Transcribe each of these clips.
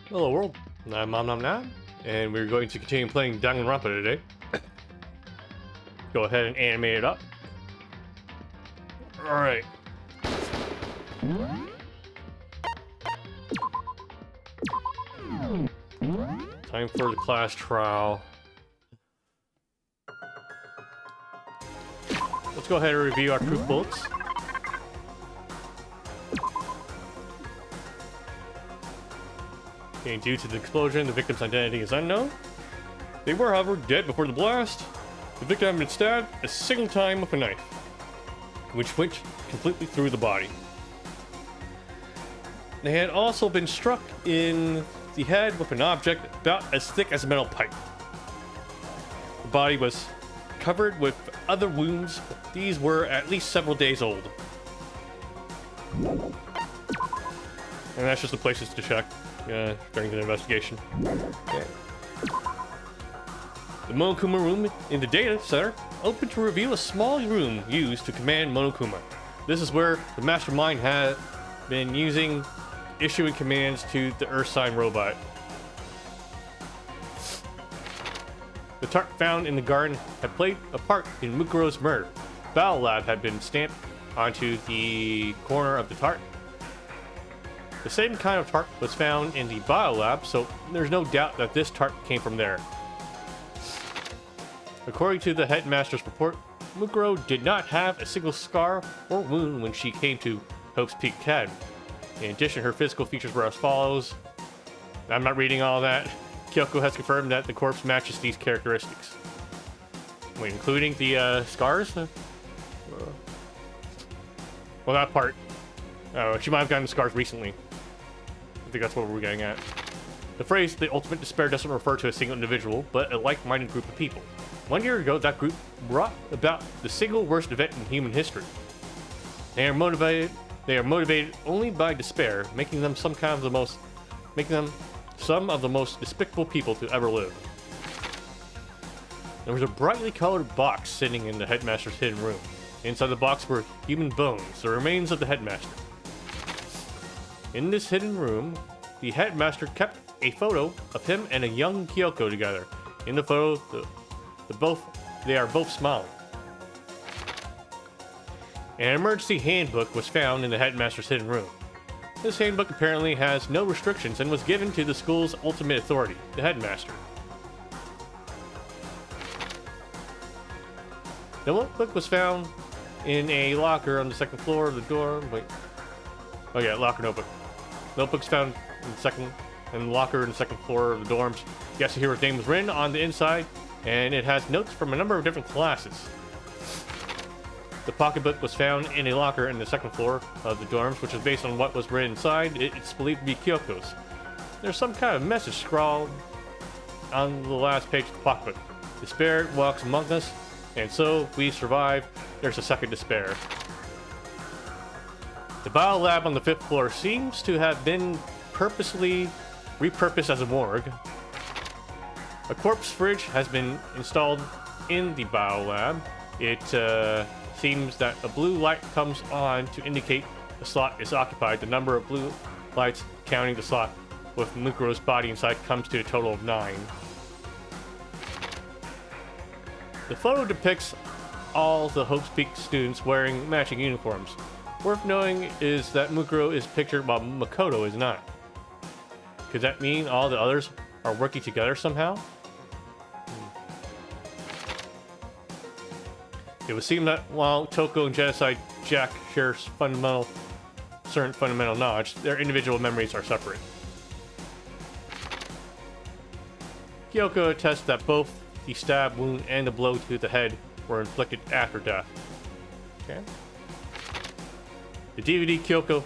Hello world, I'm Nom, and we're going to continue playing Danganronpa today. Go ahead and animate it up. Alright. Time for the class trial. Let's go ahead and review our proof bullets. Okay, due to the explosion, the victim's identity is unknown. They were, however, dead before the blast. The victim had been stabbed a single time with a knife, which went completely through the body. They had also been struck in the head with an object about as thick as a metal pipe. The body was covered with other wounds. These were at least several days old. And that's just the places to check during the investigation. Okay. The Monokuma room in the data center opened to reveal a small room used to command Monokuma. This is where the mastermind had been issuing commands to the Earth sign robot. The tart found in the garden had played a part in Mukuro's murder. Battle Lab had been stamped onto the corner of the tart. The same kind of tart was found in the Bio Lab, so there's no doubt that this tart came from there. According to the headmaster's report, Mukuro did not have a single scar or wound when she came to Hope's Peak Academy. In addition, her physical features were as follows. I'm not reading all that. Kyoko has confirmed that the corpse matches these characteristics. Wait, including the scars? Well, that part. Oh, she might have gotten scars recently. I think that's what we're getting at. The phrase, the ultimate despair, doesn't refer to a single individual, but a like-minded group of people. 1 year ago, that group brought about the single worst event in human history. They are motivated only by despair, making them some of the most despicable people to ever live. There was a brightly colored box sitting in the headmaster's hidden room. Inside the box were human bones, the remains of the headmaster. In this hidden room, the headmaster kept a photo of him and a young Kyoko together. In the photo, they are both smiling. An emergency handbook was found in the headmaster's hidden room. This handbook apparently has no restrictions and was given to the school's ultimate authority, the headmaster. The notebook was found in a locker on the second floor of the dorm. Wait. Oh yeah, locker notebook. Notebook's found in the locker in the second floor of the dorms. Yasuhiro's name was written on the inside, and it has notes from a number of different classes. The pocketbook was found in a locker in the second floor of the dorms, which is based on what was written inside. It's believed to be Kyoko's. There's some kind of message scrawled on the last page of the pocketbook. Despair walks among us, and so we survive. There's a second despair. The bio lab on the 5th floor seems to have been purposely repurposed as a morgue. A corpse fridge has been installed in the bio lab. It seems that a blue light comes on to indicate the slot is occupied. The number of blue lights counting the slot with Mukuro's body inside comes to a total of 9. The photo depicts all the Hope's Peak students wearing matching uniforms. Worth knowing is that Mukuro is pictured while Makoto is not. Could that mean all the others are working together somehow? It would seem that while Toko and Genocide Jack share certain fundamental knowledge, their individual memories are separate. Kyoko attests that both the stab wound and the blow to the head were inflicted after death. Okay. The DVD Kyoko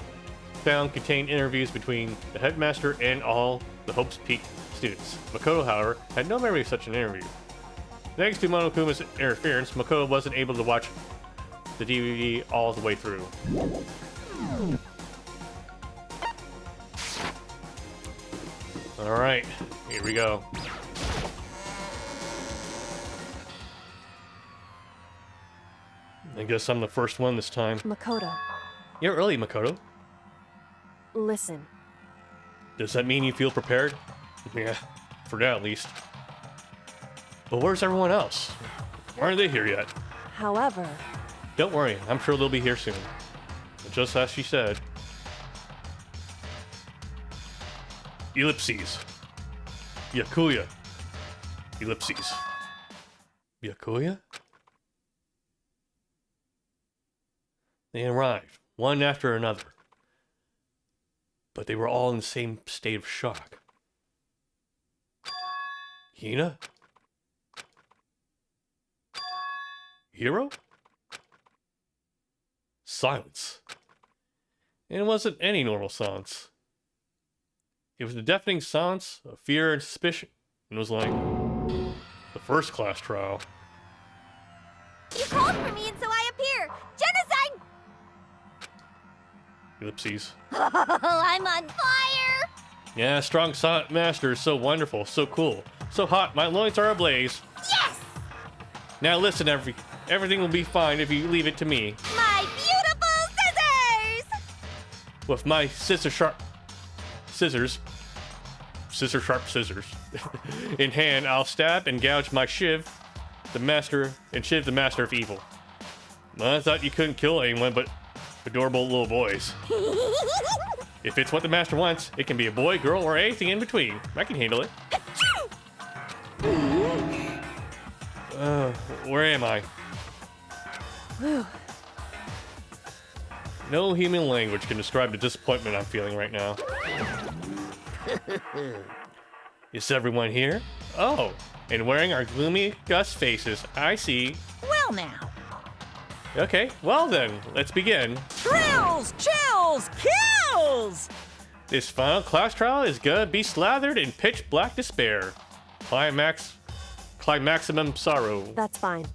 found contained interviews between the headmaster and all the Hope's Peak students. Makoto, however, had no memory of such an interview. Thanks to Monokuma's interference, Makoto wasn't able to watch the DVD all the way through. Alright, here we go. I guess I'm the first one this time. Makoto. You're early, Makoto. Listen. Does that mean you feel prepared? Yeah, for now at least. But where's everyone else? Why aren't they here yet? However... Don't worry, I'm sure they'll be here soon. Just as she said. Ellipses. Byakuya. Ellipses. Byakuya? They arrived, one after another. But they were all in the same state of shock. Hina? Hero? Silence. And it wasn't any normal silence. It was the deafening silence of fear and suspicion. It was like the first class trial. You called for me and so I appear! Genocide! Ellipses. Oh, I'm on fire! Yeah, strong silent master is so wonderful, so cool, so hot, my loins are ablaze. Yes! Now listen, everything will be fine if you leave it to me. My beautiful scissors! With my scissor sharp scissors in hand, I'll stab and gouge my shiv, the master of evil. Well, I thought you couldn't kill anyone but adorable little boys. If it's what the master wants, it can be a boy, girl, or anything in between. I can handle it. Where am I? No human language can describe the disappointment I'm feeling right now. Is everyone here? Oh, and wearing our gloomy gust faces. I see. Well now. Okay, well then, let's begin. Thrills, chills, kills! This final class trial is gonna be slathered in pitch black despair. Climaximum sorrow. That's fine.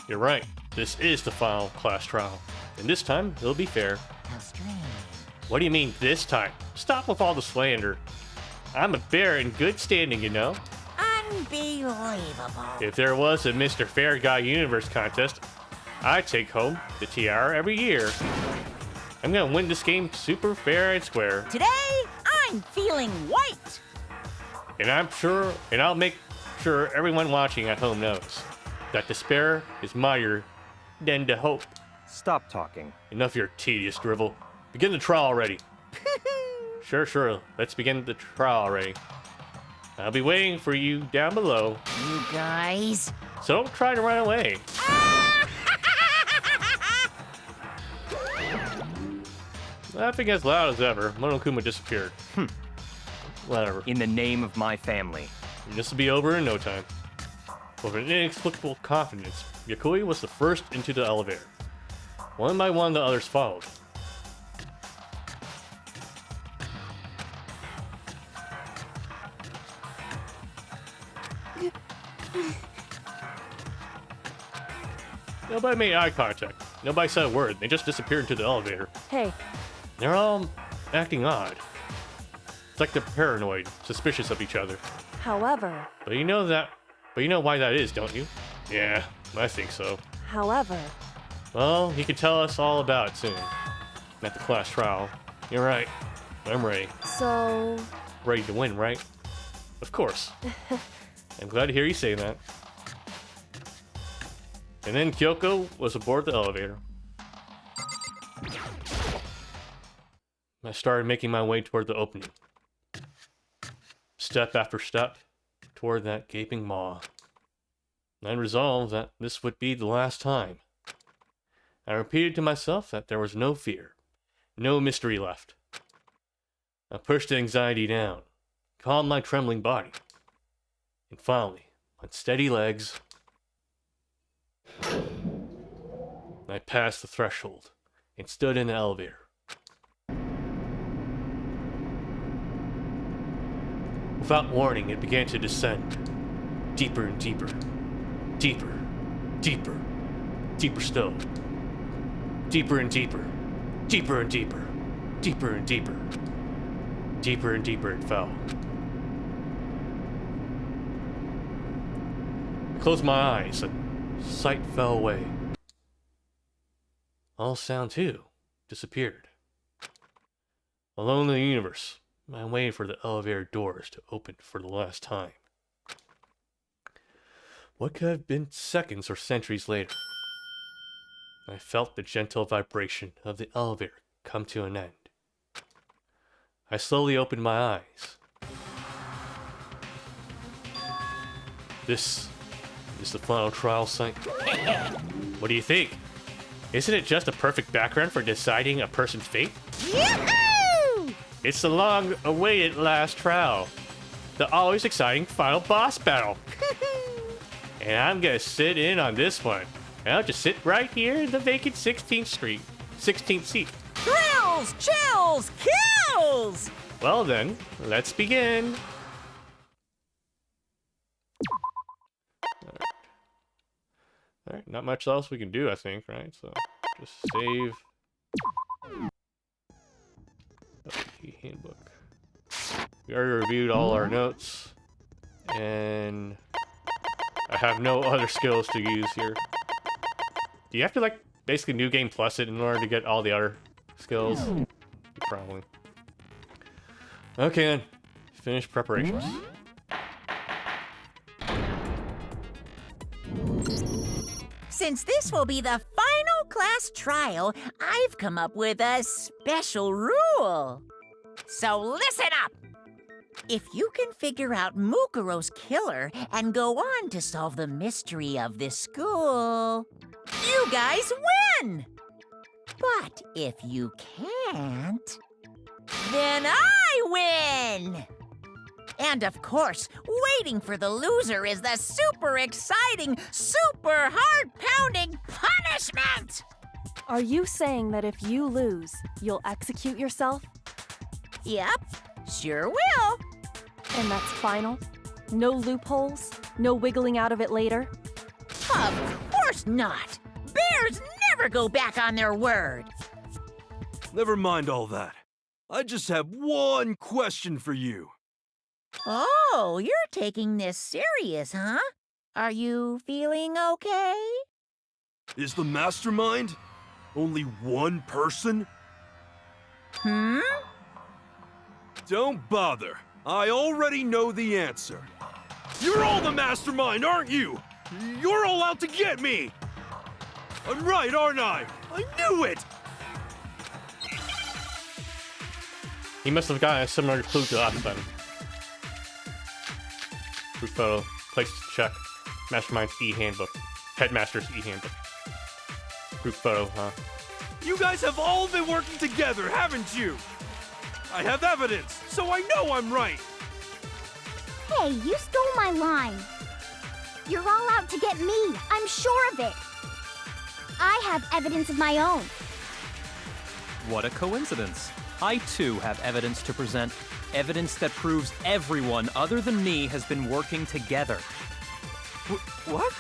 You're right. This is the final class trial. And this time, it'll be fair. How strange. What do you mean, this time? Stop with all the slander. I'm a bear in good standing, you know. Unbelievable. If there was a Mr. Fair Guy Universe contest, I'd take home the tiara every year. I'm gonna win this game super fair and square. Today, I'm feeling white. And I'll make sure everyone watching at home knows that despair is mightier than the hope. Stop talking. Enough of your tedious drivel. Begin the trial already. Sure. Let's begin the trial already. I'll be waiting for you down below. You guys. So don't try to run away. Laughing as loud as ever, Monokuma disappeared. Whatever. In the name of my family. This will be over in no time. With an inexplicable confidence, Byakuya was the first into the elevator. One by one, the others followed. Nobody made eye contact. Nobody said a word. They just disappeared into the elevator. Hey, They're all acting odd. It's like they're paranoid, suspicious of each other. however, But you know why that is, don't you? Yeah, I think so. however, Well, you can tell us all about it soon. At the class trial. You're right. I'm ready. so... Ready to win, right? Of course. I'm glad to hear you say that. And then Kyoko was aboard the elevator. I started making my way toward the opening. Step after step toward that gaping maw. I resolved that this would be the last time. I repeated to myself that there was no fear, no mystery left. I pushed the anxiety down, calmed my trembling body, and finally, on steady legs, I passed the threshold and stood in the elevator. Without warning, it began to descend, deeper and deeper, deeper, deeper, deeper still, deeper and deeper, deeper and deeper, deeper and deeper, deeper and deeper it fell. I closed my eyes and sight fell away. All sound, too, disappeared. Alone in the universe, I'm waiting for the elevator doors to open for the last time. What could have been seconds or centuries later? I felt the gentle vibration of the elevator come to an end. I slowly opened my eyes. This is the final trial site. What do you think? Isn't it just a perfect background for deciding a person's fate? Yoo-hoo! It's the long-awaited last trial. The always exciting final boss battle. And I'm gonna sit in on this one. And I'll just sit right here in the vacant 16th seat. Thrills, chills, kills! Well then, let's begin. Alright, not much else we can do, I think, right? So, just save. The handbook. We already reviewed all our notes. And I have no other skills to use here. Do you have to, like, basically New Game Plus it in order to get all the other skills? Probably. Okay, then. Finish preparations. Since this will be the final class trial, I've come up with a special rule. So listen up! If you can figure out Mukuro's killer and go on to solve the mystery of this school, you guys win! But if you can't, then I win! And of course, waiting for the loser is the super exciting, super heart-pounding punishment! Are you saying that if you lose, you'll execute yourself? Yep, sure will. And that's final? No loopholes? No wiggling out of it later? Of course not! Bears never go back on their word! Never mind all that. I just have one question for you. Oh, you're taking this serious, huh? Are you feeling okay? Is the mastermind only one person? Hmm? Don't bother. I already know the answer. You're all the mastermind, aren't you? You're all out to get me! I'm right, aren't I? I knew it! He must have gotten a similar clue to us then. Group photo. Place to check. Mastermind's e-handbook. Headmaster's e-handbook. Group photo, huh? You guys have all been working together, haven't you? I have evidence, so I know I'm right. Hey, you stole my line. You're all out to get me. I'm sure of it. I have evidence of my own. What a coincidence. I too have evidence to present. Evidence that proves everyone other than me has been working together. What?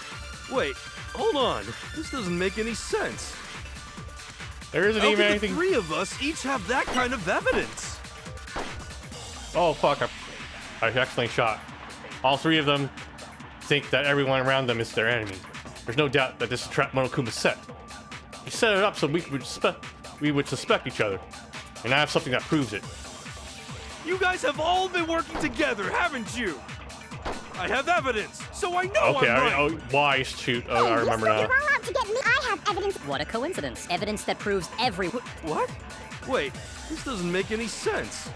Wait, hold on. This doesn't make any sense. There isn't How even could the anything. three of us each have that kind of evidence? Oh fuck! I accidentally shot. All three of them think that everyone around them is their enemy. There's no doubt that this is a trap Monokuma set. He set it up so we would suspect each other, and I have something that proves it. You guys have all been working together, haven't you? I have evidence, so I know Okay, I'm right. why shoot? Oh, I remember now. You're all out to get me. I have evidence. What a coincidence. Evidence that proves everyone. What? Wait, this doesn't make any sense.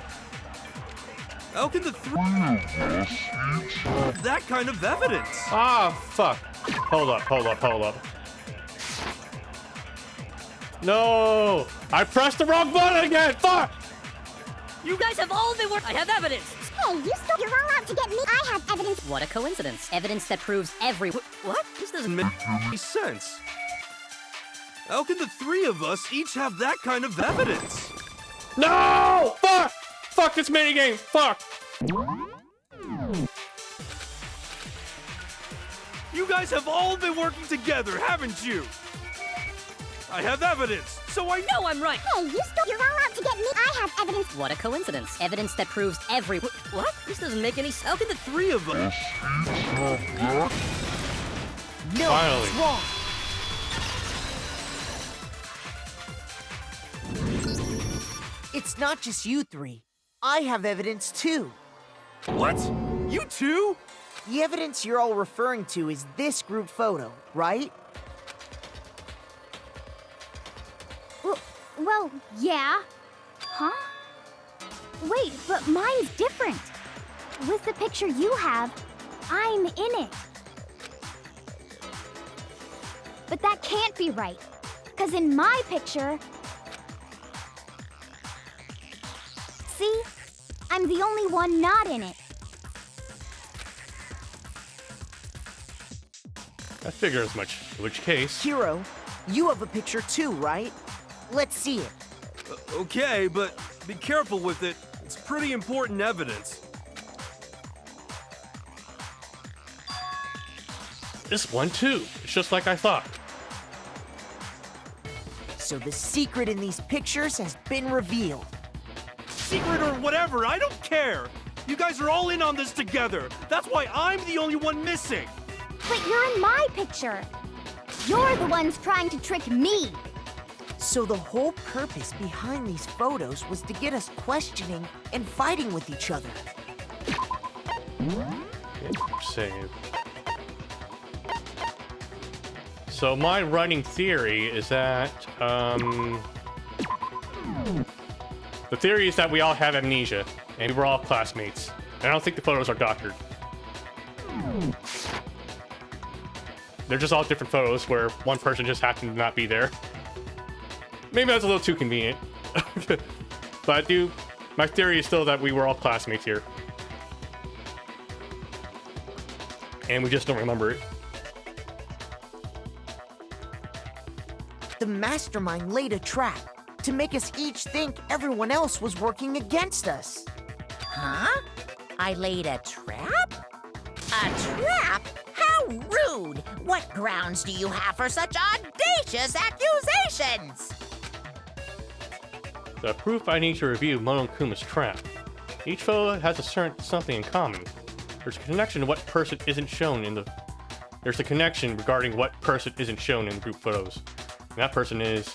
How can the three have that kind of evidence? Ah, fuck. Hold up. No! I pressed the wrong button again! Fuck! You guys have all been working. I have evidence. Hey, you're all out to get me. I have evidence. What a coincidence. Evidence that proves everyone. What? This doesn't Make any sense. How can the three of us each have that kind of evidence? No! Fuck! Fuck this minigame! Fuck! You guys have all been working together, haven't you? I have evidence, so I know. No, I'm right. Hey, you're all out to get me. I have evidence. What a coincidence. Evidence that proves everyone. What? This doesn't make any sense. How can the Three of us. No, Finally. it's wrong. It's not just you three. I have evidence too. What? You too? The evidence you're all referring to is this group photo, right? Well, yeah. Huh? Wait, but mine's different. With the picture you have, I'm in it. But that can't be right. Because in my picture... See? I'm the only one not in it. I figure as much. In which case... Hero, you have a picture too, right? Let's see it. Okay, but be careful with it. It's pretty important evidence. This one too. It's just like I thought. So the secret in these pictures has been revealed. Secret or whatever, I don't care. You guys are all in on this together. That's why I'm the only one missing. But you're in my picture. You're the ones trying to trick me. So the whole purpose behind these photos was to get us questioning and fighting with each other. Save. So my running theory is that, the theory is that we all have amnesia, and we're all classmates. And I don't think the photos are doctored. They're just all different photos where one person just happened to not be there. Maybe that's a little too convenient. But my theory is still that we were all classmates here. And we just don't remember it. The mastermind laid a trap to make us each think everyone else was working against us. Huh? I laid a trap? A trap? How rude! What grounds do you have for such audacious accusations? The proof I need to review Monokuma's trap. Each photo has a certain something in common. There's a connection to what person isn't shown in the... There's a connection regarding what person isn't shown in the group photos. And that person is...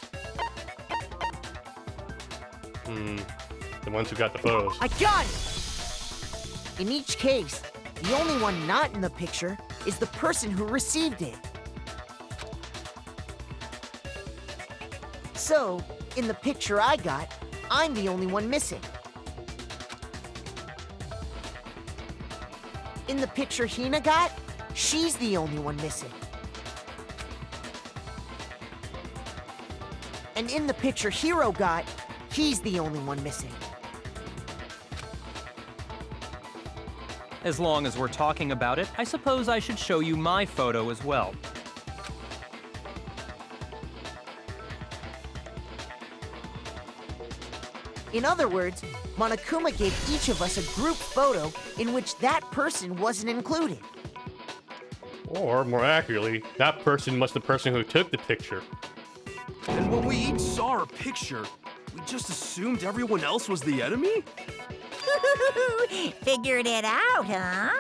the ones who got the photos. I got it! In each case, the only one not in the picture is the person who received it. So, in the picture I got, I'm the only one missing. In the picture Hina got, she's the only one missing. And in the picture Hero got, he's the only one missing. As long as we're talking about it, I suppose I should show you my photo as well. In other words, Monokuma gave each of us a group photo in which that person wasn't included. Or, more accurately, that person was the person who took the picture. And when we each saw our picture, we just assumed everyone else was the enemy? Figured it out, huh?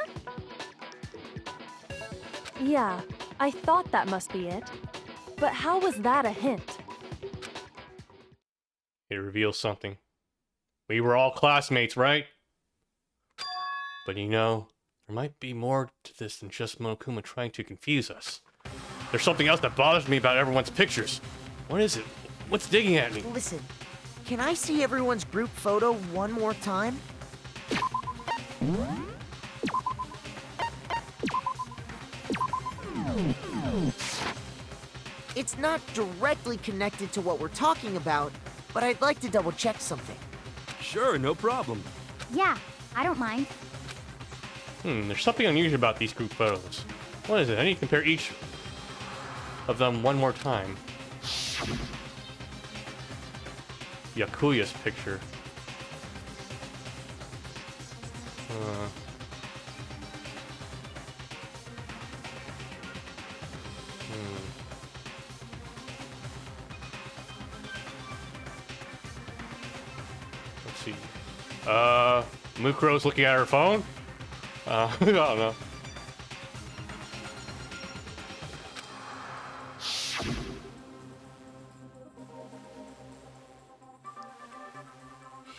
Yeah, I thought that must be it. But how was that a hint? It reveals something. We were all classmates, right? But you know, there might be more to this than just Monokuma trying to confuse us. There's something else that bothers me about everyone's pictures. What is it? What's digging at me? Listen, can I see everyone's group photo one more time? It's not directly connected to what we're talking about, but I'd like to double check something. Sure, no problem. Yeah, I don't mind. There's something unusual about these group photos. What is it? I need to compare each of them one more time. Yakuya's picture. Let's see. Mukuro's looking at her phone? I don't know.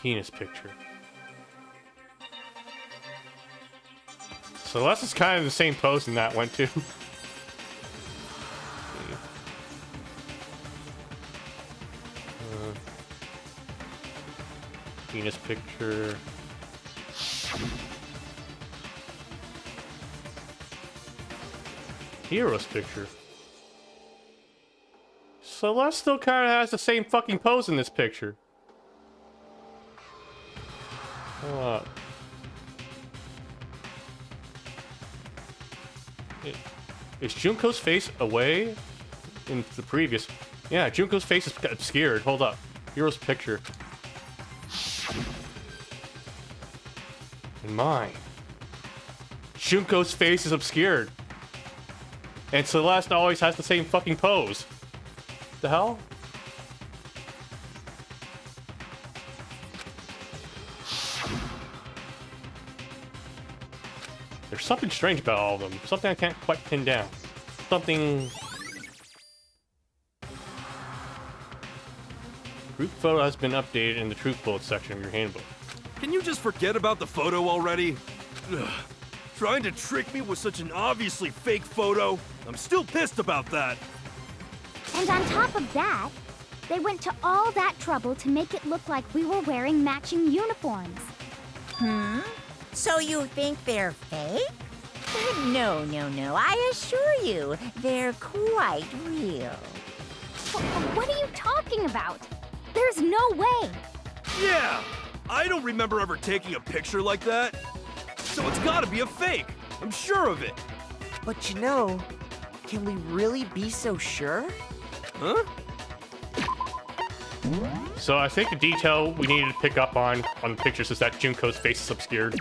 penis picture. Celeste is kind of the same pose in that one too. Penis picture. Hero's picture. Celeste still kind of has the same fucking pose in this picture. Is Junko's face away in the previous? Yeah, Junko's face is obscured. Hold up. Hero's picture. And mine. Junko's face is obscured. And Celeste always has the same fucking pose. The hell? There's something strange about all of them. Something I can't quite pin down. Something... Group photo has been updated in the truth bullet section of your handbook. Can you just forget about the photo already? Ugh. Trying to trick me with such an obviously fake photo? I'm still pissed about that. And on top of that, they went to all that trouble to make it look like we were wearing matching uniforms. So you think they're fake? No, I assure you, they're quite real. What are you talking about? There's no way. Yeah! I don't remember ever taking a picture like that. So it's gotta be a fake. I'm sure of it. But you know, can we really be so sure? Huh? So I think the detail we needed to pick up on the pictures is that Junko's face is obscured.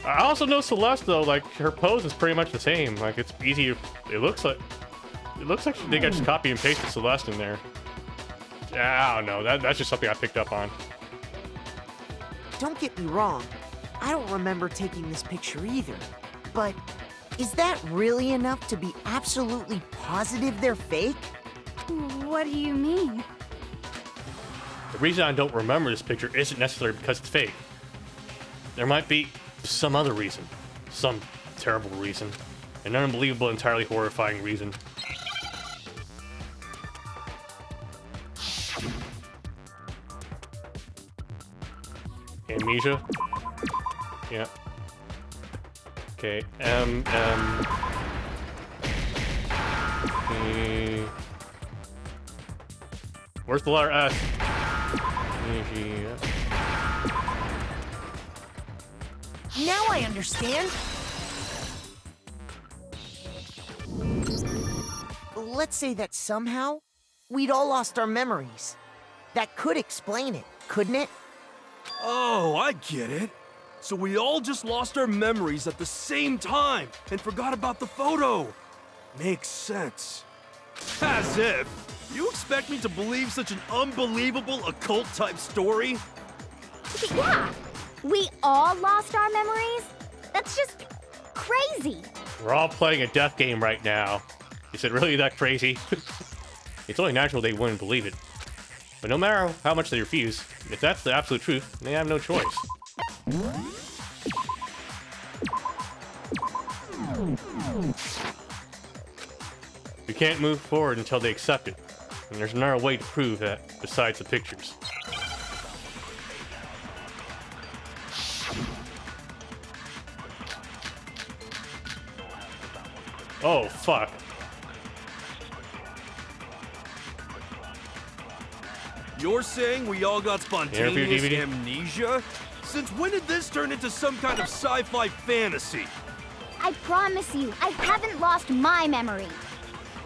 I also know Celeste though, like her pose is pretty much the same. Like it's easy. It looks like they got just copy and pasted Celeste in there. I don't know. That's just something I picked up on. Don't get me wrong, I don't remember taking this picture either. But is that really enough to be absolutely positive they're fake? What do you mean? The reason I don't remember this picture isn't necessarily because it's fake. There might be some other reason. Some terrible reason. An unbelievable, entirely horrifying reason. Amnesia? Yeah. Okay, where's the letter S? Now I understand. Let's say that somehow we'd all lost our memories. That could explain it, couldn't it? Oh, I get it. So we all just lost our memories at the same time and forgot about the photo. Makes sense. As if. You expect me to believe such an unbelievable occult-type story? Yeah, we all lost our memories? That's just crazy. We're all playing a death game right now. Is it really that crazy? It's only natural they wouldn't believe it. But no matter how much they refuse, if that's the absolute truth, they have no choice. We can't move forward until they accept it. And there's another way to prove that besides the pictures. Oh, fuck. You're saying we all got spontaneous DVD? amnesia? Since when did this turn into some kind of sci-fi fantasy? I promise you, I haven't lost my memory.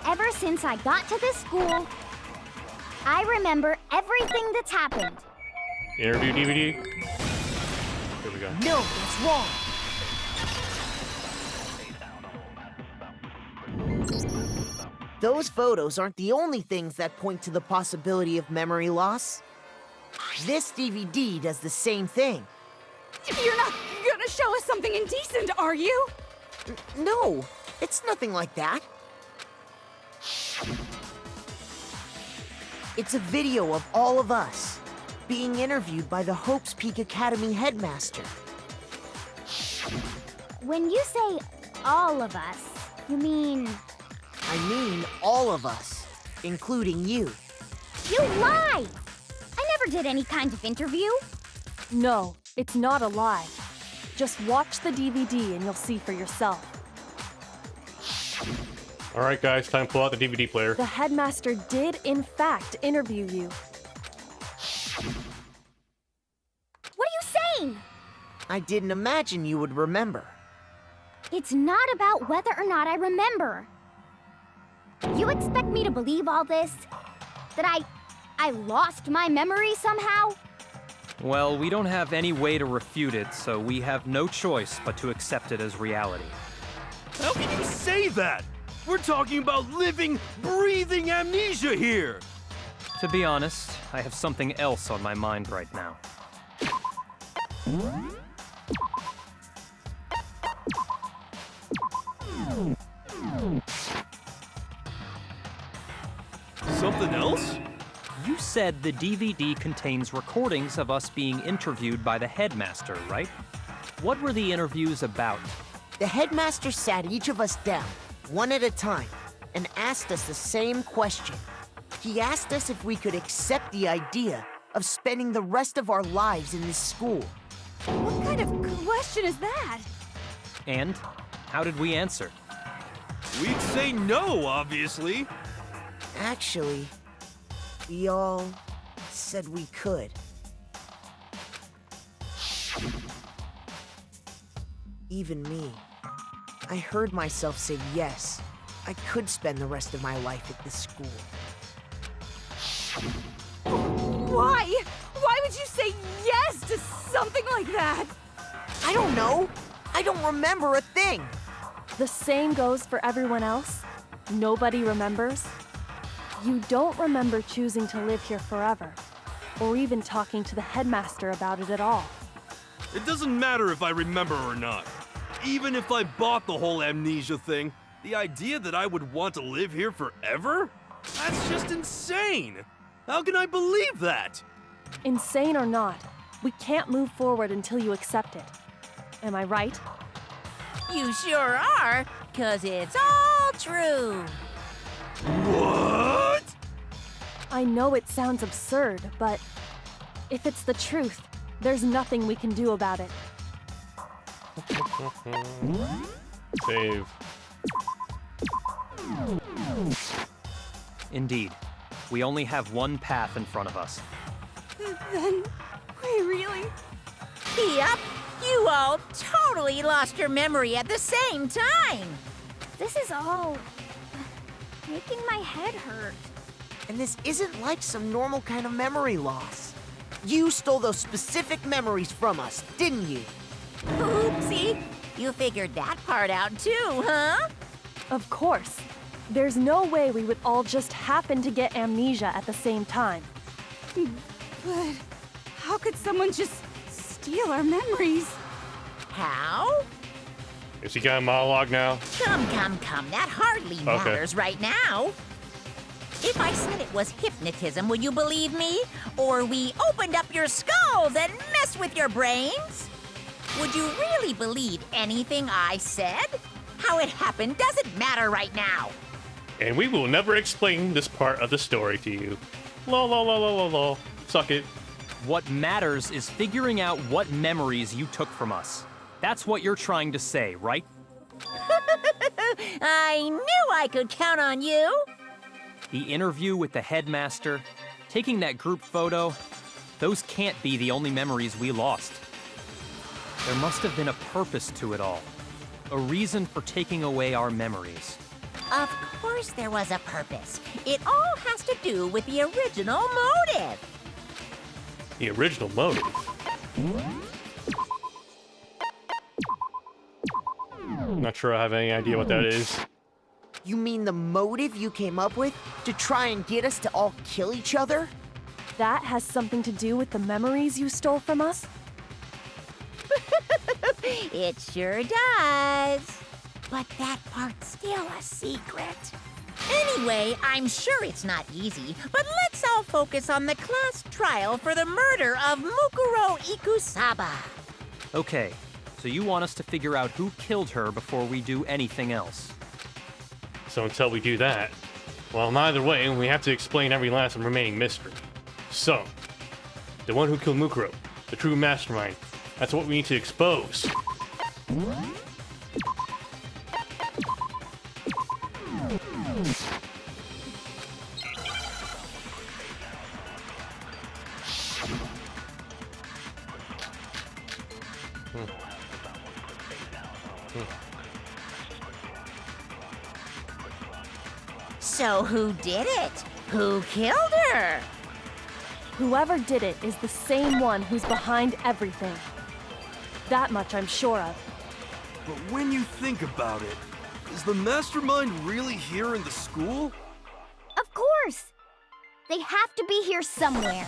Ever since I got to this school, I remember everything that's happened. Interview DVD? Here we go. No, that's wrong. Those photos aren't the only things that point to the possibility of memory loss. This DVD does the same thing. You're not gonna show us something indecent, are you? No, it's nothing like that. It's a video of all of us, being interviewed by the Hope's Peak Academy headmaster. When you say all of us, you mean... I mean all of us, including you. You lie! I never did any kind of interview. No, it's not a lie. Just watch the DVD and you'll see for yourself. All right, guys, time to pull out the DVD player. The headmaster did, in fact, interview you. What are you saying? I didn't imagine you would remember. It's not about whether or not I remember. You expect me to believe all this? That I lost my memory somehow? Well, we don't have any way to refute it, so we have no choice but to accept it as reality. How can you say that? We're talking about living, breathing amnesia here! To be honest, I have something else on my mind right now. Something else? You said the DVD contains recordings of us being interviewed by the headmaster, right? What were the interviews about? The headmaster sat each of us down, one at a time, and asked us the same question. He asked us if we could accept the idea of spending the rest of our lives in this school. What kind of question is that? And how did we answer? We'd say no, obviously. Actually, we all said we could. Even me. I heard myself say yes. I could spend the rest of my life at this school. Why? Why would you say yes to something like that? I don't know. I don't remember a thing. The same goes for everyone else. Nobody remembers. You don't remember choosing to live here forever, or even talking to the headmaster about it at all. It doesn't matter if I remember or not. Even if I bought the whole amnesia thing, the idea that I would want to live here forever? That's just insane! How can I believe that? Insane or not, we can't move forward until you accept it. Am I right? You sure are, 'cause it's all true. What? I know it sounds absurd, but if it's the truth, there's nothing we can do about it. Save. Indeed, we only have one path in front of us. Then we really... Yep, you all totally lost your memory at the same time. This is all... making my head hurt. And this isn't like some normal kind of memory loss. You stole those specific memories from us, didn't you? Oopsie, you figured that part out too, huh? Of course. There's no way we would all just happen to get amnesia at the same time. But how could someone just steal our memories? How? Is he got a monologue now? Come, that hardly matters right now. If I said it was hypnotism, would you believe me? Or we opened up your skulls and messed with your brains? Would you really believe anything I said? How it happened doesn't matter right now. And we will never explain this part of the story to you. Lol, lol, lol, lol, lol, lol. Suck it. What matters is figuring out what memories you took from us. That's what you're trying to say, right? I knew I could count on you. The interview with the headmaster, taking that group photo, those can't be the only memories we lost. There must have been a purpose to it all. A reason for taking away our memories. Of course there was a purpose. It all has to do with the original motive. The original motive. Not sure I have any idea what that is. You mean the motive you came up with to try and get us to all kill each other? That has something to do with the memories you stole from us? It sure does. But that part's still a secret. Anyway, I'm sure it's not easy, but let's all focus on the class trial for the murder of Mukuro Ikusaba. Okay, so you want us to figure out who killed her before we do anything else. So until we do that, well, either way, we have to explain every last remaining mystery. So, the one who killed Mukuro, the true mastermind, that's what we need to expose. So who did it? Who killed her? Whoever did it is the same one who's behind everything. That much I'm sure of. But when you think about it, is the mastermind really here in the school? Of course! They have to be here somewhere.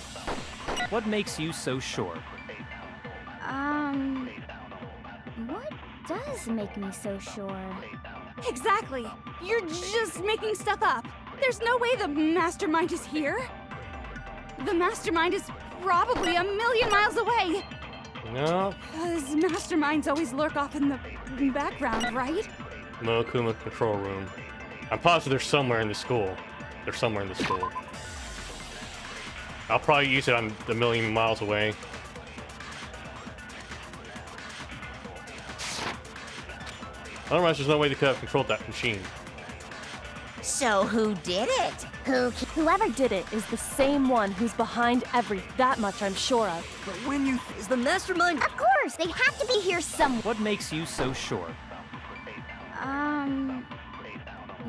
What makes you so sure? What does make me so sure? Exactly. You're just making stuff up. There's no way the mastermind is here. The mastermind is probably 1,000,000 miles away. No. Because masterminds always lurk off in the background, right? Monokuma control room. I'm positive they're somewhere in the school. They're somewhere in the school. I'll probably use it on the 1,000,000 miles away. Otherwise, there's no way they could have controlled that machine. So who did it? Whoever did it is the same one who's behind that much I'm sure of. But when you... Is the mastermind? Of course! They have to be here somewhere. What makes you so sure?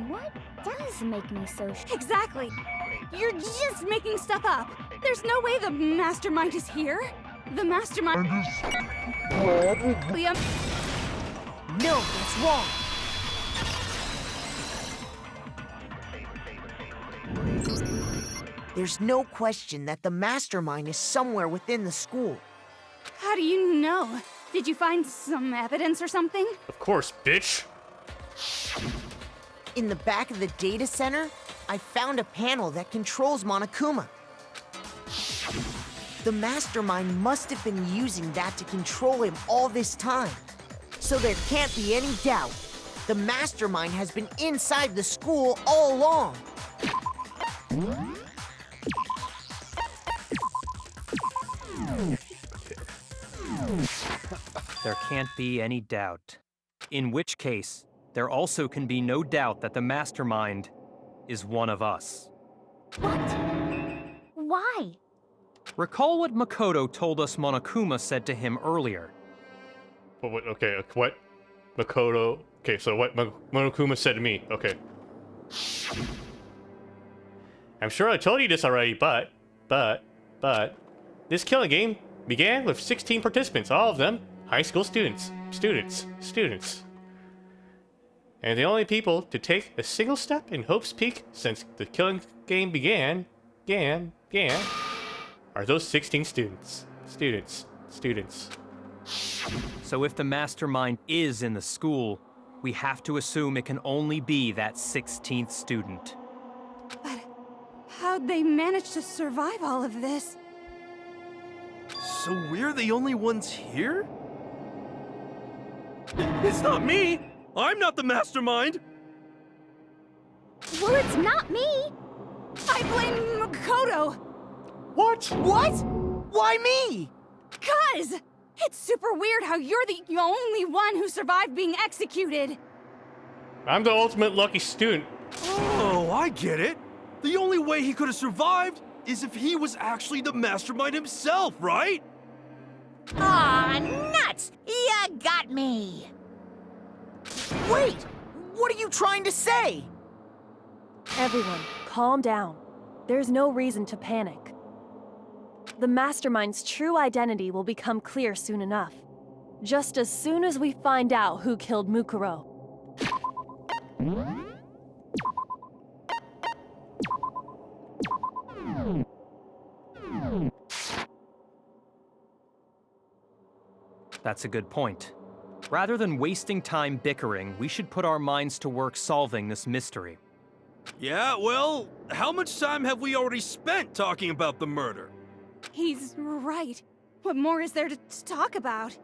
What does make me so sure? Exactly. You're just making stuff up. There's no way the mastermind is here. The mastermind No, that's wrong. There's no question that the mastermind is somewhere within the school. How do you know? Did you find some evidence or something? Of course, bitch. In the back of the data center, I found a panel that controls Monokuma. The mastermind must have been using that to control him all this time. So there can't be any doubt. The mastermind has been inside the school all along. There can't be any doubt. In which case, there also can be no doubt that the mastermind is one of us. What? Why? Recall what Makoto told us Monokuma said to him earlier. Okay, what? Makoto... Okay, so what Monokuma said to me. Okay. I'm sure I told you this already, but... This killing game began with 16 participants, all of them high school students. And the only people to take a single step in Hope's Peak since the killing game began, are those 16 students. So if the mastermind is in the school, we have to assume it can only be that 16th student. But how'd they manage to survive all of this? So we're the only ones here? It's not me! I'm not the mastermind! Well, it's not me! I blame Makoto! What? Why me? 'Cause it's super weird how you're the only one who survived being executed. I'm the ultimate lucky student. Oh, I get it. The only way he could have survived is if he was actually the mastermind himself, right? Aw, nuts! You got me! Wait! What are you trying to say? Everyone, calm down. There's no reason to panic. The mastermind's true identity will become clear soon enough. Just as soon as we find out who killed Mukuro. That's a good point. Rather than wasting time bickering, we should put our minds to work solving this mystery. Yeah, well, how much time have we already spent talking about the murder? He's right. What more is there to talk about?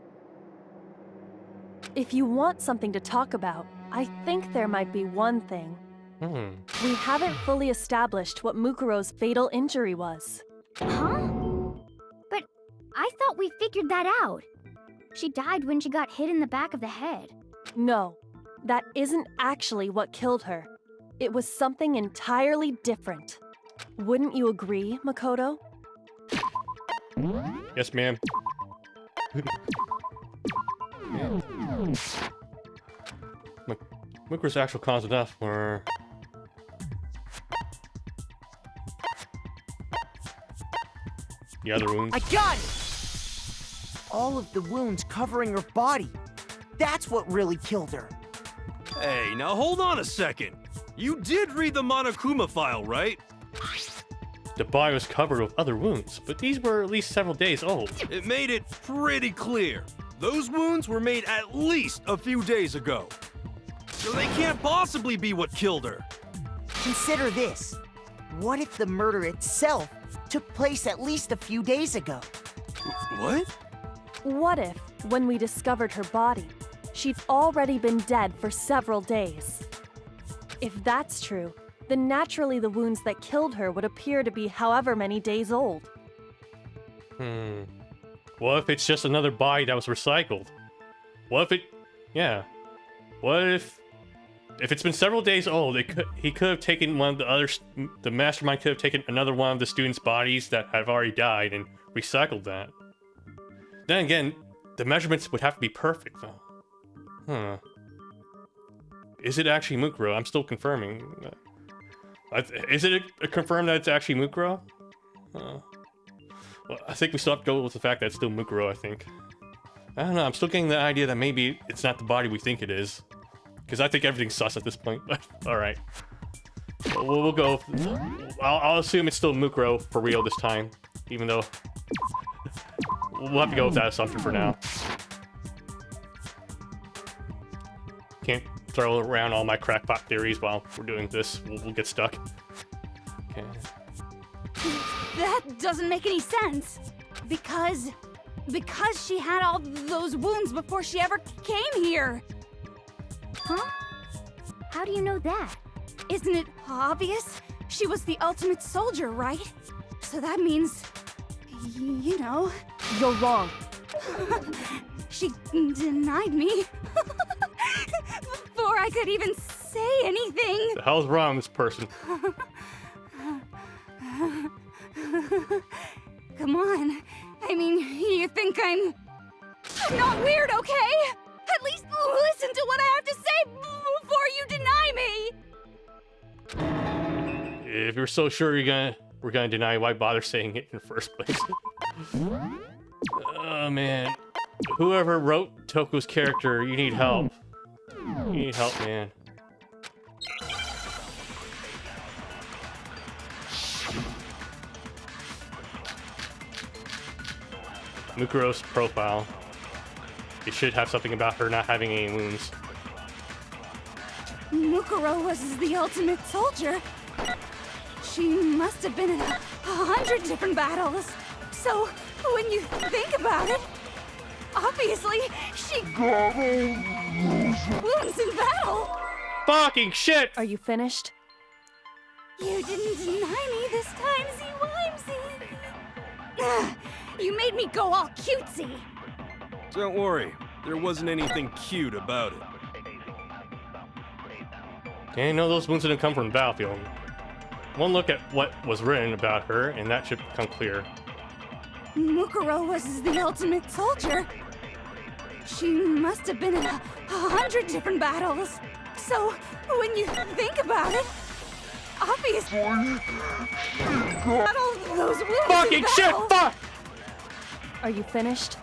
If you want something to talk about, I think there might be one thing. We haven't fully established what Mukuro's fatal injury was. Huh? But I thought we figured that out. She died when she got hit in the back of the head. No, that isn't actually what killed her. It was something entirely different. Wouldn't you agree, Makoto? Yes, ma'am. Mukuro's actual cause of death were... the other wounds. I got it! All of the wounds covering her body. That's what really killed her. Hey, now hold on a second. You did read the Monokuma file, right? The body was covered with other wounds, but these were at least several days old. It made it pretty clear. Those wounds were made at least a few days ago. So they can't possibly be what killed her. Consider this. What if the murder itself took place at least a few days ago? What? What if, when we discovered her body, she'd already been dead for several days? If that's true, then naturally the wounds that killed her would appear to be however many days old. What if it's just another body that was recycled? What if it... yeah. What if it's been several days old, he could have taken one of the others... the mastermind could have taken another one of the students' bodies that have already died and recycled that. Then again, the measurements would have to be perfect, though. Is it actually Mukuro? I'm still confirming. Is it confirmed that it's actually Mukuro? Well, I think we still have to go with the fact that it's still Mukuro, I think. I don't know, I'm still getting the idea that maybe it's not the body we think it is. Because I think everything's sus at this point, but alright. We'll go... I'll assume it's still Mukuro for real this time. Even though... we'll have to go with that assumption for now. Can't throw around all my crackpot theories while we're doing this. We'll get stuck. Okay. That doesn't make any sense. Because she had all those wounds before she ever came here. Huh? How do you know that? Isn't it obvious? She was the ultimate soldier, right? So that means, you know... You're wrong. She denied me. Before I could even say anything. The hell's wrong with this person? Come on. I mean, you think I'm not weird, okay? At least listen to what I have to say before you deny me. If you're so sure we're gonna deny, why bother saying it in the first place? Oh man. Whoever wrote Toku's character, you need help. You need help, man. Mukuro's profile. It should have something about her not having any wounds. Mukuro was the ultimate soldier. She must have been in 100 different battles. So, when you think about it, obviously, she got wounds in battle. Fucking shit! Are you finished? You didn't deny me this time, Z-Wimsy. You made me go all cutesy. Don't worry, there wasn't anything cute about it. Okay, no, those wounds didn't come from the battlefield. One look at what was written about her, and that should become clear. Mukuro was the ultimate soldier. She must have been in 100 different battles. So, when you think about it, obviously, got all those wounds. Fucking shit! Fuck! Are you finished?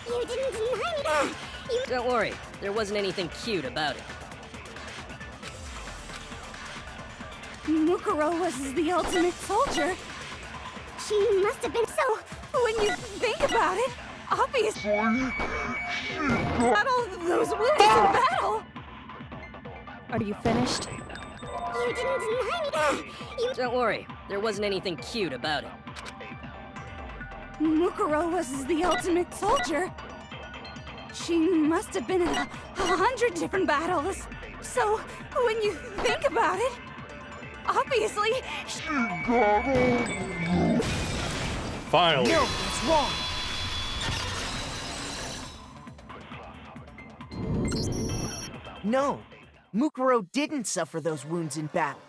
You didn't deny me. Don't worry, there wasn't anything cute about it. Mukuro was the ultimate soldier. She must have been So, when you think about it, obviously, got all those wounds in battle. Are you finished? You You didn't deny me. Don't worry, there wasn't anything cute about it. Mukuro was the ultimate soldier. She must have been in 100 different battles. So, when you think about it, obviously, Finally. No, it's wrong. No, Mukuro didn't suffer those wounds in battle.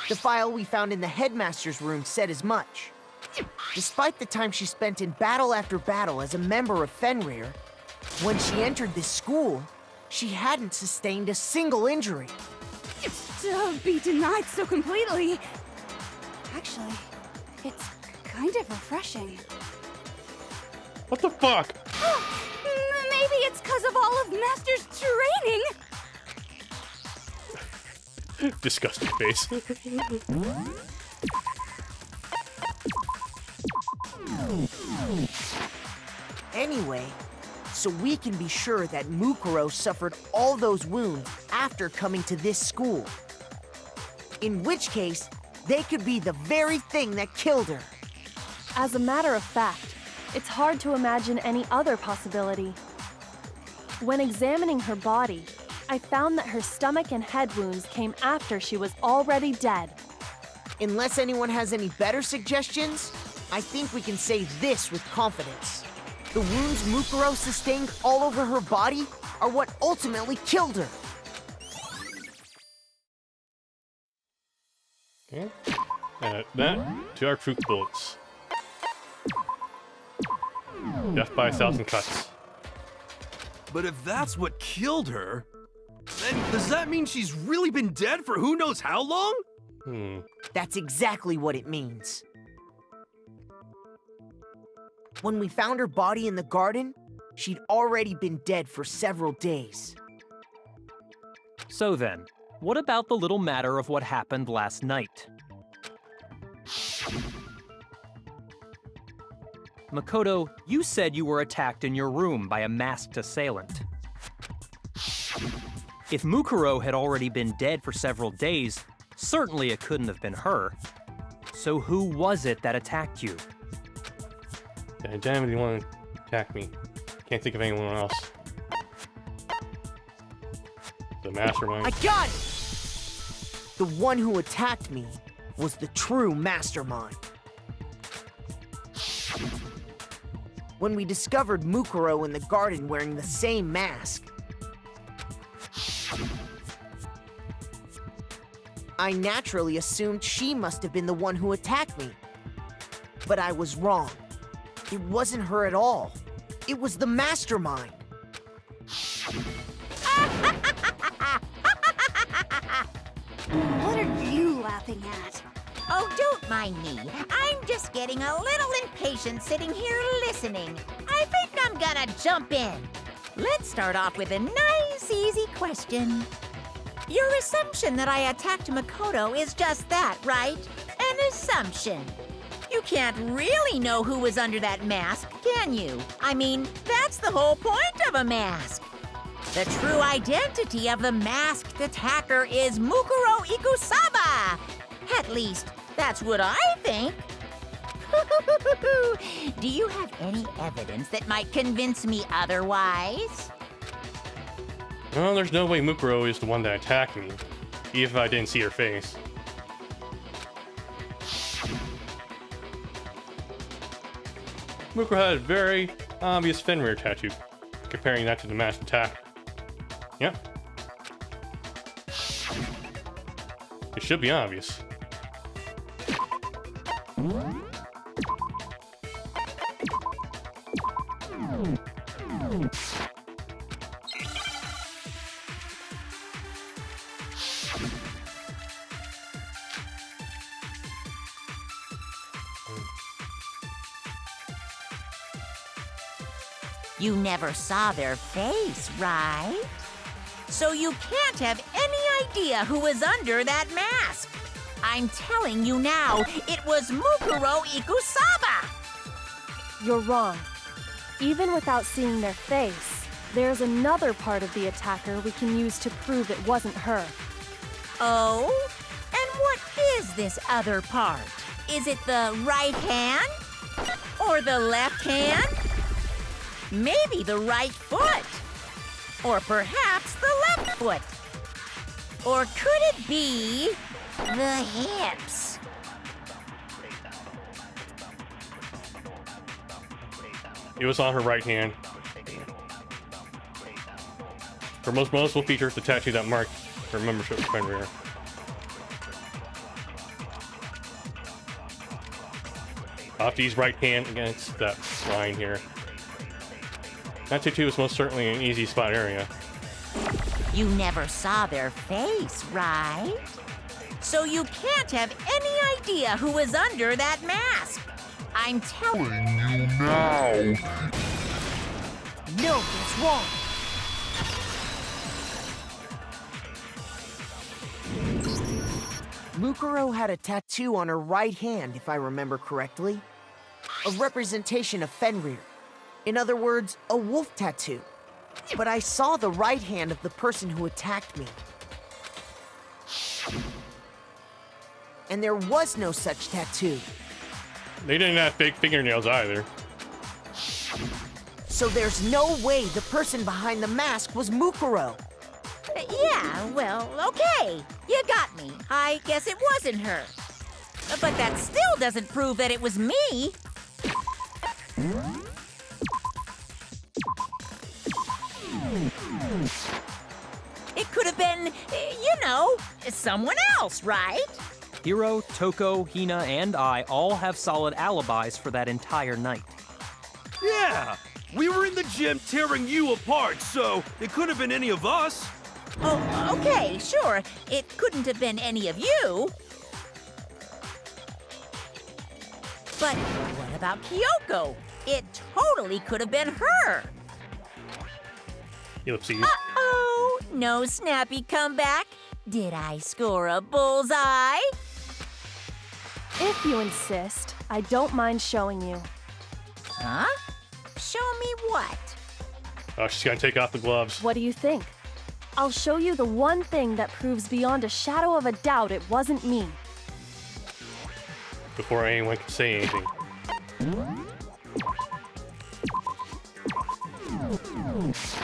The file we found in the headmaster's room said as much. Despite the time she spent in battle after battle as a member of Fenrir, when she entered this school, she hadn't sustained a single injury. to be denied so completely. Actually, it's kind of refreshing. What the fuck? Maybe it's because of all of Master's training. Disgusting face. Anyway, so we can be sure that Mukuro suffered all those wounds after coming to this school. In which case, they could be the very thing that killed her. As a matter of fact, it's hard to imagine any other possibility. When examining her body, I found that her stomach and head wounds came after she was already dead. Unless anyone has any better suggestions, I think we can say this with confidence. The wounds Mukuro sustained all over her body are what ultimately killed her. Okay. That to our truth bullets. Death by 1,000 cuts. But if that's what killed her, then does that mean she's really been dead for who knows how long? That's exactly what it means. When we found her body in the garden, she'd already been dead for several days. So then, what about the little matter of what happened last night? Makoto, you said you were attacked in your room by a masked assailant. If Mukuro had already been dead for several days, certainly it couldn't have been her. So who was it that attacked you? Yeah, damn it, you want to attack me. Can't think of anyone else. The mastermind. I got it! The one who attacked me was the true mastermind. When we discovered Mukuro in the garden wearing the same mask, I naturally assumed she must have been the one who attacked me. But I was wrong. It wasn't her at all. It was the mastermind. What are you laughing at? Oh, don't mind me. I'm just getting a little impatient sitting here listening. I think I'm gonna jump in. Let's start off with a nice, easy question. Your assumption that I attacked Makoto is just that, right? An assumption. You can't really know who was under that mask, can you? I mean, that's the whole point of a mask. The true identity of the masked attacker is Mukuro Ikusaba. At least, that's what I think. Do you have any evidence that might convince me otherwise? Well, there's no way Mukuro is the one that attacked me, even if I didn't see her face. Mukuro had a very obvious Fenrir tattoo, comparing that to the masked attack. Yeah. It should be obvious. You never saw their face, right? So you can't have any idea who was under that mask. I'm telling you now, it was Mukuro Ikusaba! You're wrong. Even without seeing their face, there's another part of the attacker we can use to prove it wasn't her. Oh? What is this other part? Is it the right hand? Or the left hand? Maybe the right foot? Or perhaps the left foot? Or could it be the hips? It was on her right hand. Her most noticeable feature is the tattoo that marked her membership with Fenrir. Opti's right hand against that line here. That tattoo is most certainly an easy spot area. You never saw their face, right? So you can't have any idea who was under that mask. I'm telling you now. No, that's wrong. Mukuro had a tattoo on her right hand, if I remember correctly. A representation of Fenrir. In other words, a wolf tattoo. But I saw the right hand of the person who attacked me. And there was no such tattoo. They didn't have big fingernails either. So there's no way the person behind the mask was Mukuro. Yeah, well, okay. You got me. I guess it wasn't her. But that still doesn't prove that it was me. It could have been, you know, someone else, right? Hiro, Toko, Hina, and I all have solid alibis for that entire night. Yeah! We were in the gym tearing you apart, so it could have been any of us. Oh, okay, sure. It couldn't have been any of you. But what about Kyoko? It totally could have been her. Ellipses. Uh-oh, no snappy comeback. Did I score a bullseye? If you insist, I don't mind showing you. Huh? Show me what? Oh, she's gonna take off the gloves. What do you think? I'll show you the one thing that proves beyond a shadow of a doubt it wasn't me. Before anyone can say anything.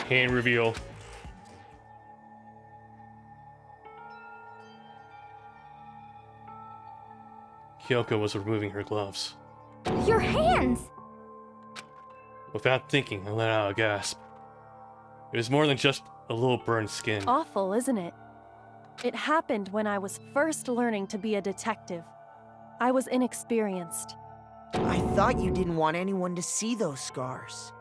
Hand reveal. Kyoko was removing her gloves. Your hands! Without thinking, I let out a gasp. It was more than just a little burned skin. Awful, isn't it? It happened when I was first learning to be a detective. I was inexperienced. I thought you didn't want anyone to see those scars.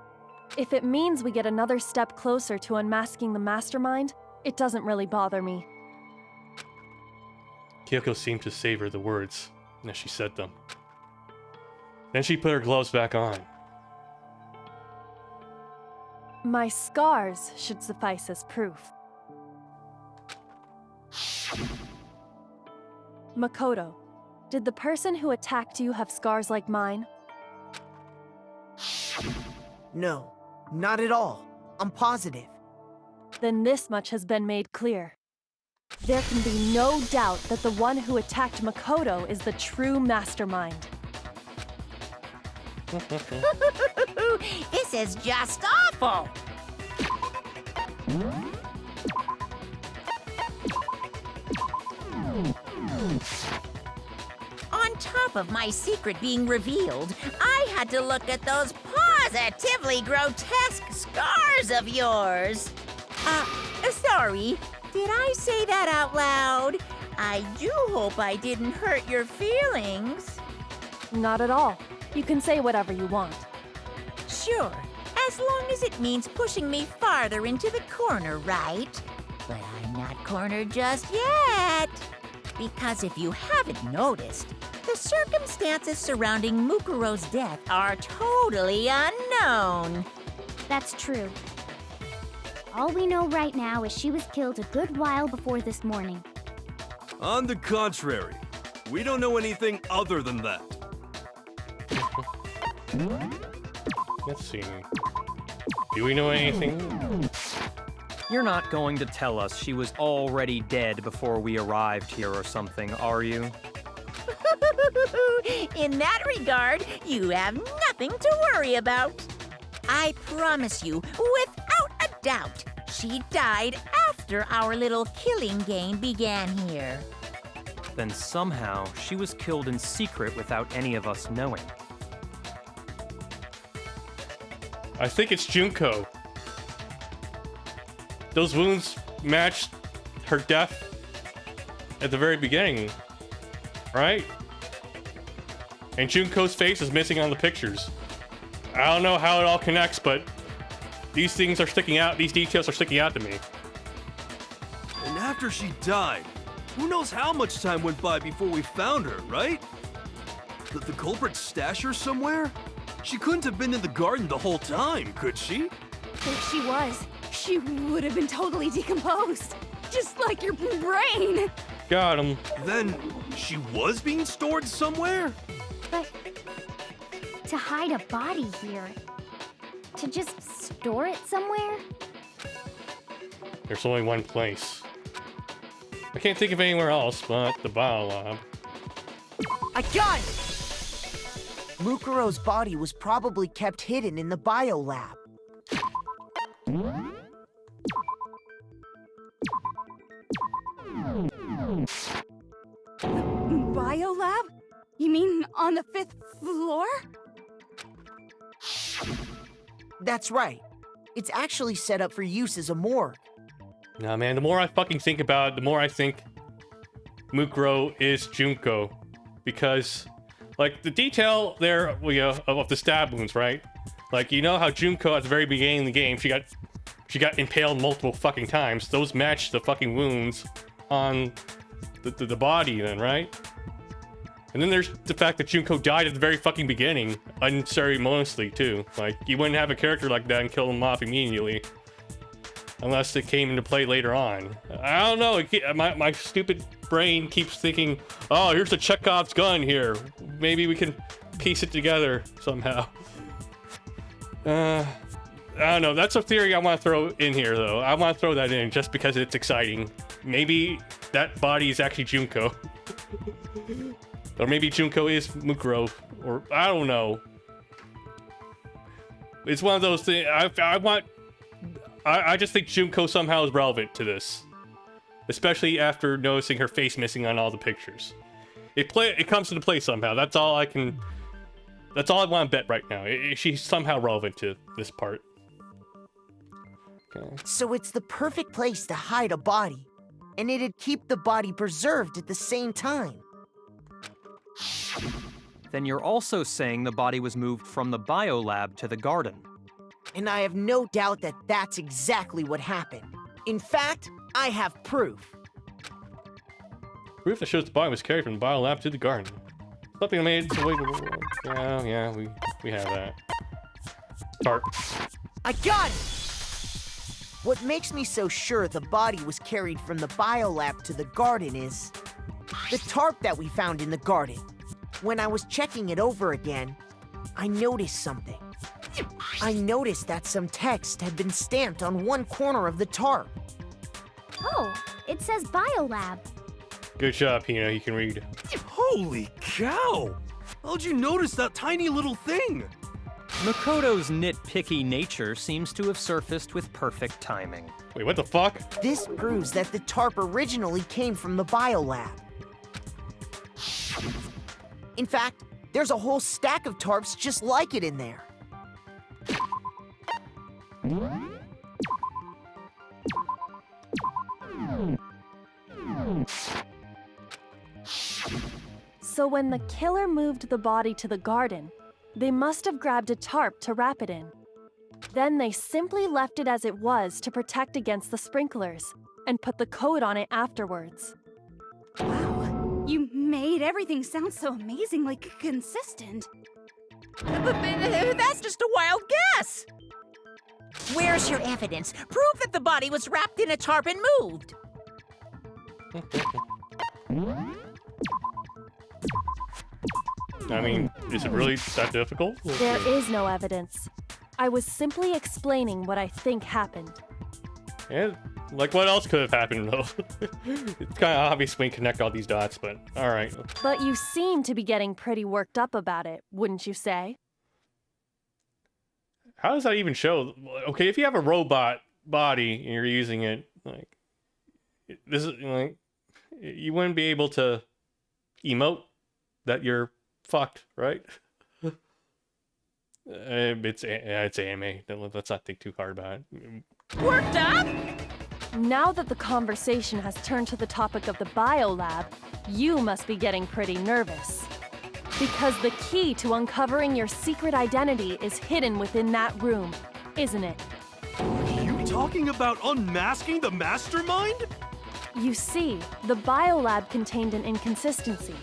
If it means we get another step closer to unmasking the mastermind, it doesn't really bother me. Kyoko seemed to savor the words as she said them. Then she put her gloves back on. My scars should suffice as proof. Makoto, did the person who attacked you have scars like mine? No, not at all. I'm positive. Then this much has been made clear. There can be no doubt that the one who attacked Makoto is the true mastermind. This is just awful. On top of my secret being revealed, I had to look at those positively grotesque scars of yours. Sorry, did I say that out loud? I do hope I didn't hurt your feelings. Not at all. You can say whatever you want. Sure, as long as it means pushing me farther into the corner, right? But I'm not cornered just yet. Because if you haven't noticed, the circumstances surrounding Mukuro's death are totally unknown. That's true. All we know right now is she was killed a good while before this morning. On the contrary, we don't know anything other than that. Let's see. Do we know anything? You're not going to tell us she was already dead before we arrived here or something, are you? In that regard, you have nothing to worry about. I promise you, without a doubt, she died after our little killing game began here. Then somehow she was killed in secret without any of us knowing. I think it's Junko. Those wounds matched her death at the very beginning, right? And Junko's face is missing on the pictures. I don't know how it all connects, but these things are sticking out, these details are sticking out to me. And after she died, who knows how much time went by before we found her, right? Did the culprit stash her somewhere? She couldn't have been in the garden the whole time, could she? If she was, she would have been totally decomposed. Just like your brain. Got him. Then she was being stored somewhere? But to hide a body here, to just store it somewhere? There's only one place. I can't think of anywhere else but the biolab. I got it! Mukuro's body was probably kept hidden in the biolab. Biolab? You mean on the 5th floor? That's right. It's actually set up for use as a morgue. Nah, man, the more I fucking think about it, the more I think Mukuro is Junko. Because, like, the detail there, of the stab wounds, right? Like, you know how Junko, at the very beginning of the game, she got impaled multiple fucking times. Those match the fucking wounds on the body then, right? And then there's the fact that Junko died at the very fucking beginning, unceremoniously, too. Like, you wouldn't have a character like that and kill him off immediately. Unless it came into play later on. I don't know, my stupid brain keeps thinking, oh, here's a Chekhov's gun here. Maybe we can piece it together somehow. I don't know, that's a theory I want to throw in here, though. I want to throw that in just because it's exciting. Maybe that body is actually Junko. Or maybe Junko is Mukuro, or I don't know. It's one of those things. I just think Junko somehow is relevant to this, especially after noticing her face missing on all the pictures. It comes into play somehow. That's all I want to bet right now. She's somehow relevant to this part. Okay. So it's the perfect place to hide a body, and it'd keep the body preserved at the same time. Then you're also saying the body was moved from the biolab to the garden. And I have no doubt that that's exactly what happened. In fact, I have proof. Proof that shows the body was carried from the biolab to the garden. Something that made its way to the world. Yeah, we have that. Tarp. I got it! What makes me so sure the body was carried from the biolab to the garden is the tarp that we found in the garden. When I was checking it over again, I noticed something. I noticed that some text had been stamped on one corner of the tarp. Oh, it says biolab. Good job, Pino. You can read. Holy cow! How'd you notice that tiny little thing? Makoto's nitpicky nature seems to have surfaced with perfect timing. Wait, what the fuck? This proves that the tarp originally came from the biolab. In fact, there's a whole stack of tarps just like it in there. So when the killer moved the body to the garden, they must have grabbed a tarp to wrap it in. Then they simply left it as it was to protect against the sprinklers, and put the coat on it afterwards. Wow, you made everything sound so amazingly consistent. But that's just a wild guess. Where's your evidence? Prove that the body was wrapped in a tarp and moved. I mean, is it really that difficult? There is no evidence. I was simply explaining what I think happened. And like, what else could have happened though? It's kind of obvious when you connect all these dots, but all right. But you seem to be getting pretty worked up about it, wouldn't you say? How does that even show? Okay, if you have a robot body and you're using it, like, this is like, you wouldn't be able to emote that you're fucked, right? It's anime. Let's not think too hard about it. Worked up? Now that the conversation has turned to the topic of the biolab, you must be getting pretty nervous. Because the key to uncovering your secret identity is hidden within that room, isn't it? Are you talking about unmasking the mastermind? You see, the biolab contained an inconsistency.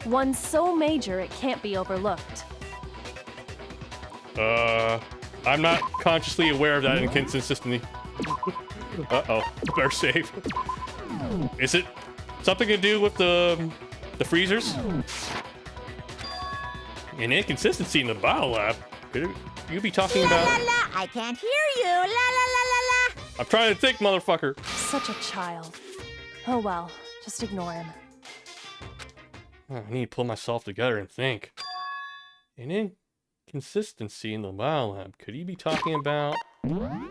One so major it can't be overlooked. I'm not consciously aware of that inconsistency. Uh-oh, better save. Is it something to do with the freezers? An inconsistency in the biolab? Could you be talking about? La la la! I can't hear you! La la la la la! I'm trying to think, motherfucker. Such a child. Oh well, just ignore him. I need to pull myself together and think. An inconsistency in the biolab. Could he be talking about? I'm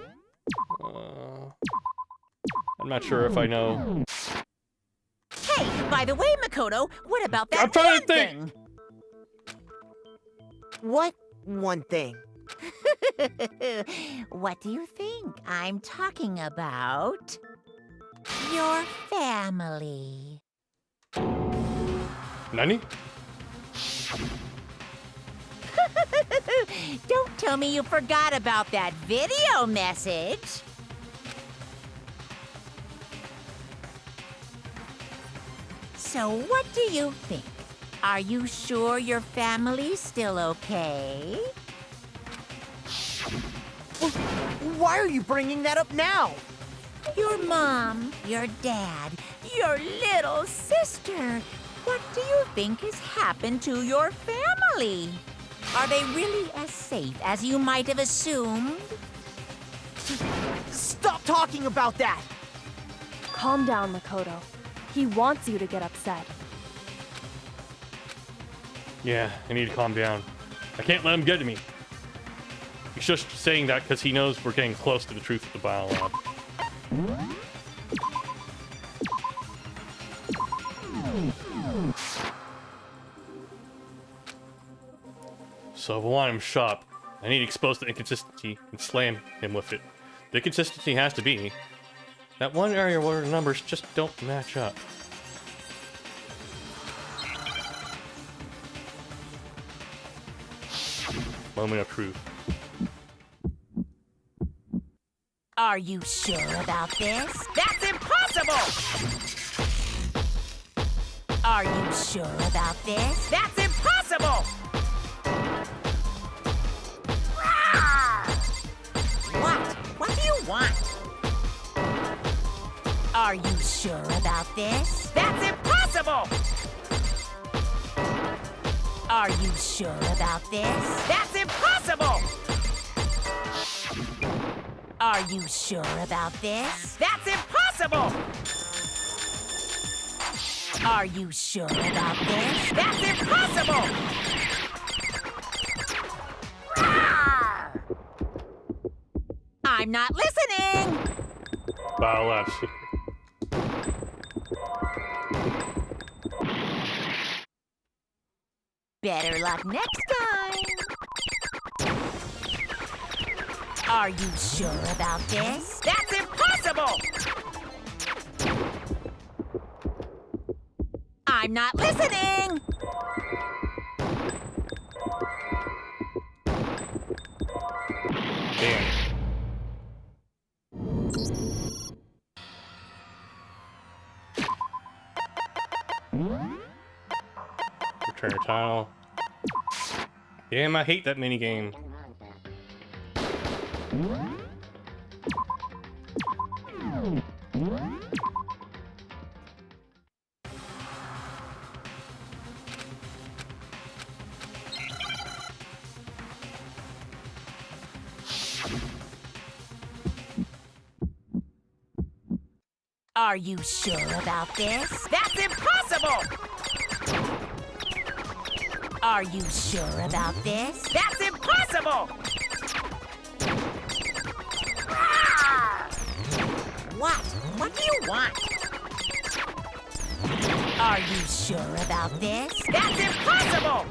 not sure if I know. Hey, by the way, Makoto, what about that I'm trying one to think. thing? What one thing? What do you think I'm talking about? Your family. Nani? Don't tell me you forgot about that video message. So what do you think? Are you sure your family's still okay? Why are you bringing that up now? Your mom, your dad, your little sister. What do you think has happened to your family? Are they really as safe as you might have assumed? Stop talking about that! Calm down, Makoto. He wants you to get upset. Yeah, I need to calm down. I can't let him get to me. He's just saying that because he knows we're getting close to the truth of the biolab. So if I want him sharp, I need to expose the inconsistency and slam him with it. The inconsistency has to be that one area where the numbers just don't match up. Moment of truth. Are you sure about this? That's impossible! Are you sure about this? That's impossible! What? What do you want? Are you sure about this? That's impossible! Are you sure about this? That's impossible! Are you sure about this? That's impossible! Are you sure about this? That's impossible! I'm not listening! Biolab. Better luck next time! Are you sure about this? That's impossible! I'm not listening! Damn. Return a tile. Damn, I hate that minigame. Are you sure about this? That's impossible! Are you sure about this? That's impossible! What? What do you want? Are you sure about this? That's impossible!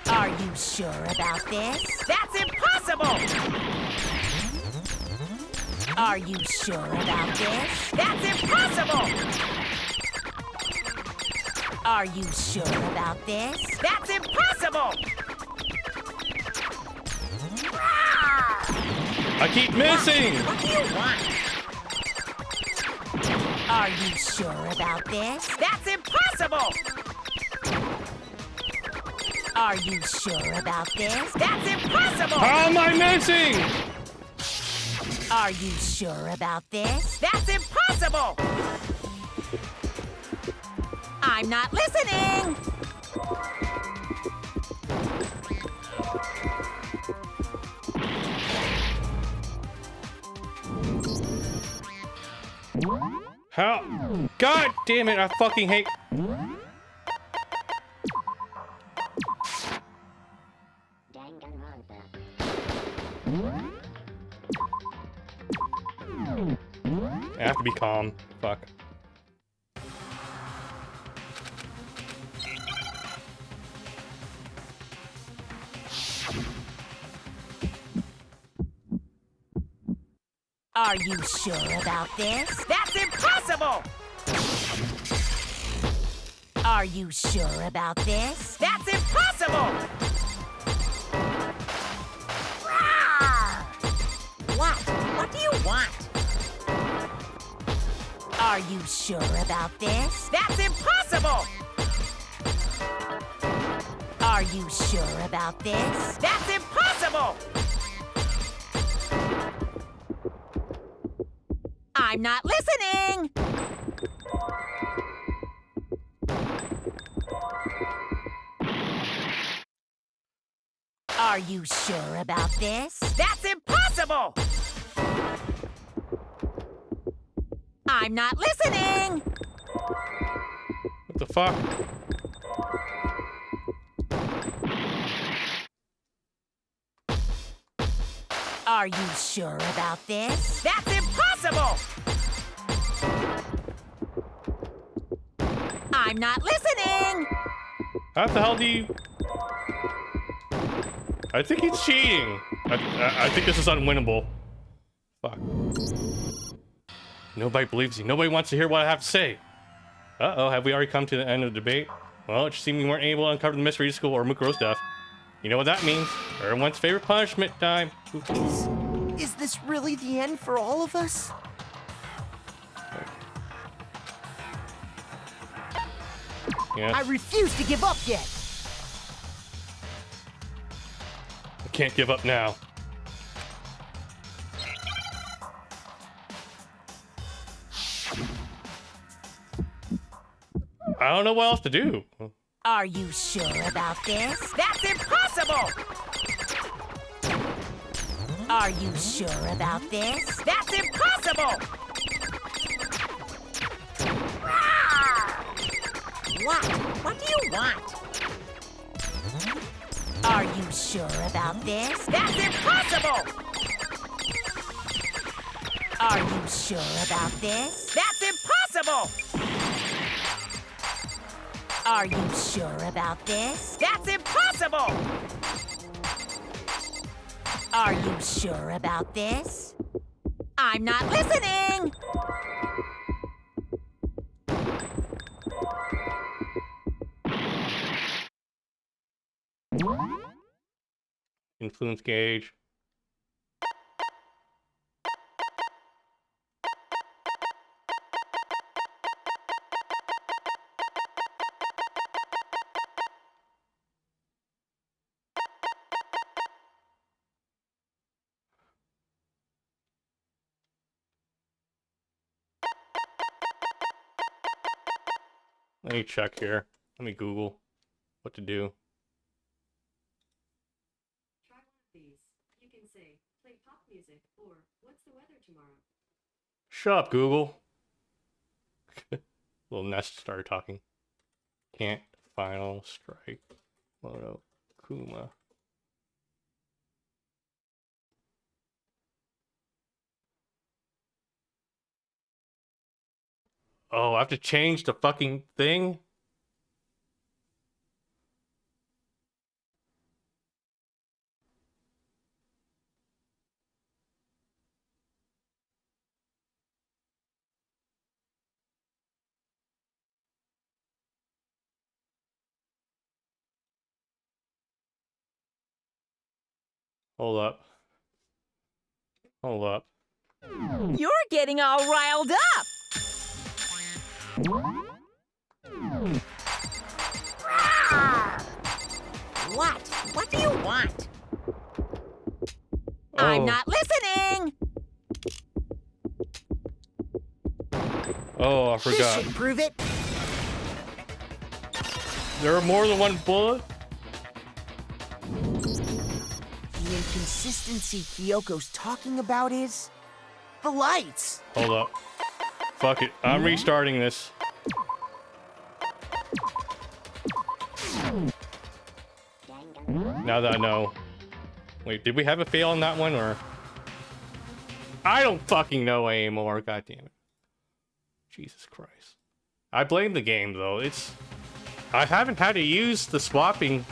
Are you sure about this? That's impossible! Are you sure about this? That's impossible! Are you sure about this? That's impossible! I keep missing! What do you want? Are you sure about this? That's impossible! Are you sure about this? That's impossible! How am I missing? Are you sure about this? That's impossible! I'm not listening! How? God damn it, I fucking hate... I have to be calm. Fuck. Are you sure about this? That's impossible! Are you sure about this? That's impossible! What? What do you want? Are you sure about this? That's impossible! Are you sure about this? That's impossible! I'm not listening! Are you sure about this? That's impossible! I'm not listening! What the fuck? Are you sure about this? That's impossible! I'm not listening! How the hell do you... I think he's cheating. I think this is unwinnable. Fuck. Nobody believes you. Nobody wants to hear what I have to say. Uh-oh, have we already come to the end of the debate? Well, it seems we weren't able to uncover the mystery of school or Mukuro's death. You know what that means. Everyone's favorite punishment time. Is this really the end for all of us? Yes. I refuse to give up yet. I can't give up now. I don't know what else to do. Are you sure about this? That's impossible! Are you sure about this? That's impossible! What? What do you want? Are you sure about this? That's impossible! Are you sure about this? That's impossible! Are you sure about this? That's impossible! Are you sure about this? I'm not listening! Influence gauge. Let me check here. Let me Google what to do. Try one of these. You can say, play pop music, or what's the weather tomorrow? Shut up, Google. Little Nest started talking. Can't final strike. Moto Kuma. Oh, I have to change the fucking thing? Hold up. Hold up. You're getting all riled up! What? What do you want? Oh. I'm not listening! Oh, I This forgot. should prove it. There are more than one bullet? The inconsistency Kyoko's talking about is the lights. Hold up. Fuck it. I'm restarting this. Now that I know. Wait, did we have a fail on that one, or? I don't fucking know anymore. God damn it. Jesus Christ. I blame the game, though. I haven't had to use the swapping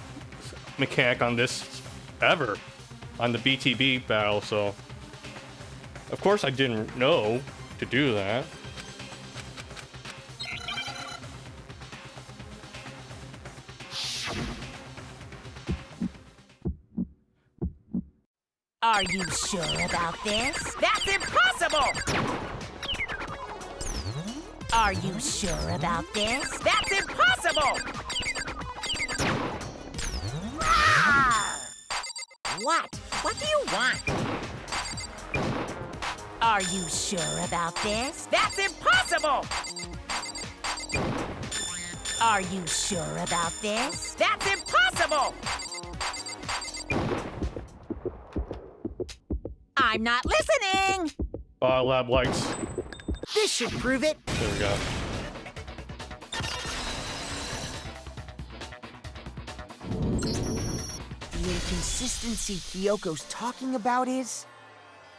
mechanic on this ever. On the BTB battle, so... Of course I didn't know to do that. Are you sure about this? That's impossible! Are you sure about this? That's impossible! What? What do you want? Are you sure about this? That's impossible! Are you sure about this? That's impossible! I'm not listening! Lab lights. This should prove it. There we go. The inconsistency Kyoko's talking about is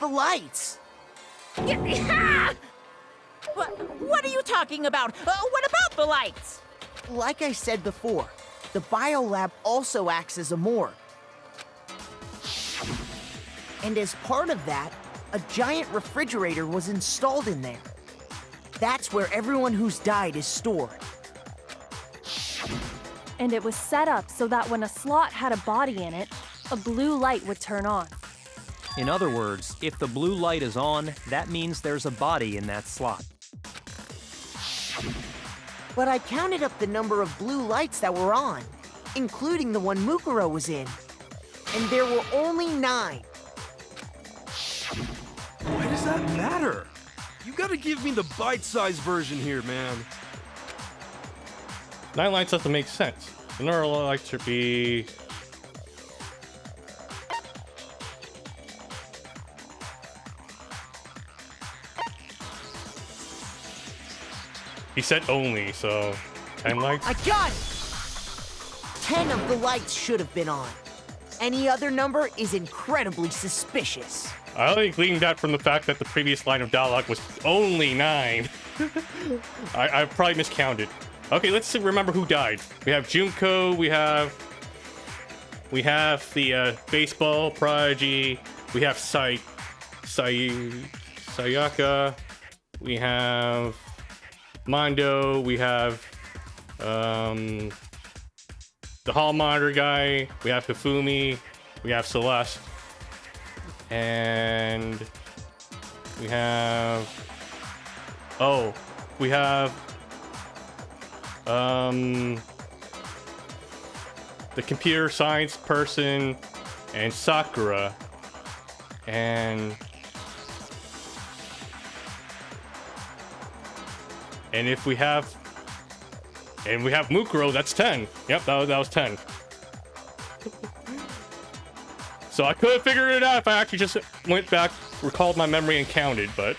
the lights. What are you talking about? What about the lights? Like I said before, the biolab also acts as a morgue. And as part of that, a giant refrigerator was installed in there. That's where everyone who's died is stored. And it was set up so that when a slot had a body in it, a blue light would turn on. In other words, if the blue light is on, that means there's a body in that slot. But I counted up the number of blue lights that were on, including the one Mukuro was in. And there were only 9. Why does that matter? You gotta give me the bite-sized version here, man. 9 lights doesn't make sense. The neural lights should be... He said only, so 10 lights? I got it! 10 of the lights should have been on. Any other number is incredibly suspicious. I only gleaned that from the fact that the previous line of dialogue was only 9. I probably miscounted. Okay, let's remember who died. We have Junko, we have the baseball prodigy, we have Sayaka, we have Mondo, we have the hall monitor guy, we have Hifumi, we have Celeste, and we have the computer science person and Sakura, and if we have Mukuro, that's 10. Yep, that was 10. So I could have figured it out if I actually just went back, recalled my memory, and counted, but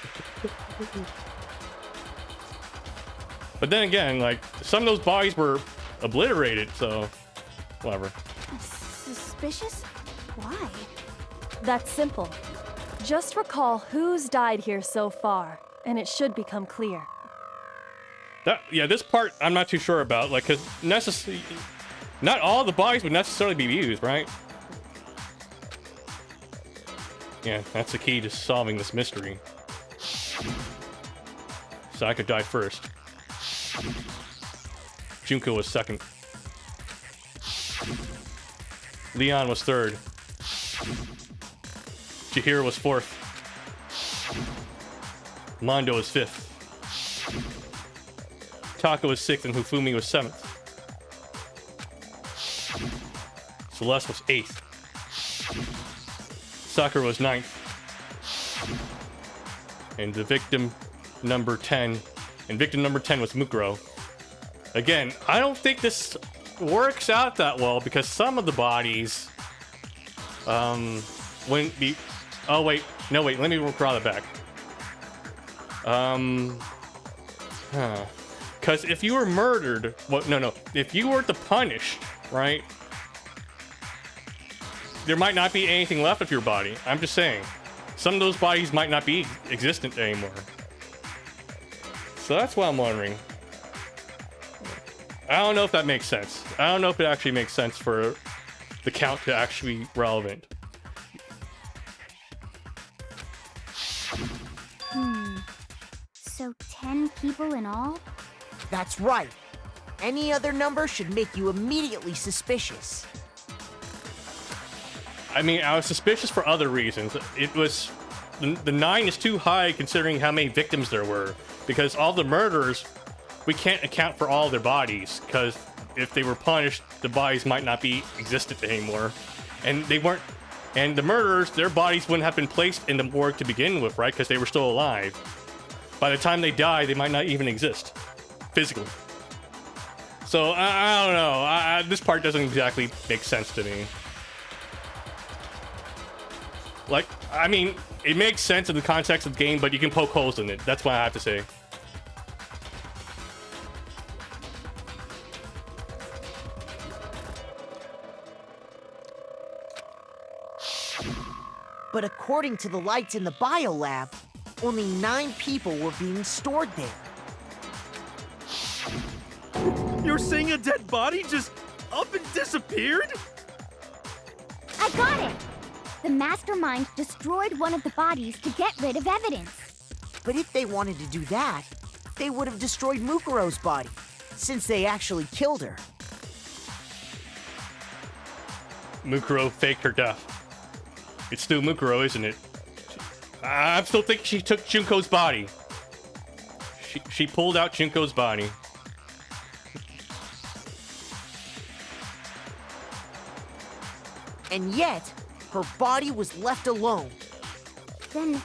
But then again, like, some of those bodies were obliterated, so whatever. Suspicious? Why? That's simple. Just recall who's died here so far, and it should become clear. Yeah, this part I'm not too sure about, like, cause not all the bodies would necessarily be used, right? Yeah, that's the key to solving this mystery. Sayaka died first. Junko was second. Leon was third. Chihiro was fourth. Mondo was fifth. Taka was sixth and Hifumi was seventh. Celeste was eighth. Sakura was ninth. And the victim number 10. And victim number 10 was Mukuro. Again, I don't think this works out that well because some of the bodies wouldn't be. Oh wait, no wait. Let me draw that back. Because if you were murdered, well, no. If you were the punished, right? There might not be anything left of your body. I'm just saying, some of those bodies might not be existent anymore. So that's what I'm wondering. I don't know if that makes sense. I don't know if it actually makes sense for the count to actually be relevant. So 10 people in all? That's right. Any other number should make you immediately suspicious. I mean, I was suspicious for other reasons. It was... The 9 is too high considering how many victims there were. Because all the murderers, we can't account for all their bodies. Because if they were punished, the bodies might not be existent anymore. And they weren't... And the murderers, their bodies wouldn't have been placed in the morgue to begin with, right? Because they were still alive. By the time they die, they might not even exist. Physically. So, I don't know. This part doesn't exactly make sense to me. Like, I mean, it makes sense in the context of the game, but you can poke holes in it. That's what I have to say. But according to the lights in the biolab, only 9 people were being stored there. You're saying a dead body just up and disappeared? I got it! The mastermind destroyed one of the bodies to get rid of evidence. But if they wanted to do that, they would have destroyed Mukuro's body, since they actually killed her. Mukuro faked her death. It's still Mukuro, isn't it? I'm still thinking she took Junko's body. She pulled out Junko's body. And yet, her body was left alone. Then,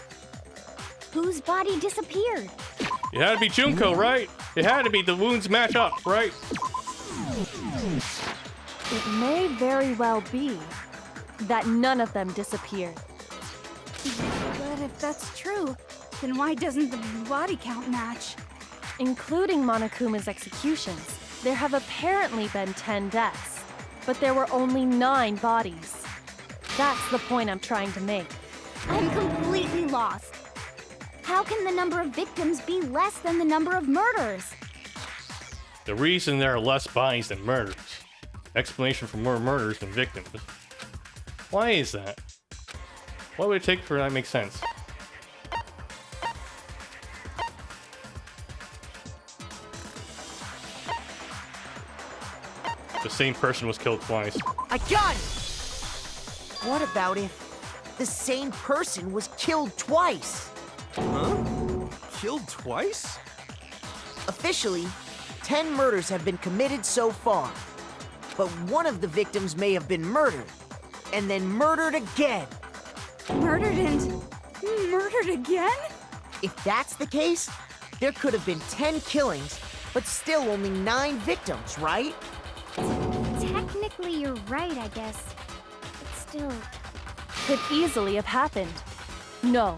whose body disappeared? It had to be Junko, right? It had to be. The wounds match up, right? It may very well be that none of them disappeared. But if that's true, then why doesn't the body count match? Including Monokuma's executions, there have apparently been 10 deaths, but there were only 9 bodies. That's the point I'm trying to make. I'm completely lost. How can the number of victims be less than the number of murders? The reason there are less bodies than murders. Explanation for more murders than victims. Why is that? What would it take for that to make sense? The same person was killed twice. I got it! What about if the same person was killed twice? Huh? Killed twice? Officially, 10 murders have been committed so far. But one of the victims may have been murdered, and then murdered again. Murdered and murdered again? If that's the case, there could have been 10 killings, but still only 9 victims, right? Technically, you're right, I guess. But still... Could easily have happened. No,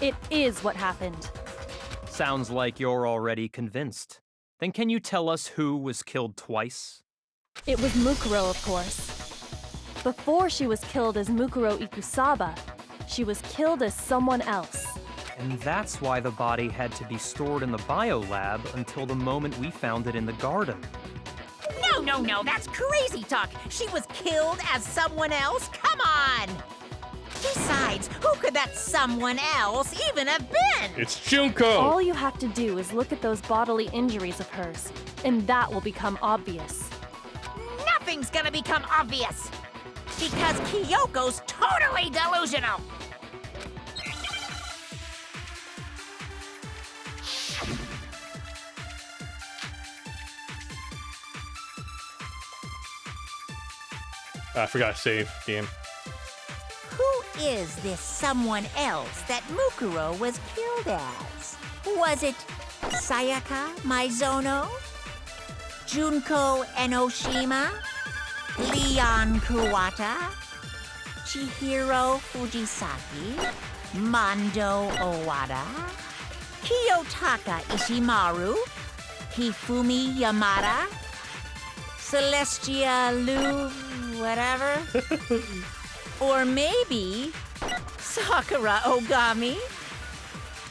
it is what happened. Sounds like you're already convinced. Then can you tell us who was killed twice? It was Mukuro, of course. Before she was killed as Mukuro Ikusaba, she was killed as someone else. And that's why the body had to be stored in the biolab until the moment we found it in the garden. No, that's crazy talk. She was killed as someone else? Come on! Besides, who could that someone else even have been? It's Junko! All you have to do is look at those bodily injuries of hers, and that will become obvious. Nothing's gonna become obvious! Because Kyoko's totally delusional! I forgot to save game. Who is this someone else that Mukuro was killed as? Was it Sayaka Maizono? Junko Enoshima? Leon Kuwata? Chihiro Fujisaki? Mondo Owada? Kiyotaka Ishimaru? Hifumi Yamada? Celestia Lu... whatever? Or maybe Sakura Ogami?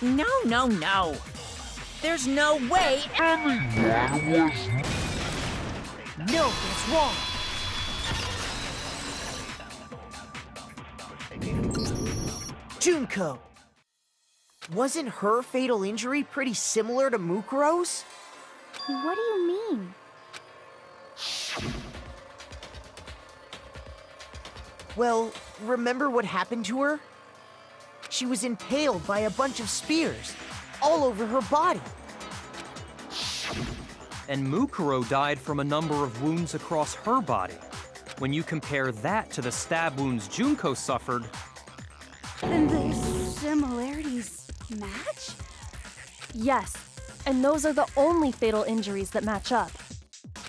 No. There's no way anyone was... No, that's wrong. Junko! Wasn't her fatal injury pretty similar to Mukuro's? What do you mean? Well, remember what happened to her? She was impaled by a bunch of spears, all over her body. And Mukuro died from a number of wounds across her body. When you compare that to the stab wounds Junko suffered... Then the similarities match? Yes, and those are the only fatal injuries that match up.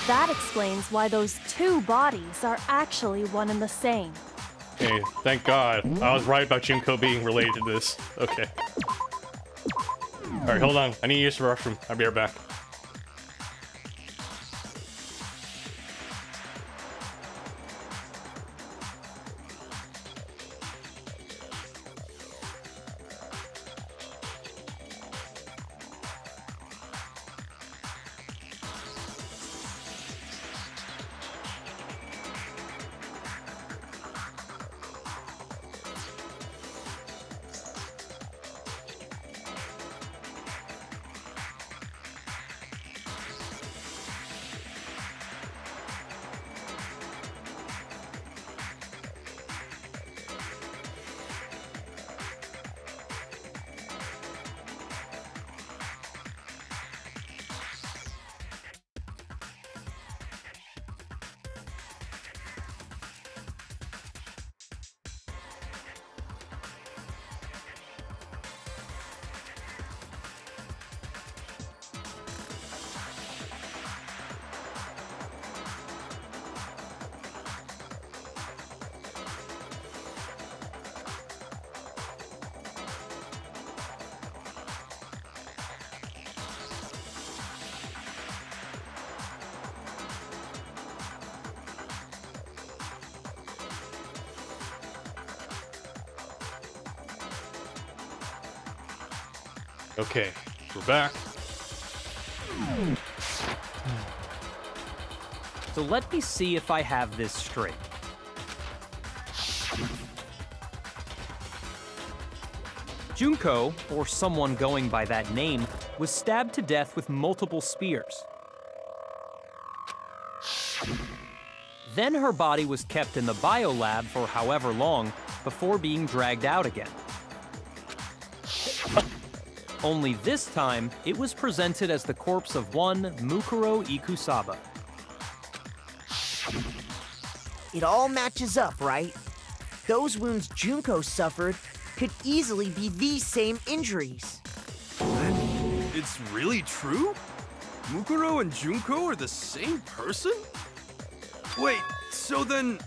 That explains why those two bodies are actually one and the same. Okay, thank God. I was right about Junko being related to this. Okay. Alright, hold on. I need to use the restroom. I'll be right back. Okay, we're back. So let me see if I have this straight. Junko, or someone going by that name, was stabbed to death with multiple spears. Then her body was kept in the biolab for however long before being dragged out again. Only this time, it was presented as the corpse of one Mukuro Ikusaba. It all matches up, right? Those wounds Junko suffered could easily be these same injuries. Then it's really true? Mukuro and Junko are the same person? Wait, so then...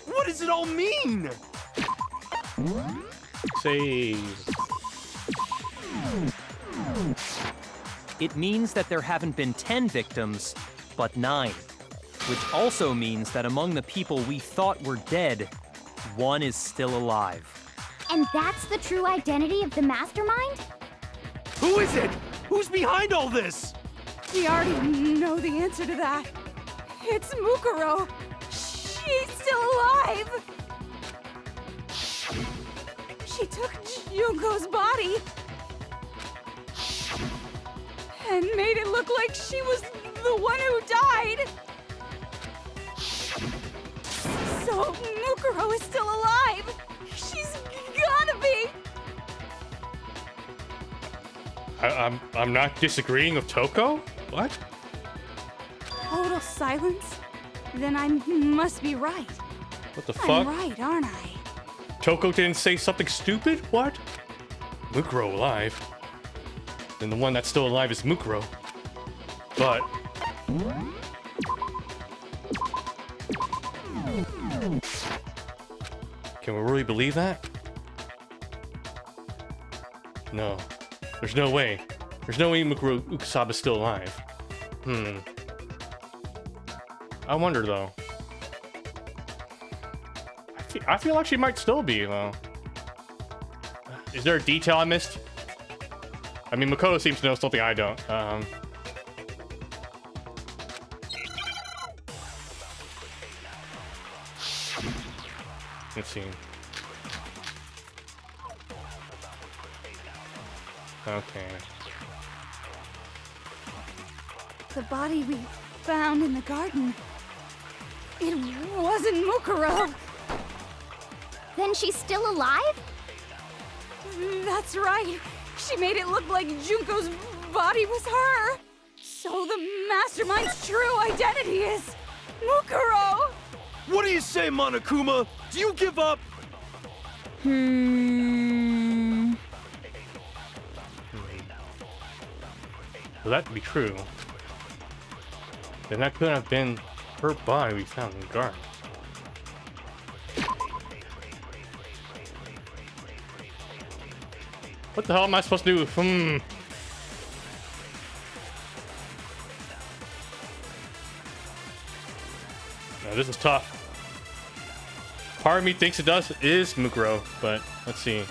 what does it all mean? Save. it means that there haven't been 10 victims, but 9. Which also means that among the people we thought were dead, 1 is still alive. And that's the true identity of the mastermind? Who is it? Who's behind all this? We already know the answer to that. It's Mukuro. She's still alive. She took Junko's body and made it look like she was the one who died. So Mukuro is still alive. She's gotta be. I'm not disagreeing with Toko. What? Total silence? Then I must be right. What the fuck? I'm right, aren't I? Toko didn't say something stupid? What? Mukuro alive. Then the one that's still alive is Mukuro. But... can we really believe that? No. There's no way. There's no way Mukuro Ukusaba's still alive. I wonder, though. I feel like she might still be, though. Is there a detail I missed? I mean, Makoto seems to know something I don't. Let's see. Okay. The body we found in the garden. It wasn't Mukuro. Then she's still alive? That's right. She made it look like Junko's body was her. So the mastermind's true identity is Mukuro. What do you say, Monokuma? Do you give up? For that to be true, then that could have been her body we found in the garden. What the hell am I supposed to do? No, this is tough. Part of me thinks it is Mukuro, but let's see.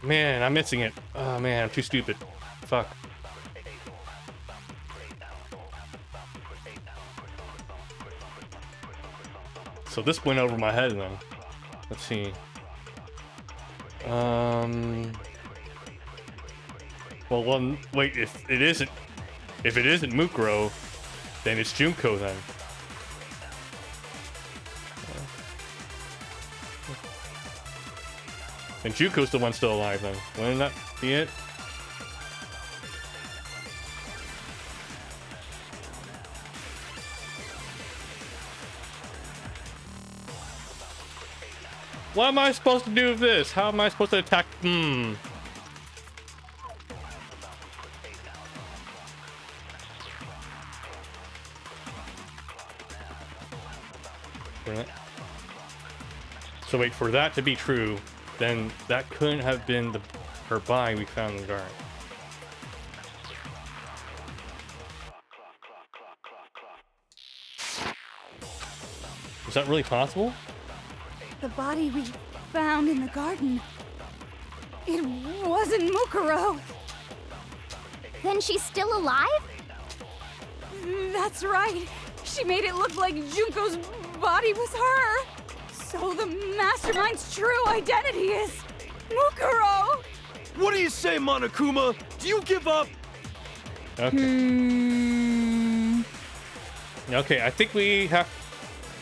Man, I'm missing it. Oh man, I'm too stupid. Fuck. So this went over my head though. Let's see. Well, wait. If it isn't Mukuro, then it's Junko then. And Junko's the one still alive then. Wouldn't that be it? What am I supposed to do with this? How am I supposed to attack? So wait, for that to be true, then that couldn't have been her body we found in the garden. Is that really possible? The body we found in the garden. It wasn't Mukuro. Then she's still alive? That's right. She made it look like Junko's body was her. So the mastermind's true identity is Mukuro. What do you say, Monokuma? Do you give up? Okay. Okay, I think we have...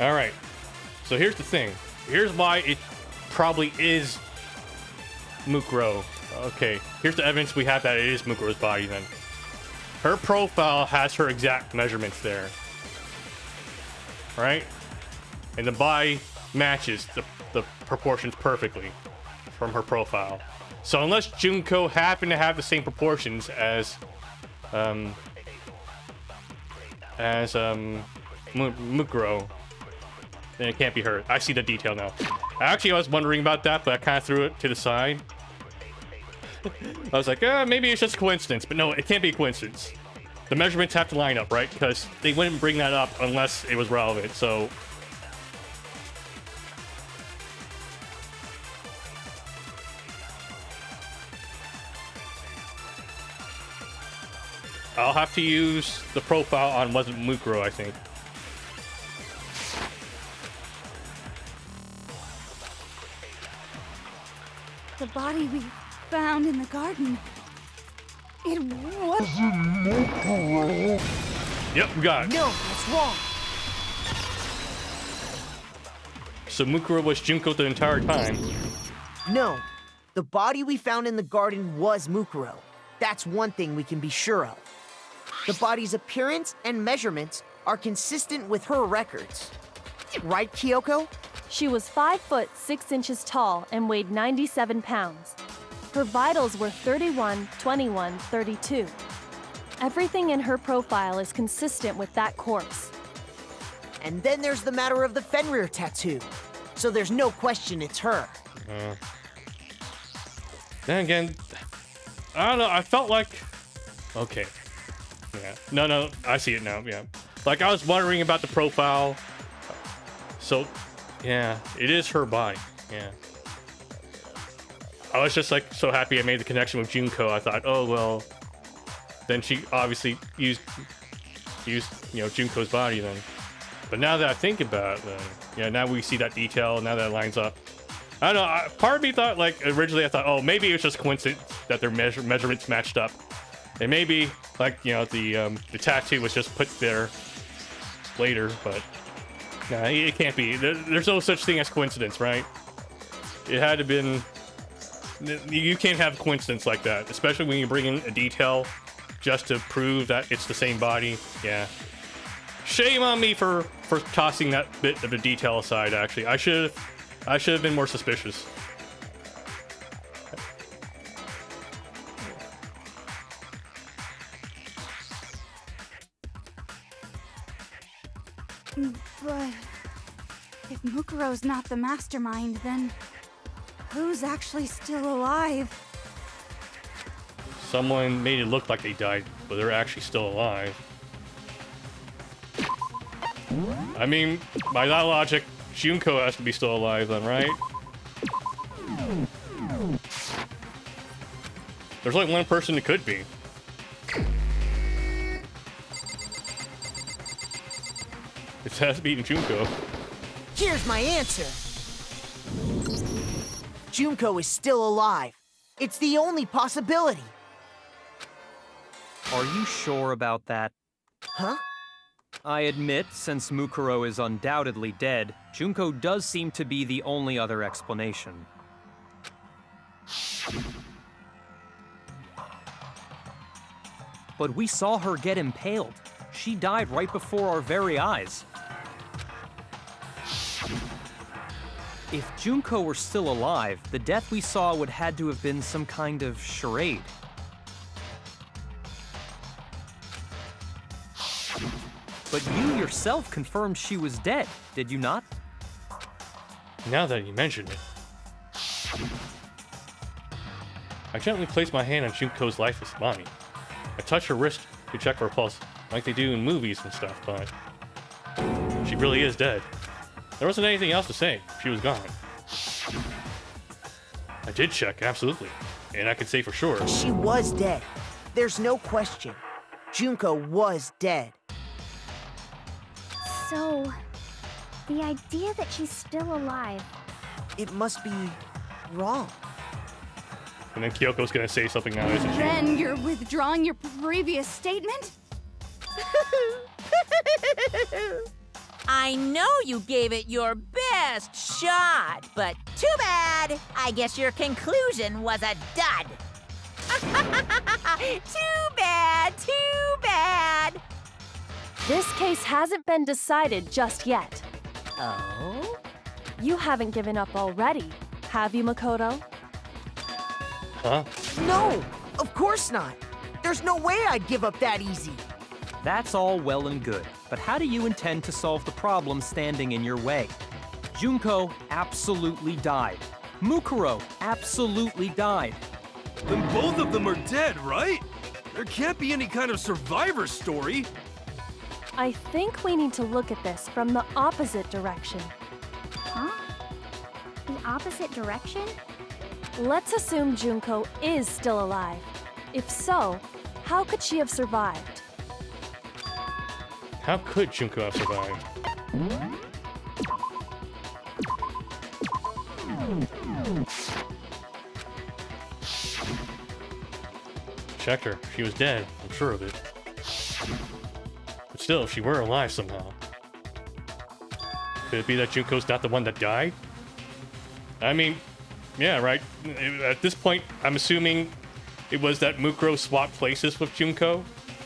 Alright. So here's the thing. Here's why it probably is Mukuro. Okay, here's the evidence we have that it is Mukuro's body then. Her profile has her exact measurements there. Right? And the body matches the proportions perfectly from her profile. So unless Junko happened to have the same proportions as as Mukuro, then it can't be her. I see the detail now. Actually, I was wondering about that, but I kind of threw it to the side. I was like, maybe it's just coincidence, but no, it can't be a coincidence. The measurements have to line up, right? Because they wouldn't bring that up unless it was relevant, so... I'll have to use the profile on wasn't Mukuro, I think. The body we found in the garden. It was... Yep, we got it. No, that's wrong. So Mukuro was Junko the entire time. No, the body we found in the garden was Mukuro. That's one thing we can be sure of. The body's appearance and measurements are consistent with her records. Right, Kyoko? She was 5 foot 6 inches tall and weighed 97 pounds. Her vitals were 31, 21, 32. Everything in her profile is consistent with that corpse. And then there's the matter of the Fenrir tattoo. So there's no question it's her. Then again, I don't know, I felt like... Okay. Yeah. No, I see it now, yeah. Like, I was wondering about the profile. So, yeah, it is her body, yeah. I was just, like, so happy I made the connection with Junko. I thought, oh, well... Then she obviously used you know, Junko's body then. But now that I think about it, then, yeah, now we see that detail, now that it lines up. I don't know, part of me thought, like, originally I thought, oh, maybe it was just coincidence that their measurements matched up. And maybe, like, you know, the tattoo was just put there later, but nah, it can't be. There's no such thing as coincidence, right? It had to been... You can't have coincidence like that, especially when you bring in a detail just to prove that it's the same body. Yeah. Shame on me for tossing that bit of the detail aside, actually. I should have been more suspicious. But if Mukuro's not the mastermind, then who's actually still alive? Someone made it look like they died, but they're actually still alive. I mean, by that logic, Junko has to be still alive then, right? There's only one person it could be. It has to be Junko. Here's my answer. Junko is still alive. It's the only possibility. Are you sure about that? Huh? I admit, since Mukuro is undoubtedly dead, Junko does seem to be the only other explanation. But we saw her get impaled. She died right before our very eyes. If Junko were still alive, the death we saw would had to have been some kind of charade. But you yourself confirmed she was dead, did you not? Now that you mention it. I gently place my hand on Junko's lifeless body. I touch her wrist to check her pulse, like they do in movies and stuff, but... she really is dead. There wasn't anything else to say. She was gone. I did check, absolutely. And I can say for sure. She was dead. There's no question. Junko was dead. So, the idea that she's still alive... It must be wrong. And then Kyoko's gonna say something now, isn't she? Then you're withdrawing your previous statement? I know you gave it your best shot, but too bad. I guess your conclusion was a dud. Too bad, too bad. This case hasn't been decided just yet. Oh? You haven't given up already, have you, Makoto? Huh? No, of course not. There's no way I'd give up that easy. That's all well and good, but how do you intend to solve the problem standing in your way? Junko absolutely died. Mukuro absolutely died. Then both of them are dead, right? There can't be any kind of survivor story. I think we need to look at this from the opposite direction. Huh? The opposite direction? Let's assume Junko is still alive. If so, how could she have survived? How could Junko have survived? Checked her. She was dead. I'm sure of it. But still, if she were alive somehow. Could it be that Junko's not the one that died? I mean, yeah, right. At this point, I'm assuming it was that Mukuro swapped places with Junko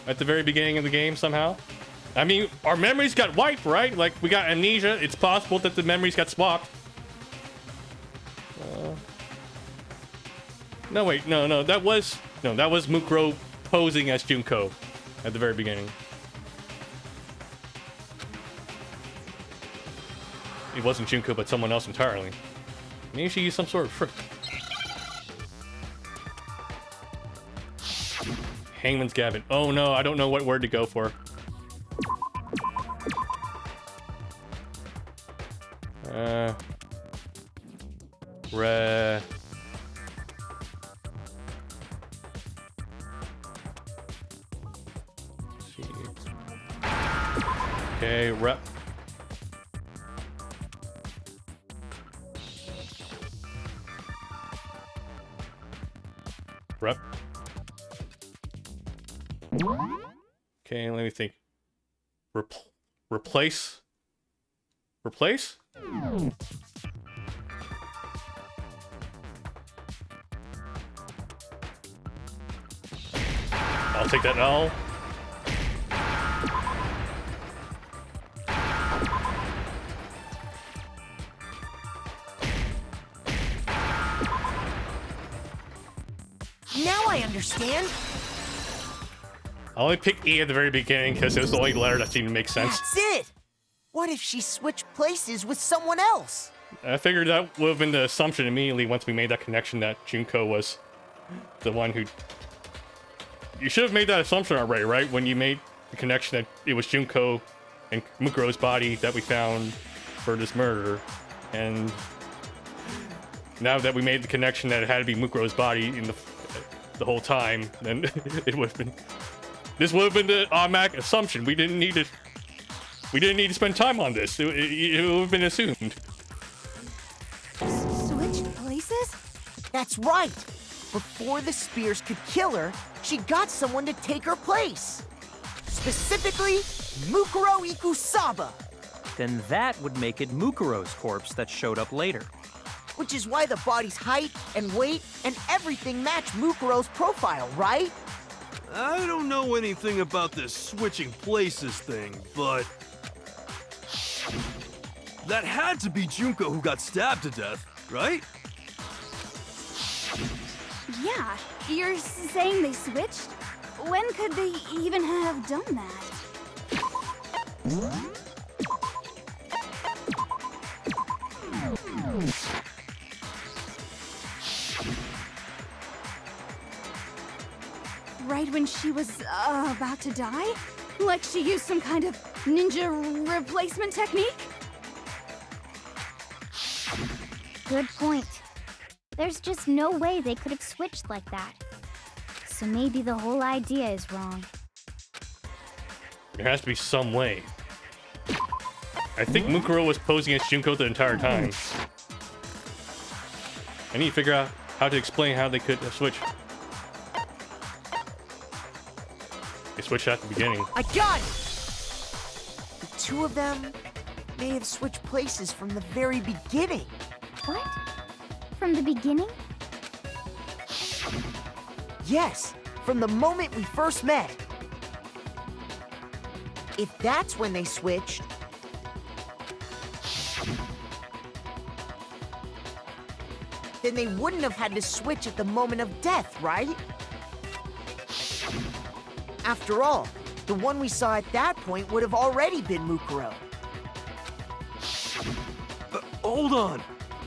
at the very beginning of the game somehow. I mean, our memories got wiped, right? Like, we got amnesia. It's possible that the memories got swapped. No, wait, no, that was Mukuro posing as Junko at the very beginning. It wasn't Junko, but someone else entirely. Maybe she used some sort of trick. Hangman's Gavin. Oh no, I don't know what word to go for. Okay, rep. Rep. Okay, let me think. Replace? Replace? I'll take that L. Now I understand. I only picked E at the very beginning because it was the only letter that seemed to make sense. That's it! What if she switched places with someone else? I figured that would have been the assumption immediately once we made that connection that Junko was the one who... You should have made that assumption already, right? When you made the connection that it was Junko and Mukuro's body that we found for this murder. And now that we made the connection that it had to be Mukuro's body in the whole time, then it would have been... This would have been the automatic assumption. We didn't need to spend time on this. It would have been assumed. Switched places? That's right. Before the spears could kill her, she got someone to take her place. Specifically, Mukuro Ikusaba. Then that would make it Mukuro's corpse that showed up later. Which is why the body's height and weight and everything match Mukuro's profile, right? I don't know anything about this switching places thing, but... That had to be Junko who got stabbed to death, right? Yeah, you're saying they switched? When could they even have done that? Right when she was about to die? Like she used some kind of ninja replacement technique? Good point. There's just no way they could have switched like that. So maybe the whole idea is wrong. There has to be some way. I think Mukuro was posing as Junko the entire time. I need to figure out how to explain how they could switch. They switched at the beginning. I got it! The two of them may have switched places from the very beginning. What? From the beginning? Yes, from the moment we first met. If that's when they switched, then they wouldn't have had to switch at the moment of death, right? After all, The one we saw at that point would have already been Mukuro. Hold on.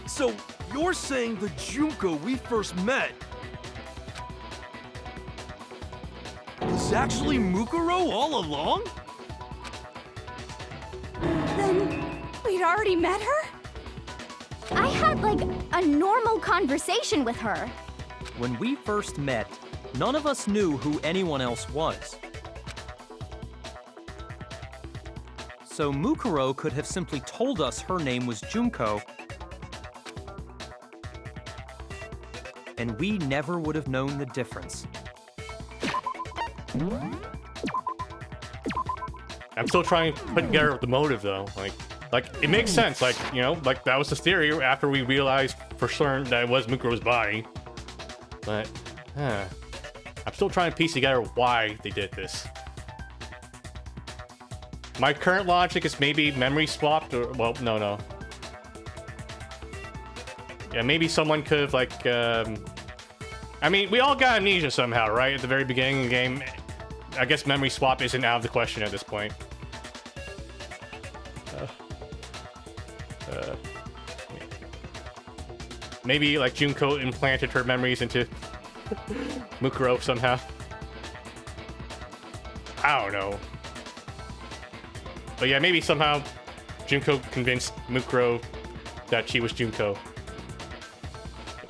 So, you're saying the Junko we first met was actually Mukuro all along? Then we'd already met her? I had, like, a normal conversation with her. When we first met, none of us knew who anyone else was. So Mukuro could have simply told us her name was Junko, and we never would have known the difference. I'm still trying to put together the motive, though. Like it makes sense. Like, you know, like that was the theory after we realized for certain that it was Mukuro's body. But, I'm still trying to piece together why they did this. My current logic is maybe memory swapped, or, well, no. Yeah, maybe someone could have, like, I mean, we all got amnesia somehow, right? At the very beginning of the game. I guess memory swap isn't out of the question at this point. Maybe, like, Junko implanted her memories into Mukuro somehow. I don't know. But yeah, maybe somehow Junko convinced Mukuro that she was Junko.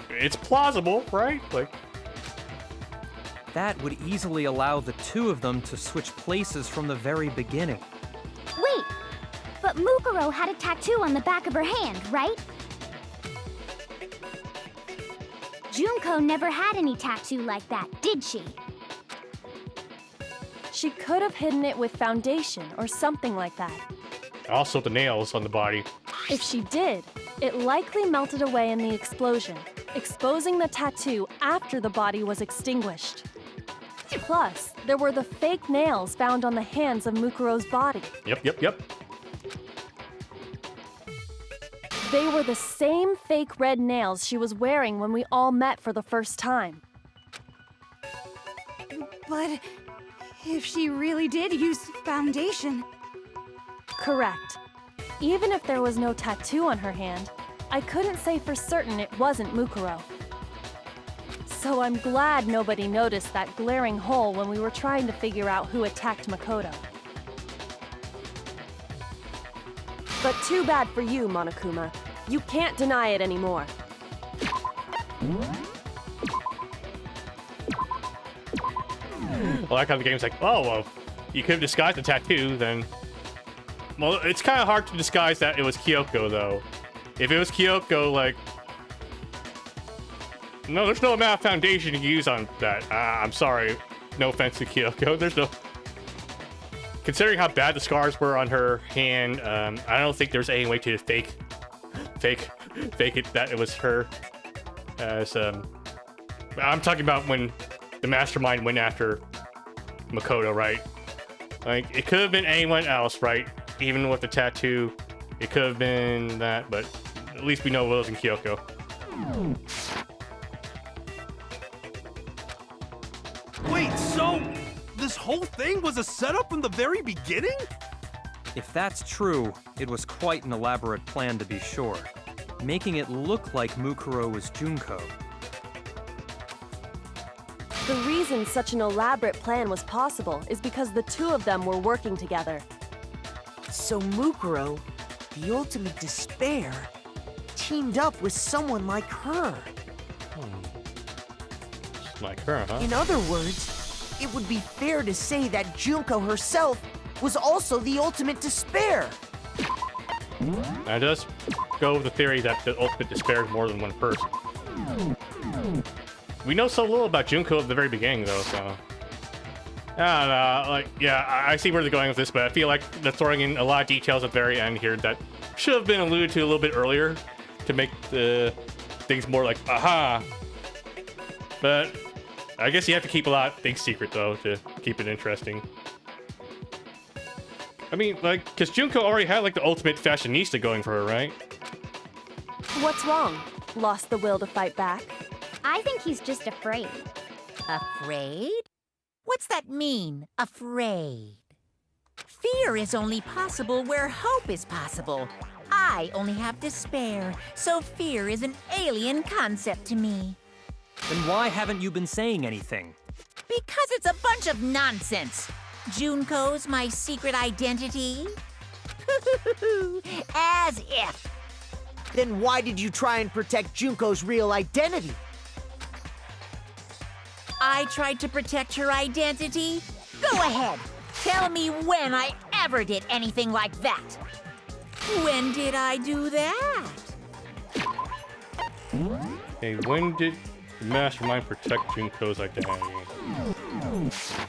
It's plausible, right? Like, That would easily allow the two of them to switch places from the very beginning. Wait, but Mukuro had a tattoo on the back of her hand, right? Junko never had any tattoo like that, did she? She could have hidden it with foundation or something like that. also the nails on the body. If she did, it likely melted away in the explosion, exposing the tattoo after the body was extinguished. Plus, there were the fake nails found on the hands of Mukuro's body. Yep. They were the same fake red nails she was wearing when we all met for the first time. But if she really did use foundation... Correct. Even if there was no tattoo on her hand, I couldn't say for certain it wasn't Mukuro. So I'm glad nobody noticed that glaring hole when we were trying to figure out who attacked Makoto. But too bad for you, Monokuma. You can't deny it anymore. I like how the game's like, oh, well, you could have disguised the tattoo, then... Well, it's kind of hard to disguise that it was Kyoko, though. If it was Kyoko, like... No, there's no amount of foundation to use on that. I'm sorry. No offense to Kyoko. There's no... Considering how bad the scars were on her hand, I don't think there's any way to fake it that it was her. As I'm talking about when the mastermind went after Makoto, right? Like, it could have been anyone else, right? Even with the tattoo, it could have been that, but at least we know it wasn't Kyoko. Wait, so this whole thing was a setup from the very beginning? If that's true, it was quite an elaborate plan to be sure, making it look like Mukuro was Junko. The reason such an elaborate plan was possible is because the two of them were working together. So Mukuro, the ultimate despair, teamed up with someone like her. Like her, huh? In other words, it would be fair to say that Junko herself was also the ultimate despair. Now, does go with the theory that the ultimate despair is more than one person. We know so little about Junko at the very beginning, though, so... I don't know, like, yeah, I see where they're going with this, but I feel like they're throwing in a lot of details at the very end here that should have been alluded to a little bit earlier to make the things more like, aha! But I guess you have to keep a lot of things secret, though, to keep it interesting. I mean, like, because Junko already had, like, the ultimate fashionista going for her, right? What's wrong? Lost the will to fight back? I think he's just afraid. Afraid? What's that mean, afraid? Fear is only possible where hope is possible. I only have despair, so fear is an alien concept to me. Then why haven't you been saying anything? Because it's a bunch of nonsense. Junko's my secret identity? As if. Then why did you try and protect Junko's real identity? I tried to protect her identity? Go ahead. Tell me when I ever did anything like that. When did I do that? Hey, when did the Mastermind protect Junko's identity?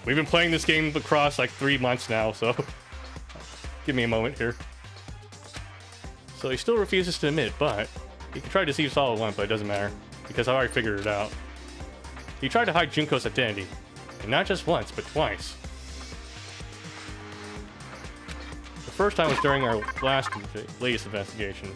We've been playing this game across like 3 months now, so give me a moment here. So he still refuses to admit, but he can try to deceive us all at once, but it doesn't matter, because I already figured it out. He tried to hide Junko's identity, and not just once, but twice. The first time was during our latest investigation.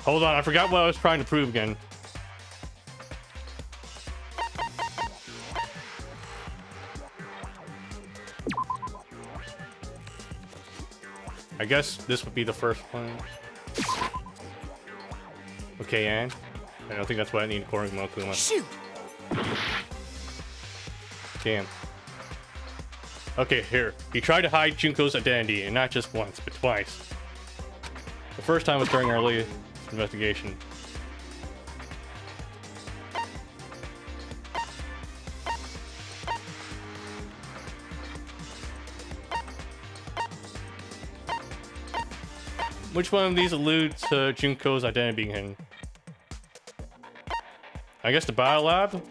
Hold on, I forgot what I was trying to prove again. I guess this would be the first one. Okay, and I don't think that's what I need according to Monokuma. Shoot! Damn. Okay, here. He tried to hide Junko's identity, and not just once, but twice. The first time was during our latest investigation. Which one of these alludes to Junko's identity being hidden? I guess the biolab?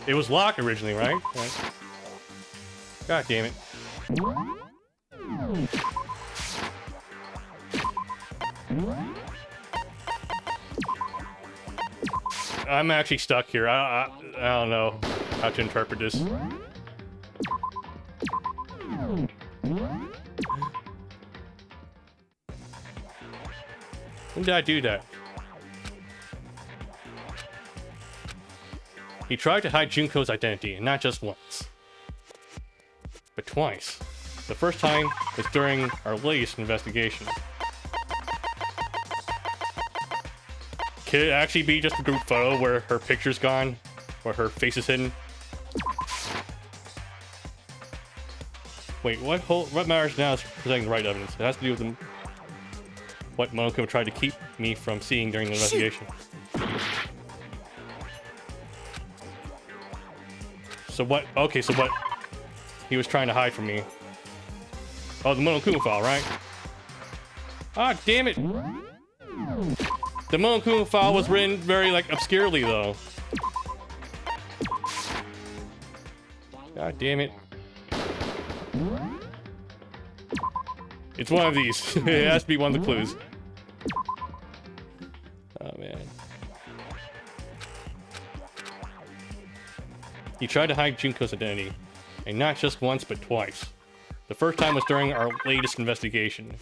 It was Locke originally, right? God damn it. I'm actually stuck here. I don't know how to interpret this. When did I do that? He tried to hide Junko's identity, and not just once, but twice. The first time was during our latest investigation. Could it actually be just a group photo where her picture's gone, or her face is hidden? Wait, what matters now is presenting the right evidence. It has to do with what Monokuma tried to keep me from seeing during the investigation. So what? Okay, so what he was trying to hide from me? Oh, the Monokuma file, right? Ah, damn it! The Monokuma file was written very, like, obscurely, though. God damn it. It's one of these. It has to be one of the clues. Oh, man. He tried to hide Junko's identity, and not just once, but twice. The first time was during our latest investigation.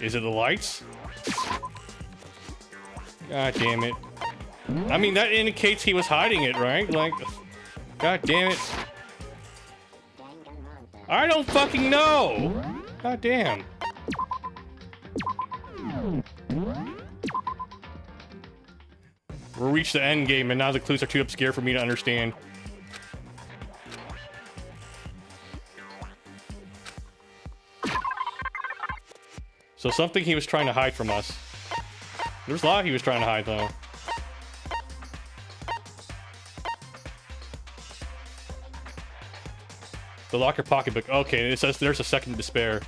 Is it the lights? God damn it. I mean, that indicates he was hiding it, right? Like, god damn it. I don't fucking know! God damn. We'll reach the end game, and now the clues are too obscure for me to understand. So something he was trying to hide from us. There's a lot he was trying to hide, though. The locker pocketbook. Okay, it says there's a second despair.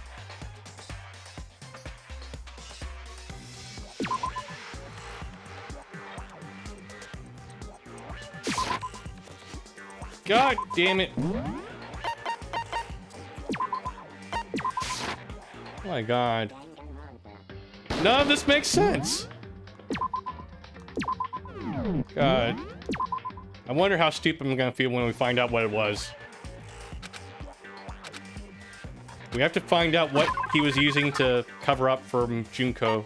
God damn it. Oh my god. None of this makes sense. God. I wonder how stupid I'm gonna feel when we find out what it was. We have to find out what he was using to cover up from Junko.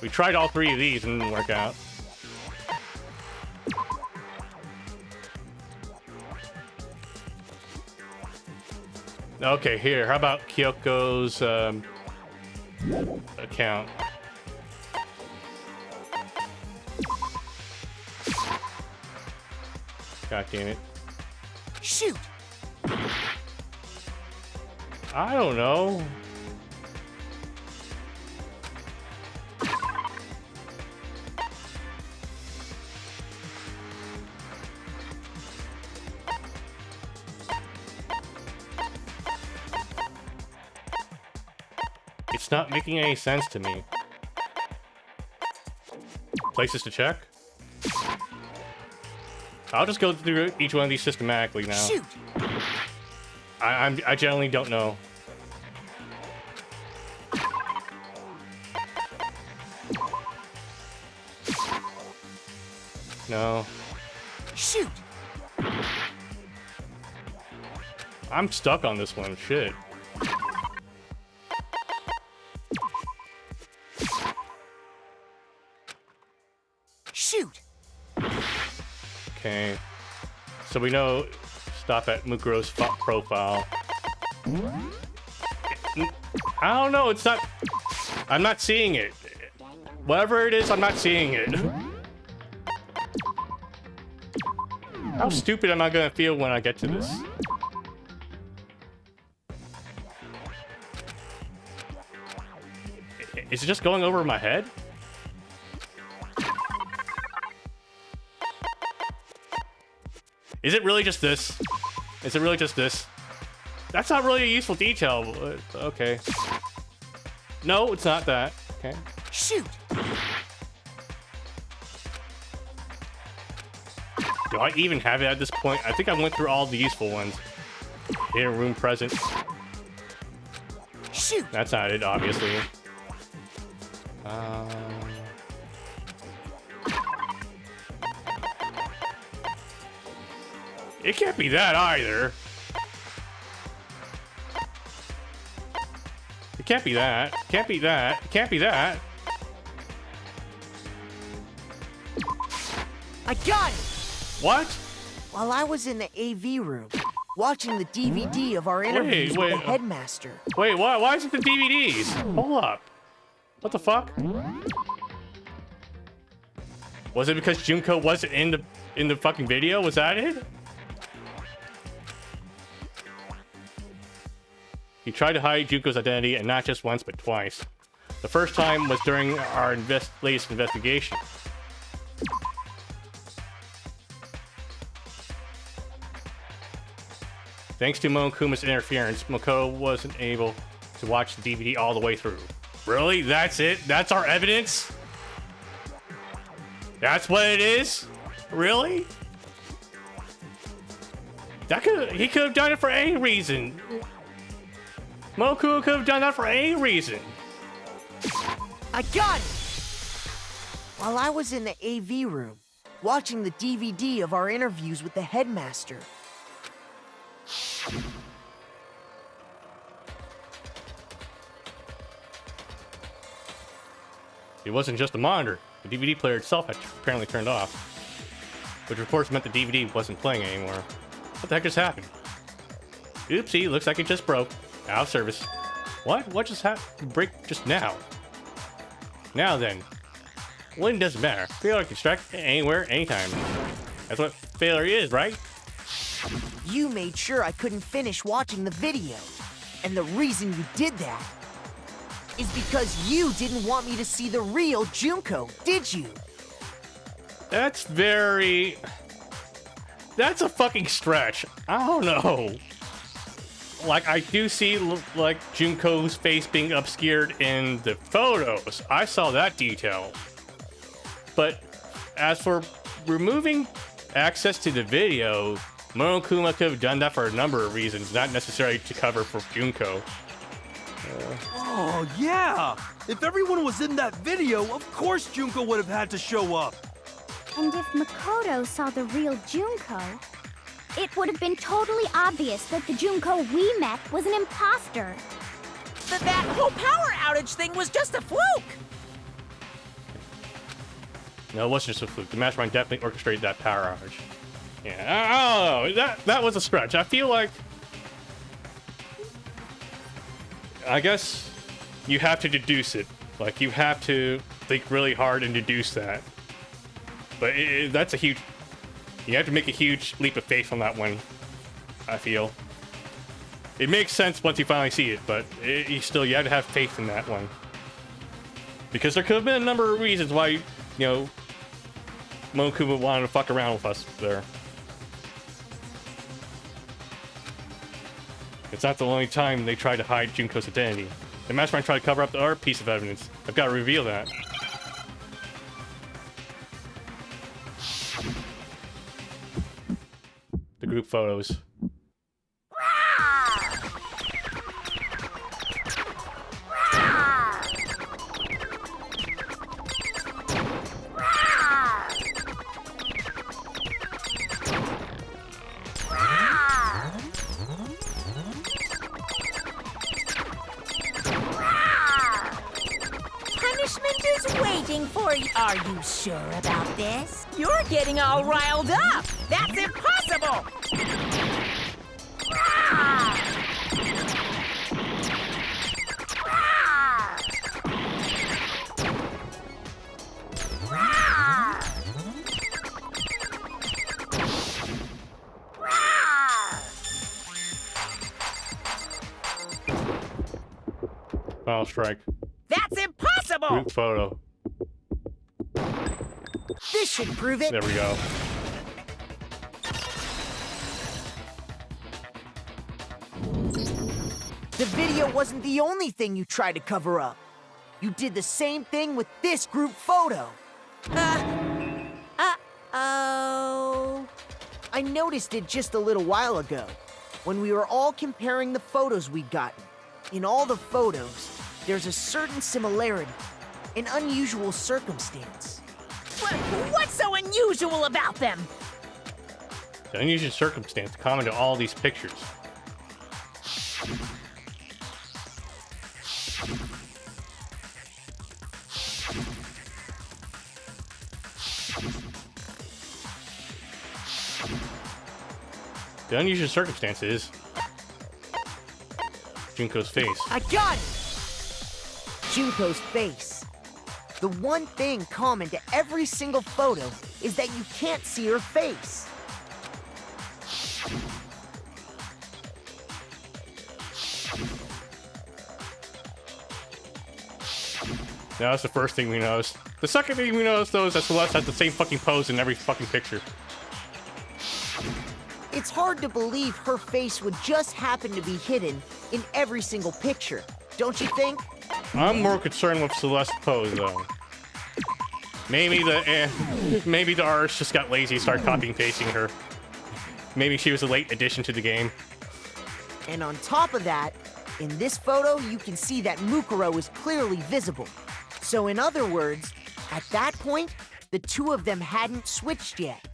We tried all three of these and it didn't work out. Okay, here. How about Kyoko's account? God damn it. Shoot! I don't know. It's not making any sense to me. Places to check? I'll just go through each one of these systematically now. Shoot! I generally don't know. No. Shoot! I'm stuck on this one. Shit. Shoot! Okay. So we know stop at Mukuro's profile. I don't know, it's not... I'm not seeing it. Whatever it is, I'm not seeing it. How stupid am I gonna feel when I get to this? Is it just going over my head? Is it really just this? Is it really just this? That's not really a useful detail. Okay. No, it's not that. Okay. Shoot! Do I even have it at this point? I think I went through all the useful ones. Here, room present. Shoot! That's not it, obviously. It can't be that either. It can't be that. It can't be that. It can't be that. I got it! What? While I was in the AV room, watching the DVD of our interviews with the headmaster. Wait, why is it the DVDs? Hold up. What the fuck? Was it because Junko wasn't in the fucking video? Was that it? He tried to hide Junko's identity, and not just once, but twice. The first time was during our latest investigation. Thanks to Momokuma's interference, Makoto wasn't able to watch the DVD all the way through. Really? That's it? That's our evidence? That's what it is? Really? He could have done it for any reason. Moku could have done that for any reason. I got it! While I was in the AV room, watching the DVD of our interviews with the headmaster. It wasn't just the monitor. The DVD player itself had apparently turned off, which of course meant the DVD wasn't playing anymore. What the heck just happened? Oopsie, looks like it just broke. Out of service. What? What just break just now? Now then. Well, it doesn't matter. Failure can strike anywhere, anytime. That's what failure is, right? You made sure I couldn't finish watching the video. And the reason you did that is because you didn't want me to see the real Junko, did you? That's a fucking stretch. I don't know. Like, I do see, like, Junko's face being obscured in the photos. I saw that detail. But as for removing access to the video, Monokuma could have done that for a number of reasons, not necessarily to cover for Junko. Oh, yeah! If everyone was in that video, of course Junko would have had to show up. And if Makoto saw the real Junko, it would have been totally obvious that the Junko we met was an imposter. That whole power outage thing was just a fluke! No, it wasn't just a fluke. The Mastermind definitely orchestrated that power outage. Yeah, I don't know. That was a stretch. I feel like... I guess you have to deduce it. Like, you have to think really hard and deduce that. But that's a huge... You have to make a huge leap of faith on that one, I feel. It makes sense once you finally see it, but you have to have faith in that one. Because there could have been a number of reasons why, you know, Monokuma wanted to fuck around with us there. It's not the only time they tried to hide Junko's identity. The Mastermind tried to cover up the other piece of evidence. I've got to reveal that. The group photos. Punishment is waiting for you. Are you sure about this? You're getting all riled up. That's impossible. Final strike. That's impossible! Group photo. This should prove it. There we go. The video wasn't the only thing you tried to cover up. You did the same thing with this group photo. Uh-oh. I noticed it just a little while ago, when we were all comparing the photos we'd gotten. In all the photos, there's a certain similarity, an unusual circumstance. What's so unusual about them? The unusual circumstance common to all these pictures. The unusual circumstance is Junko's face. I got it! Junko's face. The one thing common to every single photo is that you can't see her face. Now that's the first thing we noticed. The second thing we noticed, though, is that Celeste has the same fucking pose in every fucking picture. It's hard to believe her face would just happen to be hidden in every single picture, don't you think? I'm more concerned with Celeste's pose, though. Maybe the artist just got lazy and started copying and pasting her. Maybe she was a late addition to the game. And on top of that, in this photo, you can see that Mukuro is clearly visible. So in other words, At that point, the two of them hadn't switched yet.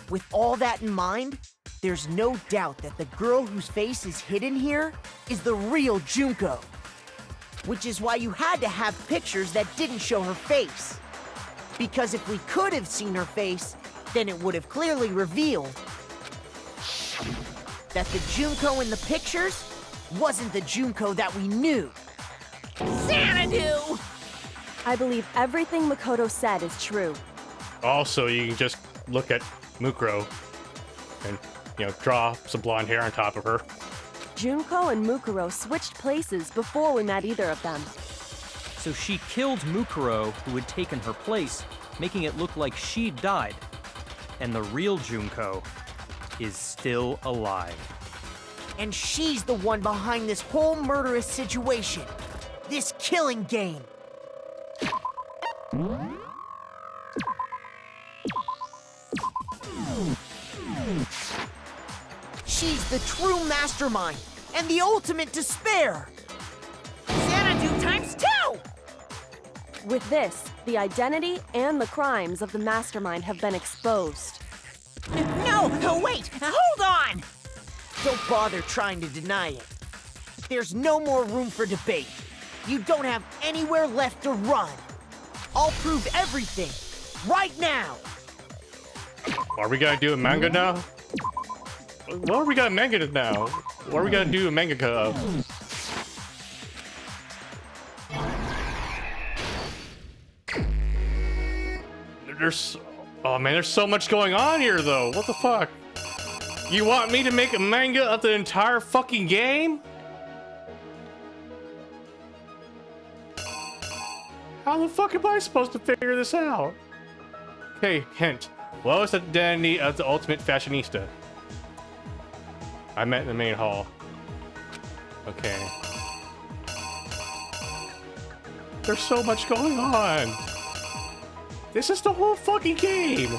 With all that in mind, there's no doubt that the girl whose face is hidden here is the real Junko. Which is why you had to have pictures that didn't show her face. Because if we could have seen her face, then it would have clearly revealed that the Junko in the pictures wasn't the Junko that we knew. Xanadu! I believe everything Makoto said is true. Also, you can just look at Mukuro and, draw some blonde hair on top of her. Junko and Mukuro switched places before we met either of them. So she killed Mukuro, who had taken her place, making it look like she'd died. And the real Junko is still alive. And she's the one behind this whole murderous situation. This killing game. She's the true mastermind and the ultimate despair. Xanadu times 2! With this, the identity and the crimes of the mastermind have been exposed. No, wait, hold on! Don't bother trying to deny it. There's no more room for debate. You don't have anywhere left to run. I'll prove everything, right now. Are we gonna do a manga now? What are we gonna manga now? What are we gonna do a manga of? Oh man, there's so much going on here though. What the fuck? You want me to make a manga of the entire fucking game? How the fuck am I supposed to figure this out? Okay, hint. What was the identity of the ultimate fashionista? I met in the main hall. Okay. There's so much going on. This is the whole fucking game.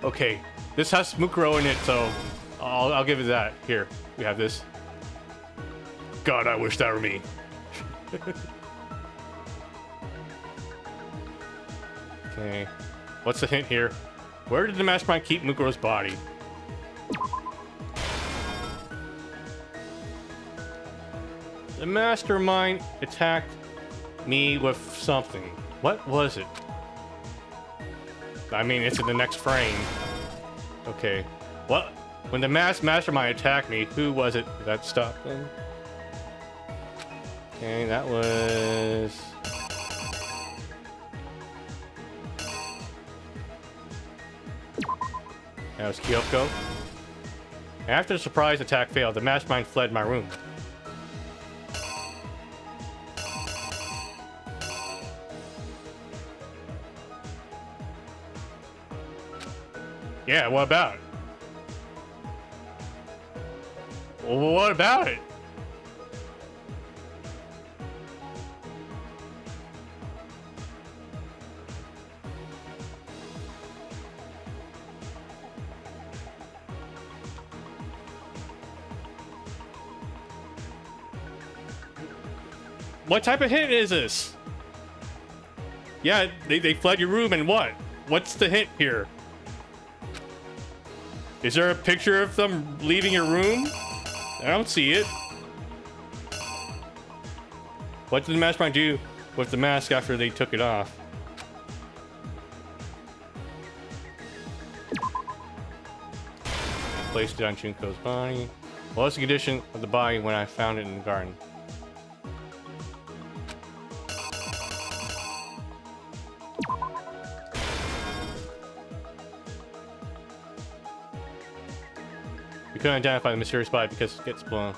Okay, this has Mukuro in it, so I'll give it that. Here, we have this. God, I wish that were me. Okay, what's the hint here? Where did the mastermind keep Mukuro's body? The mastermind attacked me with something. What was it? I mean, it's in the next frame. Okay. What? When the mastermind attacked me, who was it that stopped them? Okay, that was... That was Kyoko. After the surprise attack failed, the mastermind fled my room. Yeah, what about it? Well, what about it? What type of hint is this? Yeah, they fled your room and what? What's the hint here? Is there a picture of them leaving your room? I don't see it. What did the mastermind do with the mask after they took it off? Placed it on Junko's body. What was the condition of the body when I found it in the garden? We couldn't identify the mysterious body because it gets blown.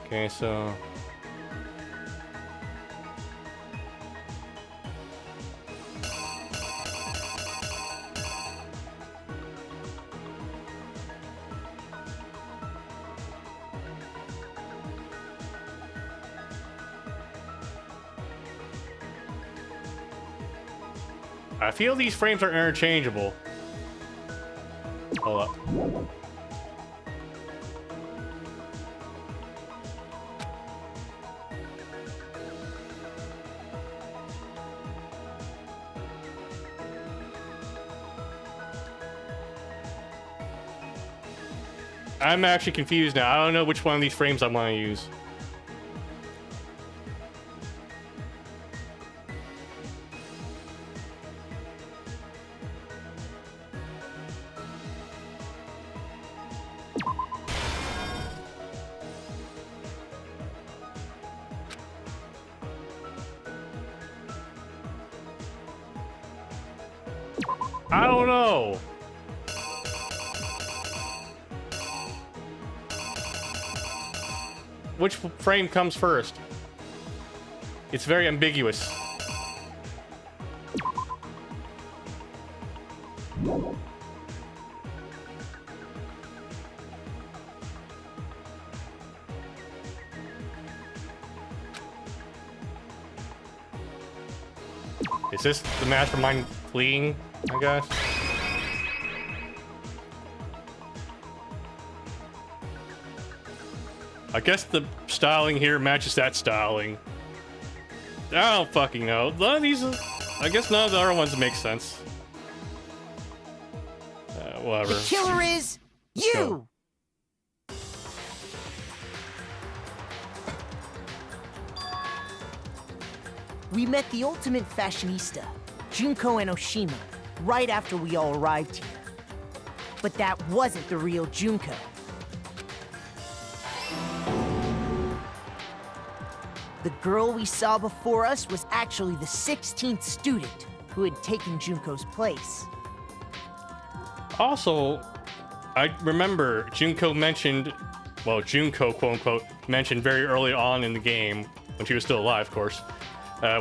Okay, so... I feel these frames are interchangeable. Hold up. I'm actually confused now. I don't know which one of these frames I want to use. I don't know. Which frame comes first? It's very ambiguous. Is this the mastermind fleeing, I guess? I guess the styling here matches that styling. I don't fucking know. None of these, I guess none of the other ones make sense. Whatever. The killer is you! Go. We met the ultimate fashionista, Junko and Oshima, right after we all arrived here. But that wasn't the real Junko. The girl we saw before us was actually the 16th student who had taken Junko's place. Also, I remember Junko mentioned, well, Junko, quote unquote, mentioned very early on in the game, when she was still alive, of course.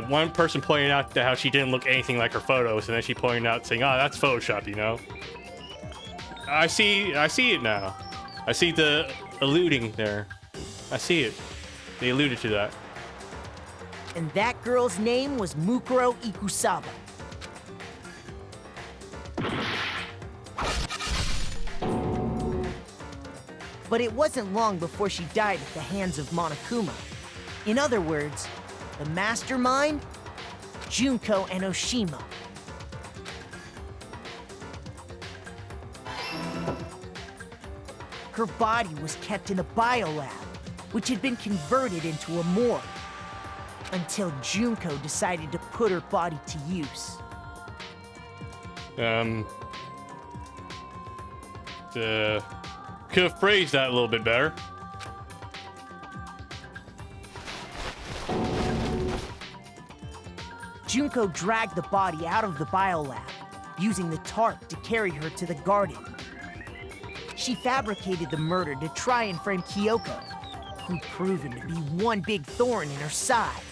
One person pointed out how she didn't look anything like her photos, and then she pointed out saying, "Oh, that's Photoshop," you know? I see it now. I see the alluding there. I see it. They alluded to that. And that girl's name was Mukuro Ikusaba. But it wasn't long before she died at the hands of Monokuma. In other words, the mastermind, Junko and Oshima. Her body was kept in a biolab, which had been converted into a morgue, until Junko decided to put her body to use. Could have phrased that a little bit better. Junko dragged the body out of the biolab, using the tarp to carry her to the garden. She fabricated the murder to try and frame Kyoko, who'd proven to be one big thorn in her side.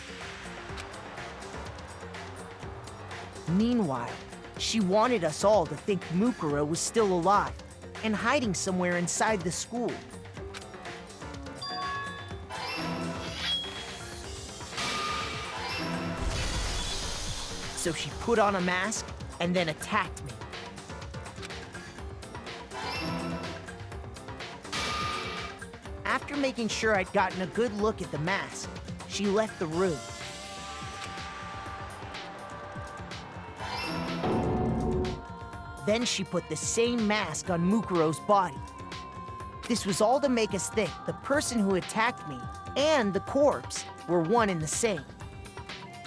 Meanwhile, she wanted us all to think Mukuro was still alive and hiding somewhere inside the school. So she put on a mask and then attacked me. After making sure I'd gotten a good look at the mask, she left the room. Then she put the same mask on Mukuro's body. This was all to make us think the person who attacked me and the corpse were one and the same.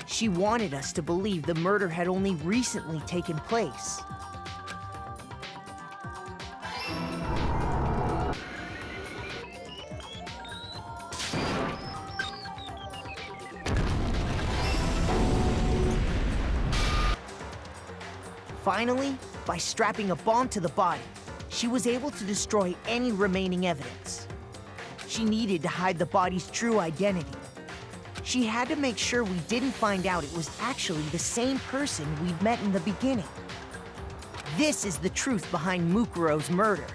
She wanted us to believe the murder had only recently taken place. Finally, by strapping a bomb to the body, she was able to destroy any remaining evidence. She needed to hide the body's true identity. She had to make sure we didn't find out it was actually the same person we'd met in the beginning. This is the truth behind Mukuro's murder.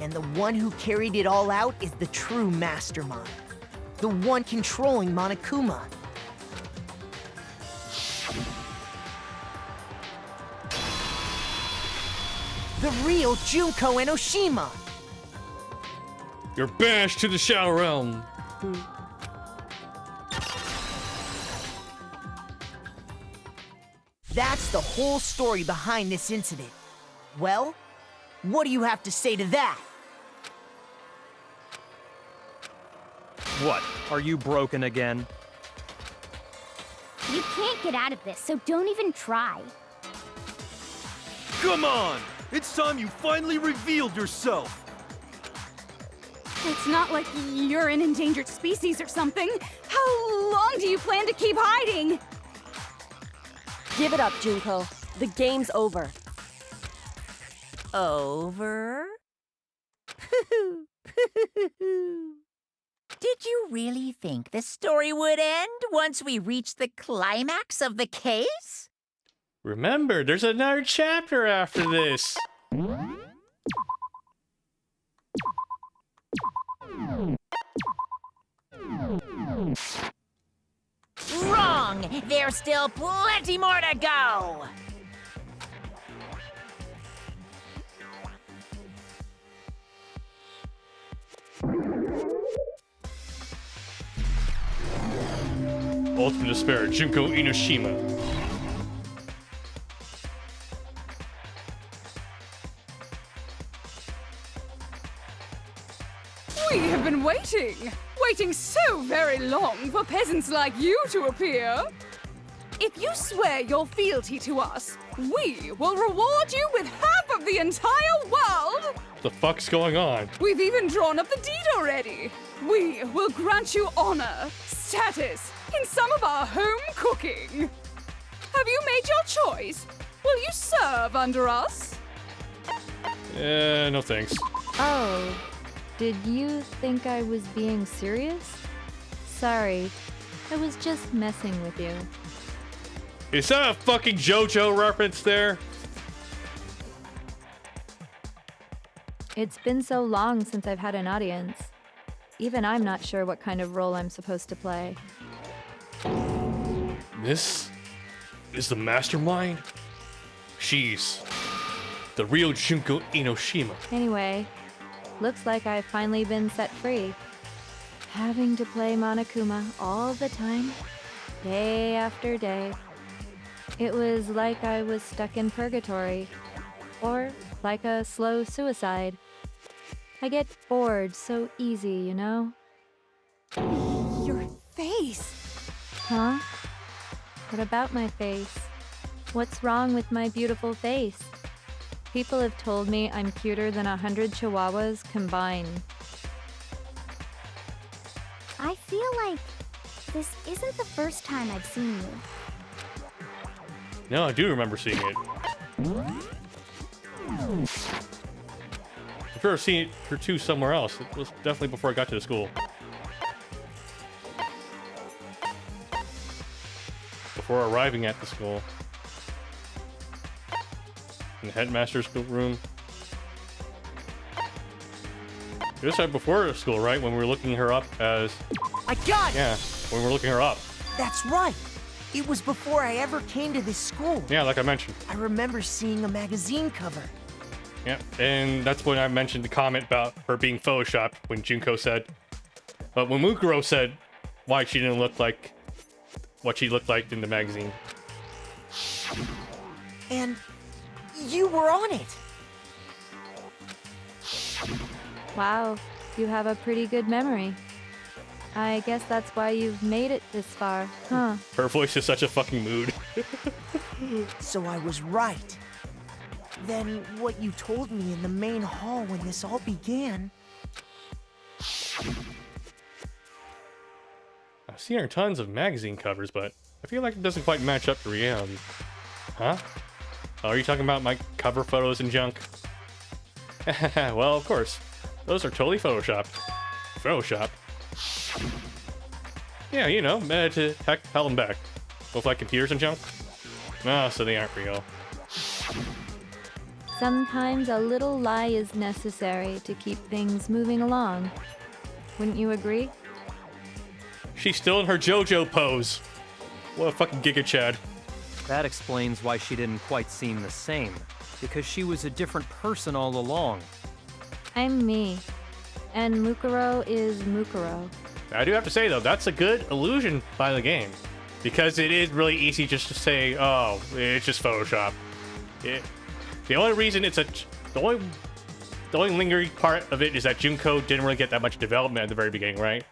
And the one who carried it all out is the true mastermind. The one controlling Monokuma. The real Junko Enoshima! You're banished to the Shadow Realm. That's the whole story behind this incident. Well, what do you have to say to that? What? Are you broken again? You can't get out of this, so don't even try. Come on! It's time you finally revealed yourself! It's not like you're an endangered species or something. How long do you plan to keep hiding? Give it up, Junko. The game's over. Over? Did you really think the story would end once we reached the climax of the case? Remember, there's another chapter after this. Wrong! There's still plenty more to go! Ultimate Despair, Junko Enoshima. We have been waiting so very long for peasants like you to appear. If you swear your fealty to us, we will reward you with half of the entire world! What the fuck's going on? We've even drawn up the deed already. We will grant you honor, status, in some of our home cooking. Have you made your choice? Will you serve under us? No thanks. Oh, did you think I was being serious? Sorry, I was just messing with you. Is that a fucking JoJo reference there? It's been so long since I've had an audience. Even I'm not sure what kind of role I'm supposed to play. This is the mastermind? She's the real Junko Enoshima. Anyway, looks like I've finally been set free. Having to play Monokuma all the time, day after day. It was like I was stuck in purgatory, or like a slow suicide. I get bored so easy, you know? Your face. Huh? What about my face? What's wrong with my beautiful face? People have told me I'm cuter than 100 chihuahuas combined. I feel like this isn't the first time I've seen you. No, I do remember seeing it. I'm sure I've seen her too somewhere else. It was definitely before I got to the school. Before arriving at the school. In the headmaster's room. It was right before the school, right? When we were looking her up as... I got it! Yeah, when we were looking her up. That's right. It was before I ever came to this school. Yeah, like I mentioned. I remember seeing a magazine cover. Yeah, and that's when I mentioned the comment about her being photoshopped when Junko said... But when Mukuro said why she didn't look like what she looked like in the magazine. And you were on it. Wow, you have a pretty good memory. I guess that's why you've made it this far, huh? Her voice is such a fucking mood. So I was right. Then what you told me in the main hall when this all began... I've seen her tons of magazine covers, but I feel like it doesn't quite match up to reality. Huh? Oh, are you talking about my cover photos and junk? Well, of course. Those are totally photoshopped. Photoshopped? Yeah, you know, to heck, hell and back. Both like computers and junk? No, so they aren't real. Sometimes a little lie is necessary to keep things moving along. Wouldn't you agree? She's still in her JoJo pose. What a fucking Giga Chad. That explains why she didn't quite seem the same. because she was a different person all along. I'm me. And Mukuro is Mukuro. I do have to say, though, that's a good illusion by the game. Because it is really easy just to say, oh, it's just Photoshop. The only reason it's the only lingering part of it is that Junko didn't really get that much development at the very beginning, right?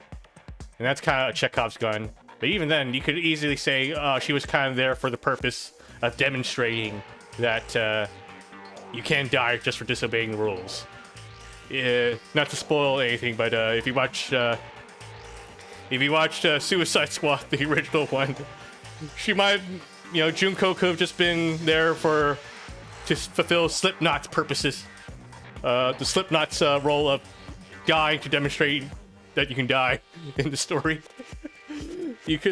And that's kind of a Chekhov's gun. But even then, you could easily say she was kind of there for the purpose of demonstrating that you can't die just for disobeying the rules. Not to spoil anything, but if you watch Suicide Squad, the original one, she might, Junko could have just been there to fulfill Slipknot's purposes. The Slipknot's role of dying to demonstrate that you can die in the story.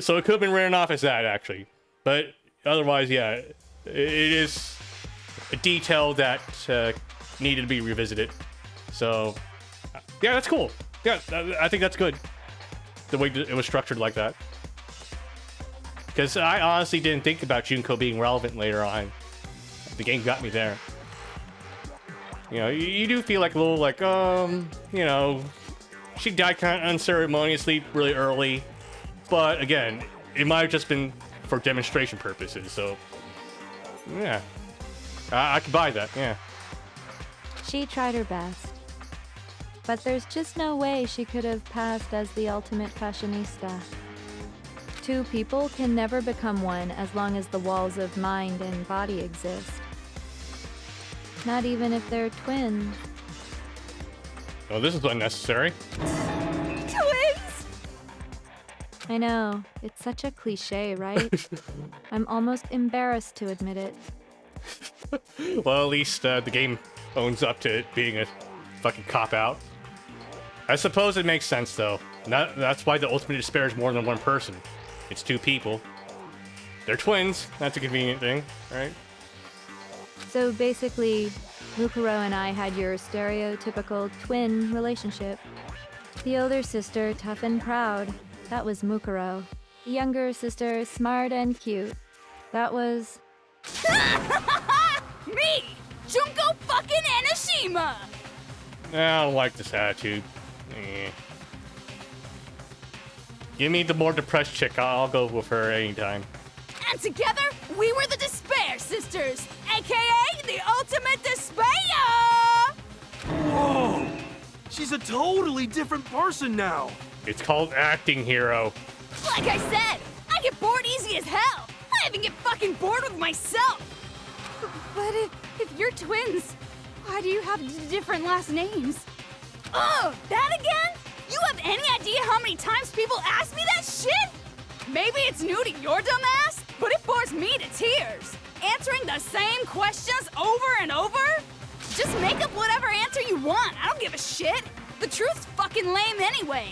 So it could have been written off as that, actually. But otherwise, yeah, it is a detail that needed to be revisited. So, yeah, that's cool. Yeah, I think that's good. The way it was structured like that. Because I honestly didn't think about Junko being relevant later on. The game got me there. You do feel like a little like, she died kind of unceremoniously really early. But again, it might have just been for demonstration purposes, so yeah. I could buy that, yeah. She tried her best. But there's just no way she could have passed as the ultimate fashionista. Two people can never become one as long as the walls of mind and body exist. Not even if they're twins. Oh, this is unnecessary. Twins! I know, it's such a cliche, right? I'm almost embarrassed to admit it. Well, at least the game owns up to it being a fucking cop-out. I suppose it makes sense, though. That's why the ultimate despair is more than one person. It's two people. They're twins. That's a convenient thing, right? So basically, Mukuro and I had your stereotypical twin relationship. The older sister, tough and proud. That was Mukuro. The younger sister, smart and cute. That was... Me! Junko fucking Enoshima! I don't like this attitude. Give me the more depressed chick. I'll go with her anytime. And together, we were the Despair Sisters, aka the Ultimate Despair! Whoa! She's a totally different person now. It's called acting, hero. Like I said, I get bored easy as hell. I even get fucking bored with myself. But if you're twins, why do you have different last names? Oh, that again? You have any idea how many times people ask me that shit? Maybe it's new to your dumb ass, but it bores me to tears. Answering the same questions over and over? Just make up whatever answer you want. I don't give a shit. The truth's fucking lame anyway.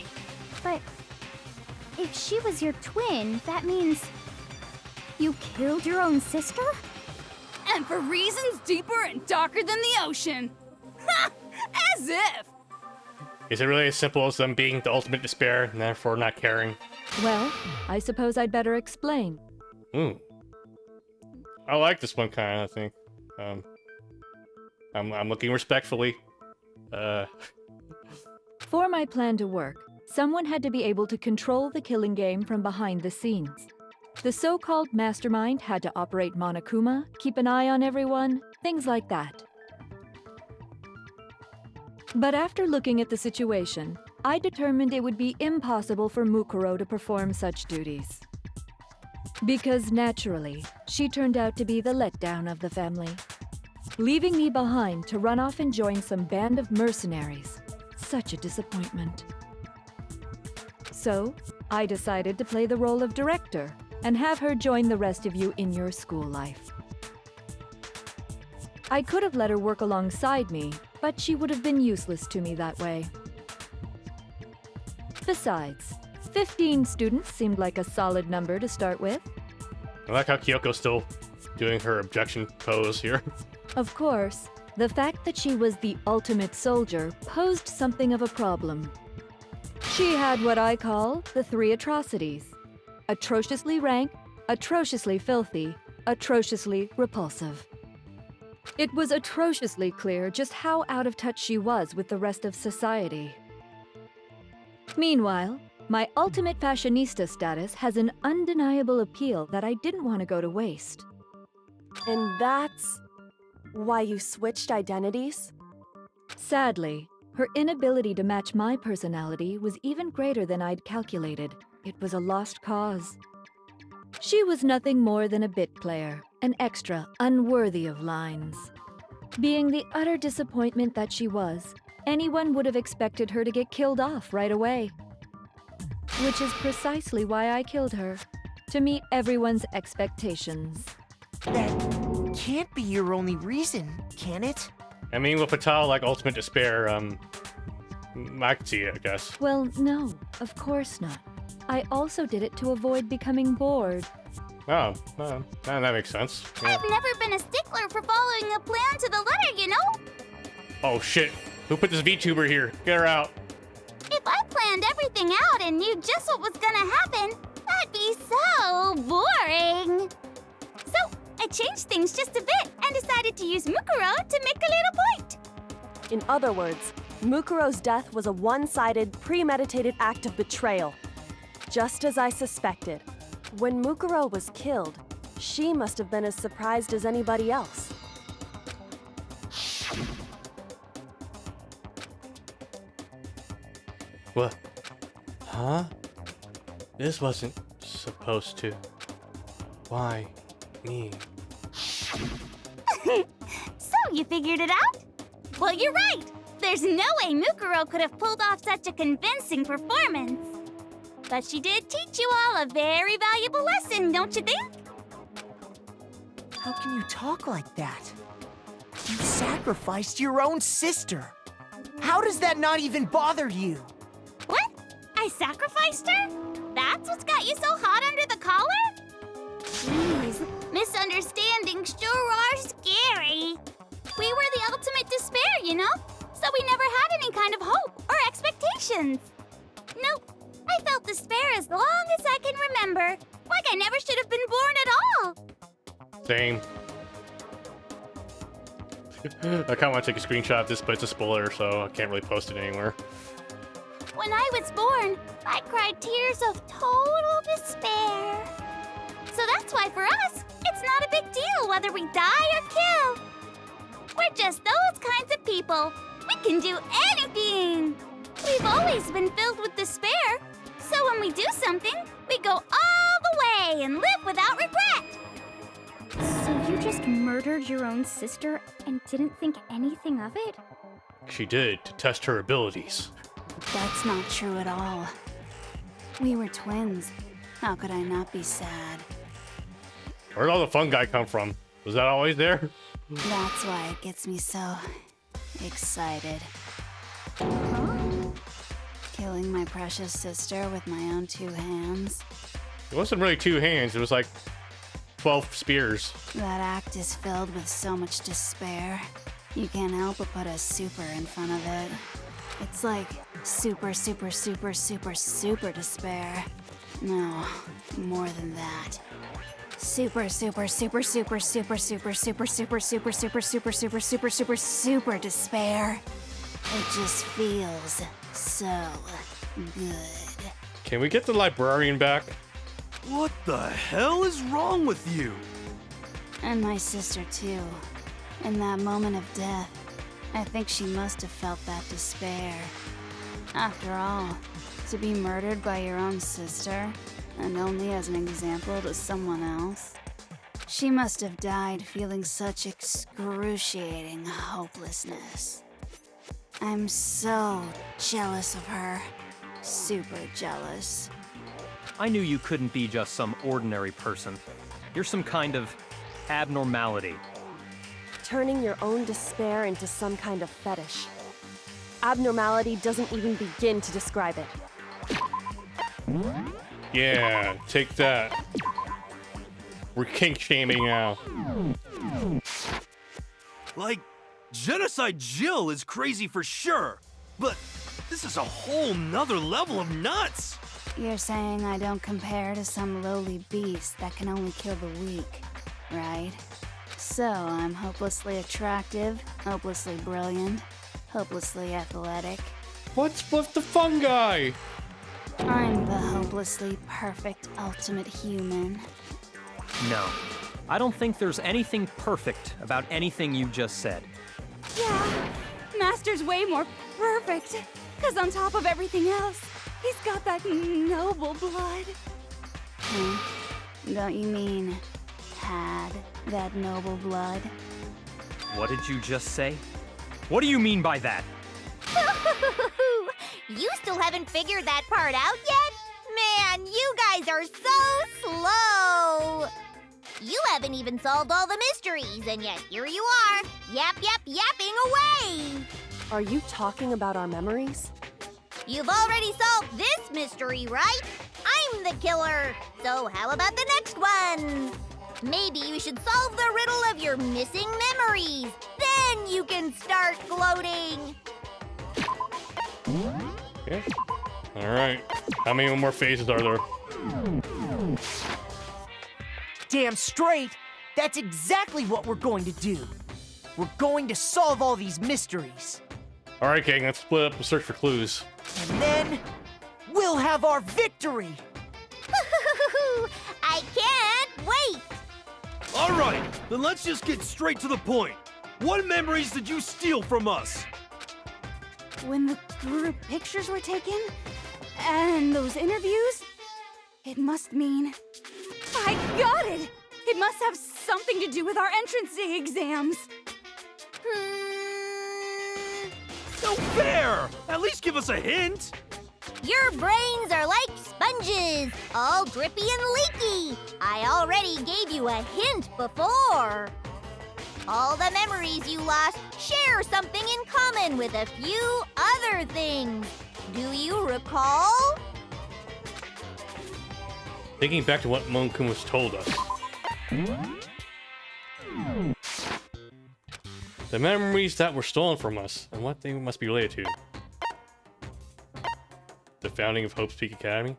But if she was your twin, that means you killed your own sister? And for reasons deeper and darker than the ocean. Ha! As if! Is it really as simple as them being the ultimate despair and therefore not caring? Well, I suppose I'd better explain. I like this one kind of thing. I'm looking respectfully. For my plan to work, someone had to be able to control the killing game from behind the scenes. The so-called mastermind had to operate Monokuma, keep an eye on everyone, things like that. But after looking at the situation, I determined it would be impossible for Mukuro to perform such duties. Because naturally, she turned out to be the letdown of the family, leaving me behind to run off and join some band of mercenaries. Such a disappointment. So, I decided to play the role of director and have her join the rest of you in your school life. I could have let her work alongside me, but she would have been useless to me that way. Besides, 15 students seemed like a solid number to start with. I like how Kyoko's still doing her objection pose here. Of course, the fact that she was the ultimate soldier posed something of a problem. She had what I call the three atrocities: atrociously rank, atrociously filthy, atrociously repulsive. It was atrociously clear just how out of touch she was with the rest of society. Meanwhile, my ultimate fashionista status has an undeniable appeal that I didn't want to go to waste. And that's why you switched identities? Sadly, her inability to match my personality was even greater than I'd calculated. It was a lost cause. She was nothing more than a bit player, an extra unworthy of lines. Being the utter disappointment that she was, anyone would have expected her to get killed off right away. Which is precisely why I killed her, to meet everyone's expectations. That can't be your only reason, can it? I mean, with Fatal, like, ultimate despair, I could see it, I guess. Well, no, of course not. I also did it to avoid becoming bored. Oh, that makes sense. Yeah. I've never been a stickler for following a plan to the letter, you know? Oh, shit. Who put this VTuber here? Get her out. If I planned everything out and knew just what was gonna happen, that'd be so boring. So, I changed things just a bit and decided to use Mukuro to make a little point. In other words, Mukuro's death was a one-sided, premeditated act of betrayal. Just as I suspected. When Mukuro was killed, she must have been as surprised as anybody else. What? Huh? This wasn't supposed to. Why me? So, you figured it out? Well, you're right. There's no way Mukuro could have pulled off such a convincing performance. But she did teach you all a very valuable lesson, don't you think? How can you talk like that? You sacrificed your own sister. How does that not even bother you? What? I sacrificed her? That's what's got you so hot under the collar? Jeez, misunderstandings sure are scary. We were the ultimate despair, you know? So we never had any kind of hope or expectations. Nope. I felt despair as long as I can remember. Like I never should have been born at all. Same. I kind of want to take a screenshot of this, but it's a spoiler, so I can't really post it anywhere. When I was born, I cried tears of total despair. So that's why for us, it's not a big deal whether we die or kill. We're just those kinds of people. We can do anything. We've always been filled with despair. So when we do something, we go all the way and live without regret. So you just murdered your own sister and didn't think anything of it? She did, to test her abilities. That's not true at all. We were twins. How could I not be sad? Where'd all the fun guy come from? Was that always there? That's why it gets me so excited. Killing my precious sister with my own 2 hands. It wasn't really 2 hands, it was like 12 spears. That act is filled with so much despair. You can't help but put a super in front of it. It's like super, super, super, super, super despair. No, more than that. Super, super, super, super, super, super, super, super, super, super, super, super, super, super, super despair. It just feels so good. Can we get the librarian back? What the hell is wrong with you? And my sister too. In that moment of death, I think she must have felt that despair. After all, to be murdered by your own sister, and only as an example to someone else, she must have died feeling such excruciating hopelessness. I'm so jealous of her. Super jealous. I knew you couldn't be just some ordinary person. You're some kind of abnormality. Turning your own despair into some kind of fetish. Abnormality doesn't even begin to describe it. Yeah, take that. We're kink shaming now. Like, Genocide Jill is crazy for sure, but this is a whole nother level of nuts. You're saying I don't compare to some lowly beast that can only kill the weak, right? So, I'm hopelessly attractive, hopelessly brilliant, hopelessly athletic. What's with the fungi? I'm the hopelessly perfect ultimate human. No. I don't think there's anything perfect about anything you just said. Yeah, Master's way more perfect. Because on top of everything else, he's got that noble blood. Huh? Don't you mean had that noble blood? What did you just say? What do you mean by that? You still haven't figured that part out yet? Man, you guys are so slow! You haven't even solved all the mysteries, and yet here you are, yapping away! Are you talking about our memories? You've already solved this mystery, right? I'm the killer, so how about the next one? Maybe you should solve the riddle of your missing memories. Then you can start gloating. Okay. Alright. How many more phases are there? Damn straight! That's exactly what we're going to do. We're going to solve all these mysteries. Alright, gang, let's split up and search for clues. And then, we'll have our victory! I can't wait! All right, then let's just get straight to the point. What memories did you steal from us? When the group pictures were taken, and those interviews, it must mean... I got it! It must have something to do with our entrance exams. No fair! At least give us a hint! Your brains are like sponges, all drippy and leaky. I already gave you a hint before. All the memories you lost share something in common with a few other things. Do you recall? Thinking back to what Monokuma was told us. The memories that were stolen from us, and what they must be related to. The founding of Hope's Peak Academy?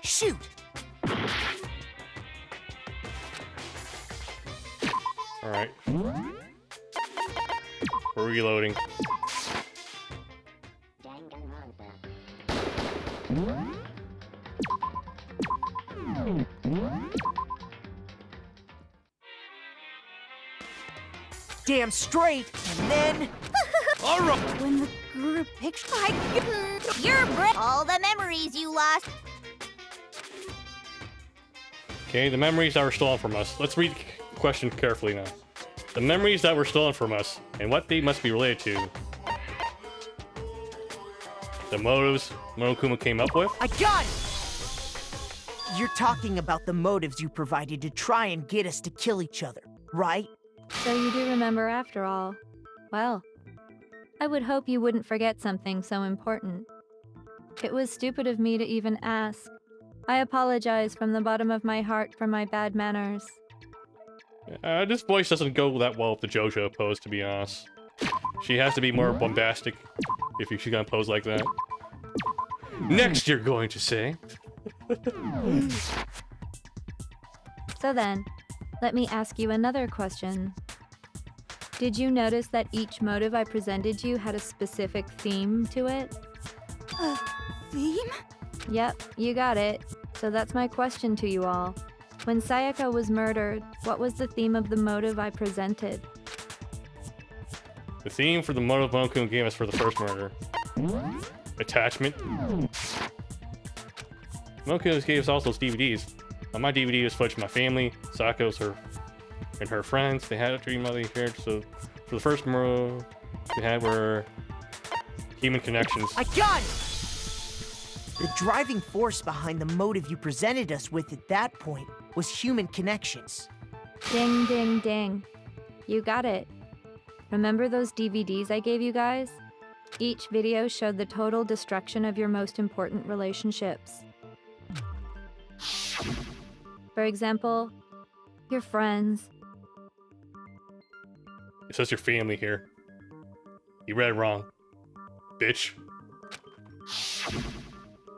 Shoot! Alright. We're reloading. Damn straight, and then... All right! When the group picture... Your brain. All the memories you lost. Okay, the memories that were stolen from us. Let's read the question carefully now. The memories that were stolen from us, and what they must be related to. The motives Monokuma came up with? I got it! You're talking about the motives you provided to try and get us to kill each other, right? So you do remember after all. Well, I would hope you wouldn't forget something so important. It was stupid of me to even ask. I apologize from the bottom of my heart for my bad manners. This voice doesn't go that well with the JoJo pose, to be honest. She has to be more bombastic if she's gonna pose like that. Next, you're going to say. So then, let me ask you another question. Did you notice that each motive I presented you had a specific theme to it? A theme? Yep, you got it. So that's my question to you all. When Sayaka was murdered, what was the theme of the motive I presented? The theme for the motive Monokuma gave us for the first murder. Attachment. Monokuma gave us all those DVDs. On my DVD was footage of my family, Sako's and her friends. They had a dream mother here, so for the first murder we had were human connections. I got it! The driving force behind the motive you presented us with at that point was human connections. Ding, ding, ding. You got it. Remember those DVDs I gave you guys? Each video showed the total destruction of your most important relationships. For example, your friends. It says your family here. You read it wrong. bitch.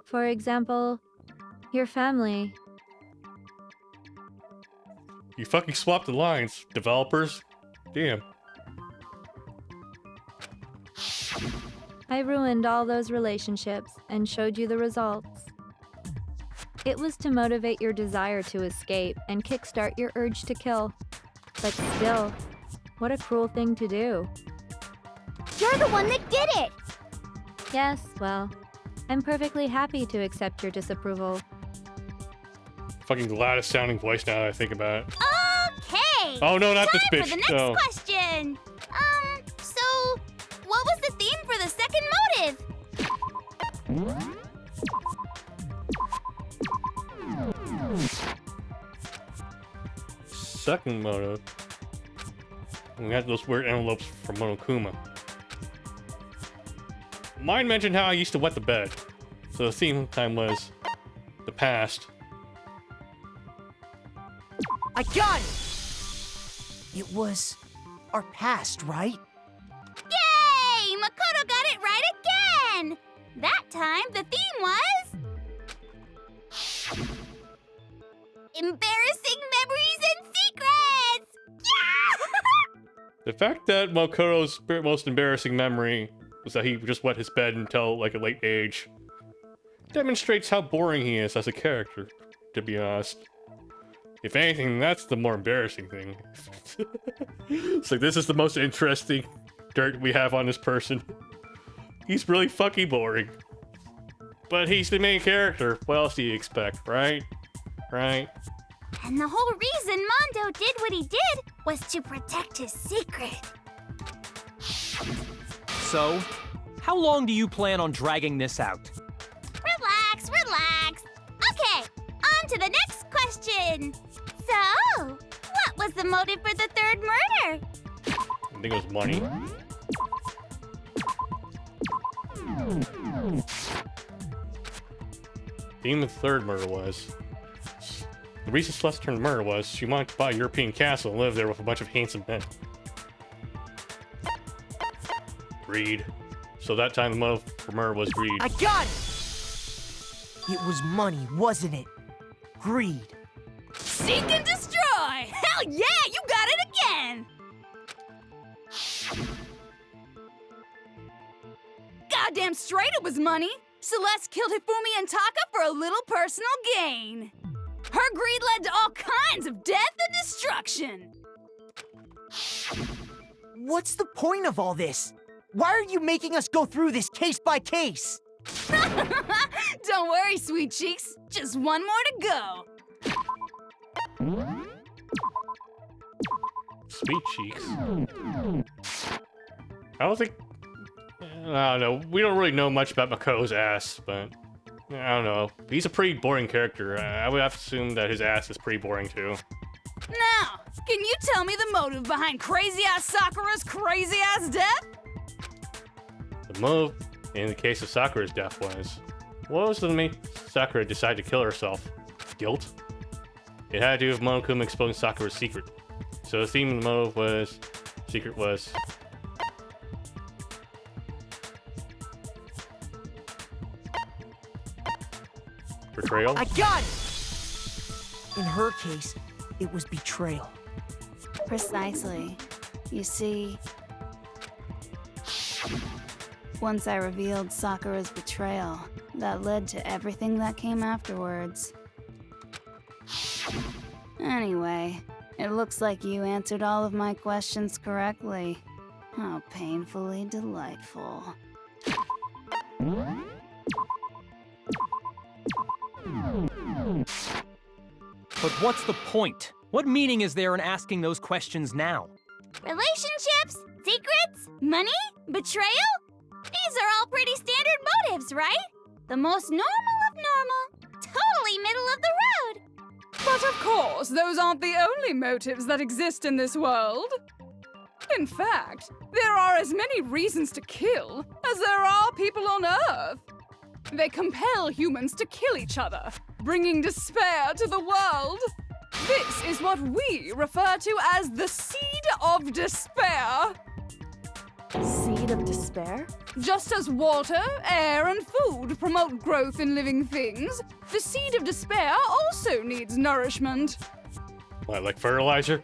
For example, your family. You fucking swapped the lines, developers. Damn. I ruined all those relationships and showed you the results. It was to motivate your desire to escape and kickstart your urge to kill. But still, what a cruel thing to do. You're the one that did it! Yes, well, I'm perfectly happy to accept your disapproval. Fucking Gladys sounding voice now that I think about it. Okay! Oh no, not Time this bitch. for the next No. question! So, what was the theme for the second motive? Second motive. We had those weird envelopes from Monokuma. Mine mentioned how I used to wet the bed. So the theme time was the past. I got it! It was our past, right? Yay! Makoto got it right again! That time, the theme was... embarrassing memories and secrets! Yeah! The fact that Makoto's most embarrassing memory was that he just wet his bed until like a late age demonstrates how boring he is as a character, to be honest. If anything, that's the more embarrassing thing. It's like, this is the most interesting dirt we have on this person. He's really fucking boring. But he's the main character. What else do you expect, right? Right? And the whole reason Mondo did what he did was to protect his secret. So, how long do you plan on dragging this out? Relax, relax. Okay, on to the next question. So, what was the motive for the third murder? I think it was money. Theme of the third murder was... The reason Celeste turned murder was she wanted to buy a European castle and live there with a bunch of handsome men. Greed. So that time the motive for murder was greed. I got it! It was money, wasn't it? Greed. Seek and destroy! Hell yeah, you got it again! Goddamn straight it was money! Celeste killed Hifumi and Taka for a little personal gain. Her greed led to all kinds of death and destruction. What's the point of all this? Why are you making us go through this case by case? Don't worry, sweet cheeks. Just one more to go. Sweet cheeks. I don't think... I don't know. We don't really know much about Makoto's ass, but... I don't know. He's a pretty boring character. I would have to assume that his ass is pretty boring too. Now, can you tell me the motive behind crazy-ass Sakura's crazy-ass death? The motive in the case of Sakura's death was... What was the make Sakura decide to kill herself? Guilt? It had to do with Monokuma exposing Sakura's secret. So the theme of the motive was... Secret was... Betrayal? I got it! In her case, it was betrayal. Precisely. You see, once I revealed Sakura's betrayal, that led to everything that came afterwards. Anyway, it looks like you answered all of my questions correctly. How painfully delightful. But what's the point? What meaning is there in asking those questions now? Relationships? Secrets? Money? Betrayal? These are all pretty standard motives, right? The most normal of normal. Totally middle of the road. But of course, those aren't the only motives that exist in this world. In fact, there are as many reasons to kill as there are people on Earth. They compel humans to kill each other, bringing despair to the world. This is what we refer to as the seed of despair. Seed of despair? Just as water, air, and food promote growth in living things, the seed of despair also needs nourishment. What, like fertilizer?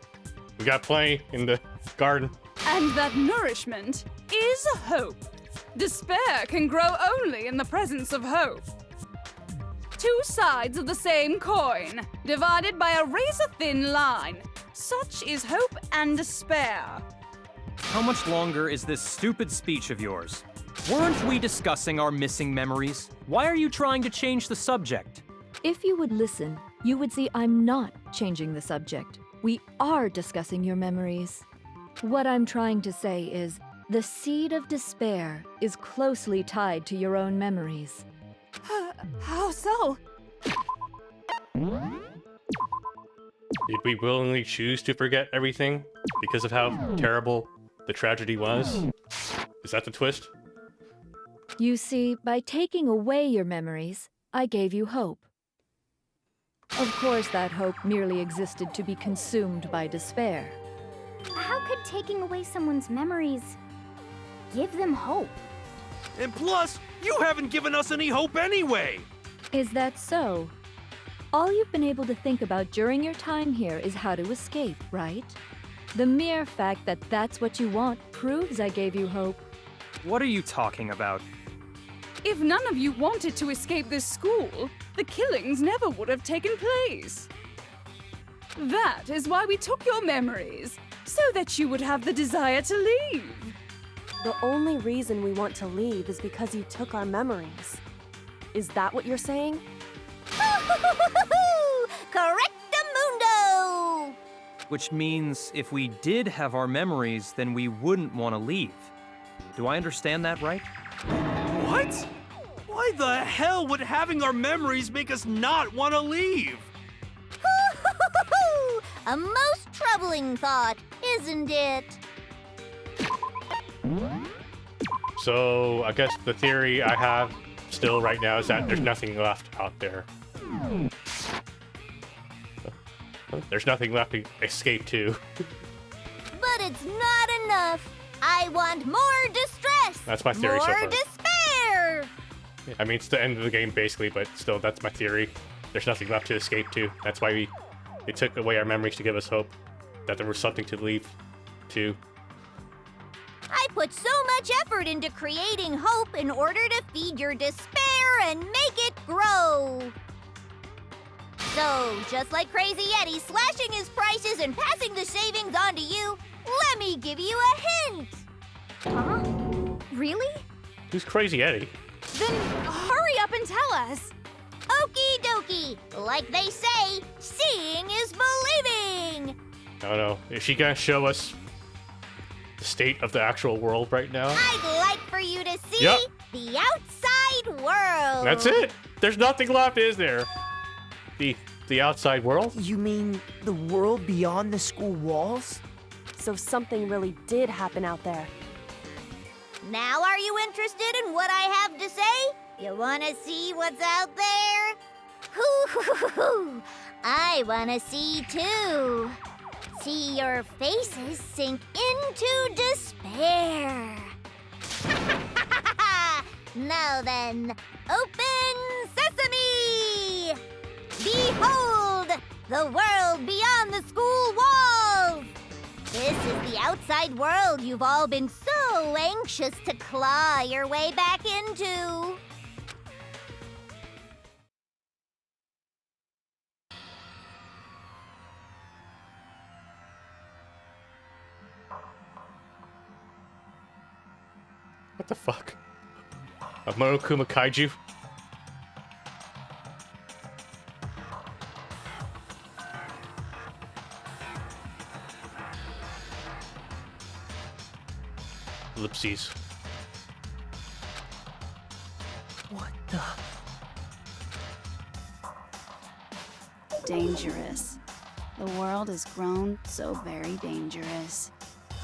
We got plenty in the garden. And that nourishment is hope. Despair can grow only in the presence of hope. Two sides of the same coin, divided by a razor-thin line. Such is hope and despair. How much longer is this stupid speech of yours? Weren't we discussing our missing memories? Why are you trying to change the subject? If you would listen, you would see I'm not changing the subject. We are discussing your memories. What I'm trying to say is, the seed of despair is closely tied to your own memories. How so? Did we willingly choose to forget everything because of how terrible the tragedy was? Is that the twist? You see, by taking away your memories, I gave you hope. Of course, that hope merely existed to be consumed by despair. How could taking away someone's memories give them hope? And plus, you haven't given us any hope anyway! Is that so? All you've been able to think about during your time here is how to escape, right? The mere fact that that's what you want proves I gave you hope. What are you talking about? If none of you wanted to escape this school, the killings never would have taken place. That is why we took your memories, so that you would have the desire to leave. The only reason we want to leave is because you took our memories. Is that what you're saying? Correctamundo! Which means if we did have our memories, then we wouldn't want to leave. Do I understand that right? What? Why the hell would having our memories make us not want to leave? A most troubling thought, isn't it? So, I guess the theory I have still right now is that there's nothing left out there. There's nothing left to escape to. But it's not enough. I want more distress. That's my theory so more far. despair. I mean, it's the end of the game basically, but still, that's my theory. There's nothing left to escape to. That's why they took away our memories to give us hope that there was something to leave to. I put so much effort into creating hope in order to feed your despair and make it grow. So, just like Crazy Eddie slashing his prices and passing the savings on to you, let me give you a hint. Huh? Really? Who's Crazy Eddie? Then hurry up and tell us. Okie dokie. Like they say, seeing is believing. I don't know. Is she gonna show us the state of the actual world right now? I'd like for you to see Yep. the outside world. That's it. There's nothing left, is there? The outside world? You mean the world beyond the school walls? So something really did happen out there. Now are you interested in what I have to say? You want to see what's out there? Hoo-hoo-hoo-hoo! I want to see too. See your faces sink into despair. Now then, open sesame! Behold, the world beyond the school walls! This is the outside world you've all been so anxious to claw your way back into. What the fuck? A Monokuma Kaiju? Ellipses. What the? Dangerous. The world has grown so very dangerous.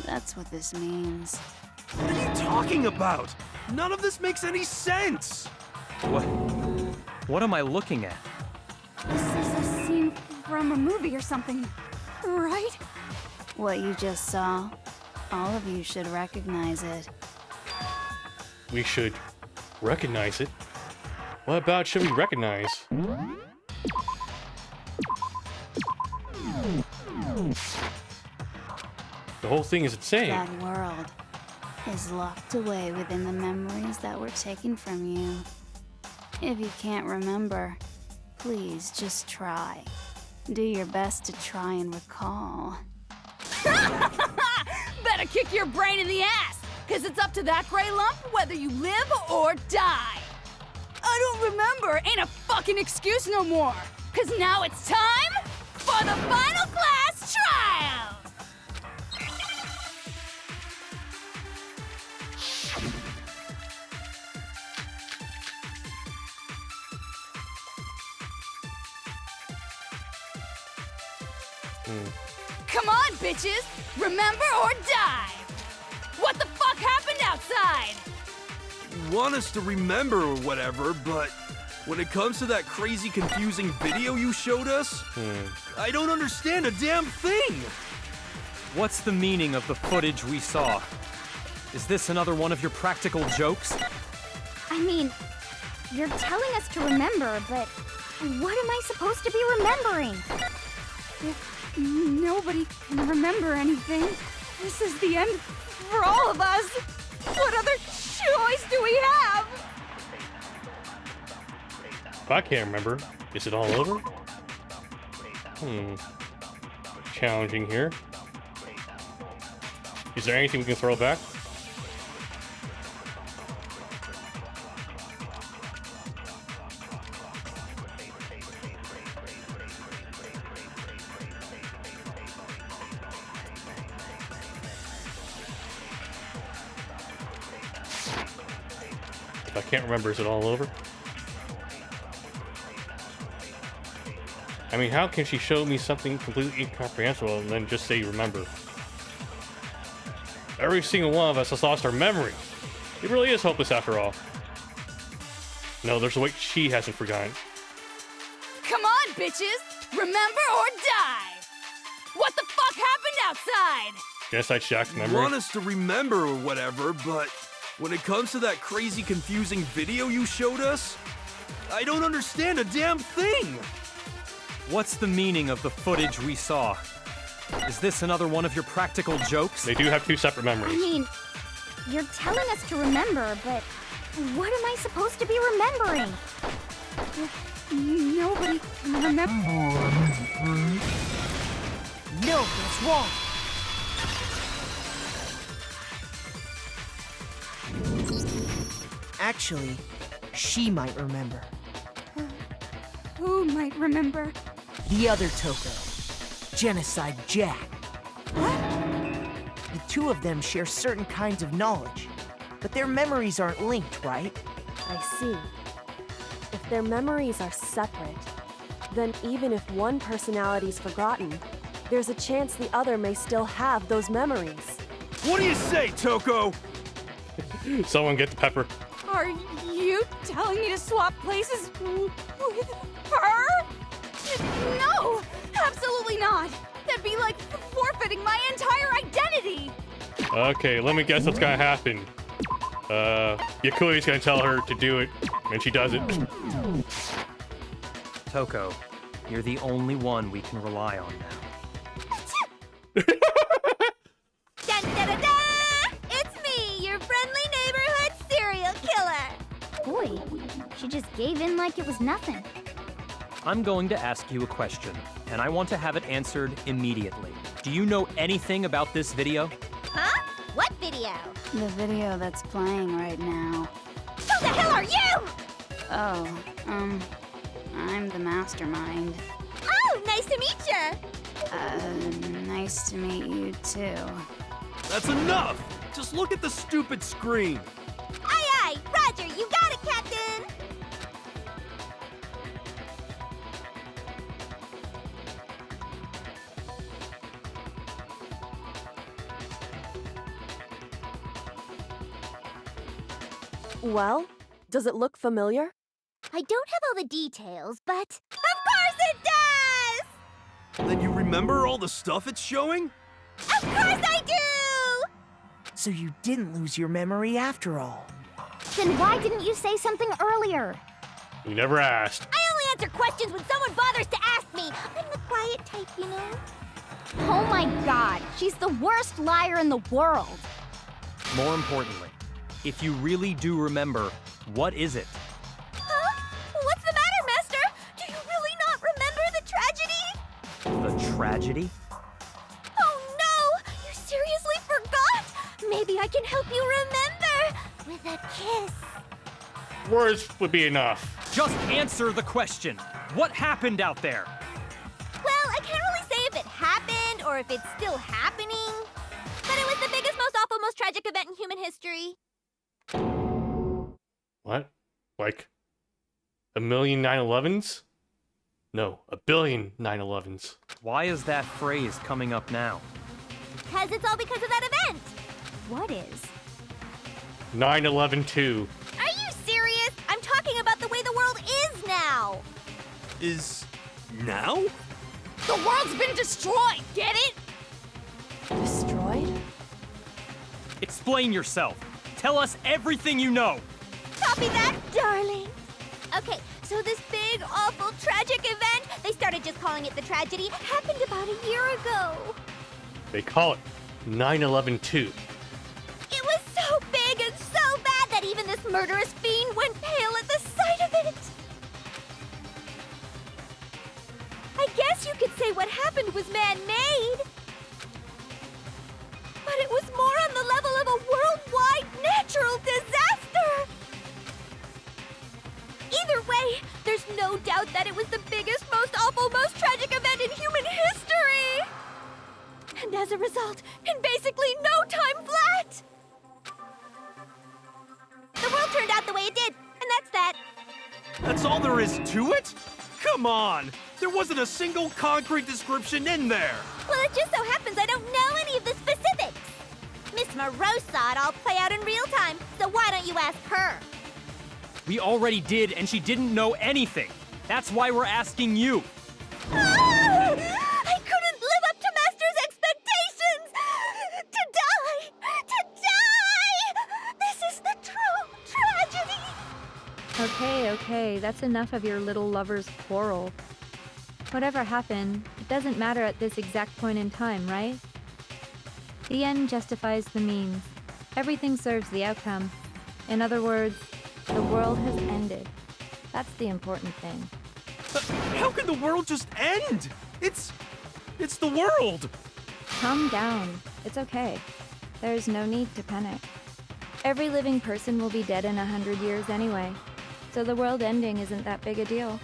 That's what this means. What are you talking about? None of this makes any sense! What am I looking at? This is a scene from a movie or something, right? What you just saw, All of you should recognize it. We should recognize it? What about should we recognize? The whole thing is insane. That world is locked away within the memories that were taken from you. If you can't remember, please just try. Do your best to try and recall. Better kick your brain in the ass, because it's up to that gray lump whether you live or die. I don't remember ain't a fucking excuse no more, because now it's time for the final class trial! Come on, bitches! Remember or die! What the fuck happened outside? You want us to remember or whatever, but when it comes to that crazy, confusing video you showed us, I don't understand a damn thing! What's the meaning of the footage we saw? Is this another one of your practical jokes? I mean, you're telling us to remember, but what am I supposed to be remembering? If nobody can remember anything, this is the end for all of us. What other choice do we have? If I can't remember, is it all over? Challenging here. Is there anything we can throw back? If I can't remember, is it all over? I mean, how can she show me something completely incomprehensible and then just say remember? Every single one of us has lost our memory. It really is hopeless after all. No, there's a way she hasn't forgotten. Come on, bitches! Remember or die! What the fuck happened outside? Genocide Shack's You memory. want us to remember or whatever, but when it comes to that crazy, confusing video you showed us, I don't understand a damn thing! What's the meaning of the footage we saw? Is this another one of your practical jokes? They do have two separate I memories. mean, you're telling us to remember, but what am I supposed to be remembering? If nobody can remember. No, that's wrong. Actually, she might remember. Who might remember? The other Toko, Genocide Jack. The two of them share certain kinds of knowledge, but their memories aren't linked, right? I see. If their memories are separate, then even if one personality's forgotten, there's a chance the other may still have those memories. What do you say, Toko? Someone get the pepper. Are you telling me to swap places with her? No! Absolutely not! That'd be like forfeiting my entire identity! Okay, let me guess what's gonna happen. Yakui's gonna tell her to do it, and she does it. Toko, you're the only one we can rely on now. Dun, da, da, da! It's me, your friendly neighborhood serial killer! Boy, she just gave in like it was nothing. I'm going to ask you a question, and I want to have it answered immediately. Do you know anything about this video? Huh? What video? The video that's playing right now. Who the hell are you? Oh, I'm the mastermind. Oh, nice to meet ya! Nice to meet you too. That's enough! Just look at the stupid screen! Aye, aye! Roger, you got it, Captain! Well, does it look familiar? I don't have all the details, but... Of course it does! Then you remember all the stuff it's showing? Of course I do! So you didn't lose your memory after all. Then why didn't you say something earlier? You never asked. I only answer questions when someone bothers to ask me. I'm the quiet type, you know? Oh my god, she's the worst liar in the world. More importantly, if you really do remember, what is it? Huh? What's the matter, Master? Do you really not remember the tragedy? The tragedy? Oh no! You seriously forgot? Maybe I can help you remember with a kiss. Words would be enough. Just answer the question. What happened out there? Well, I can't really say if it happened or if it's still happening, but it was the biggest, most awful, most tragic event in human history. What? Like 1,000,000 9/11s? No, 1,000,000,000 9/11s. Why is that phrase coming up now? Because it's all because of that event. What is? 9/11-2. Are you serious? I'm talking about the way the world is now. Is now? The world's been destroyed, get it? Destroyed? Explain yourself. Tell us everything you know. Copy that, darling. Okay, so this big, awful, tragic event, they started just calling it the tragedy, happened about a year ago. They call it 9/11-2. It was so big and so bad that even this murderous fiend went pale at the sight of it. I guess you could say what happened was man-made. But it was more on the level of a worldwide natural disaster. Either way, there's no doubt that it was the biggest, most awful, most tragic event in human history. And as a result, in basically no time flat, the world turned out the way it did, and that's that. That's all there is to it? Come on! There wasn't a single concrete description in there! Well, it just so happens I don't know any of the specifics. Miss Moreau saw it all play out in real time, so why don't you ask her? We already did, and she didn't know anything. That's why we're asking you. Ah! I couldn't live up to Master's expectations! To die! To die! This is the true tragedy! Okay, that's enough of your little lover's quarrel. Whatever happened, it doesn't matter at this exact point in time, right? The end justifies the means. Everything serves the outcome. In other words, the world has ended. That's the important thing. How can the world just end? It's the world! Calm down. It's okay. There's no need to panic. Every living person will be dead in 100 years anyway, so the world ending isn't that big a deal.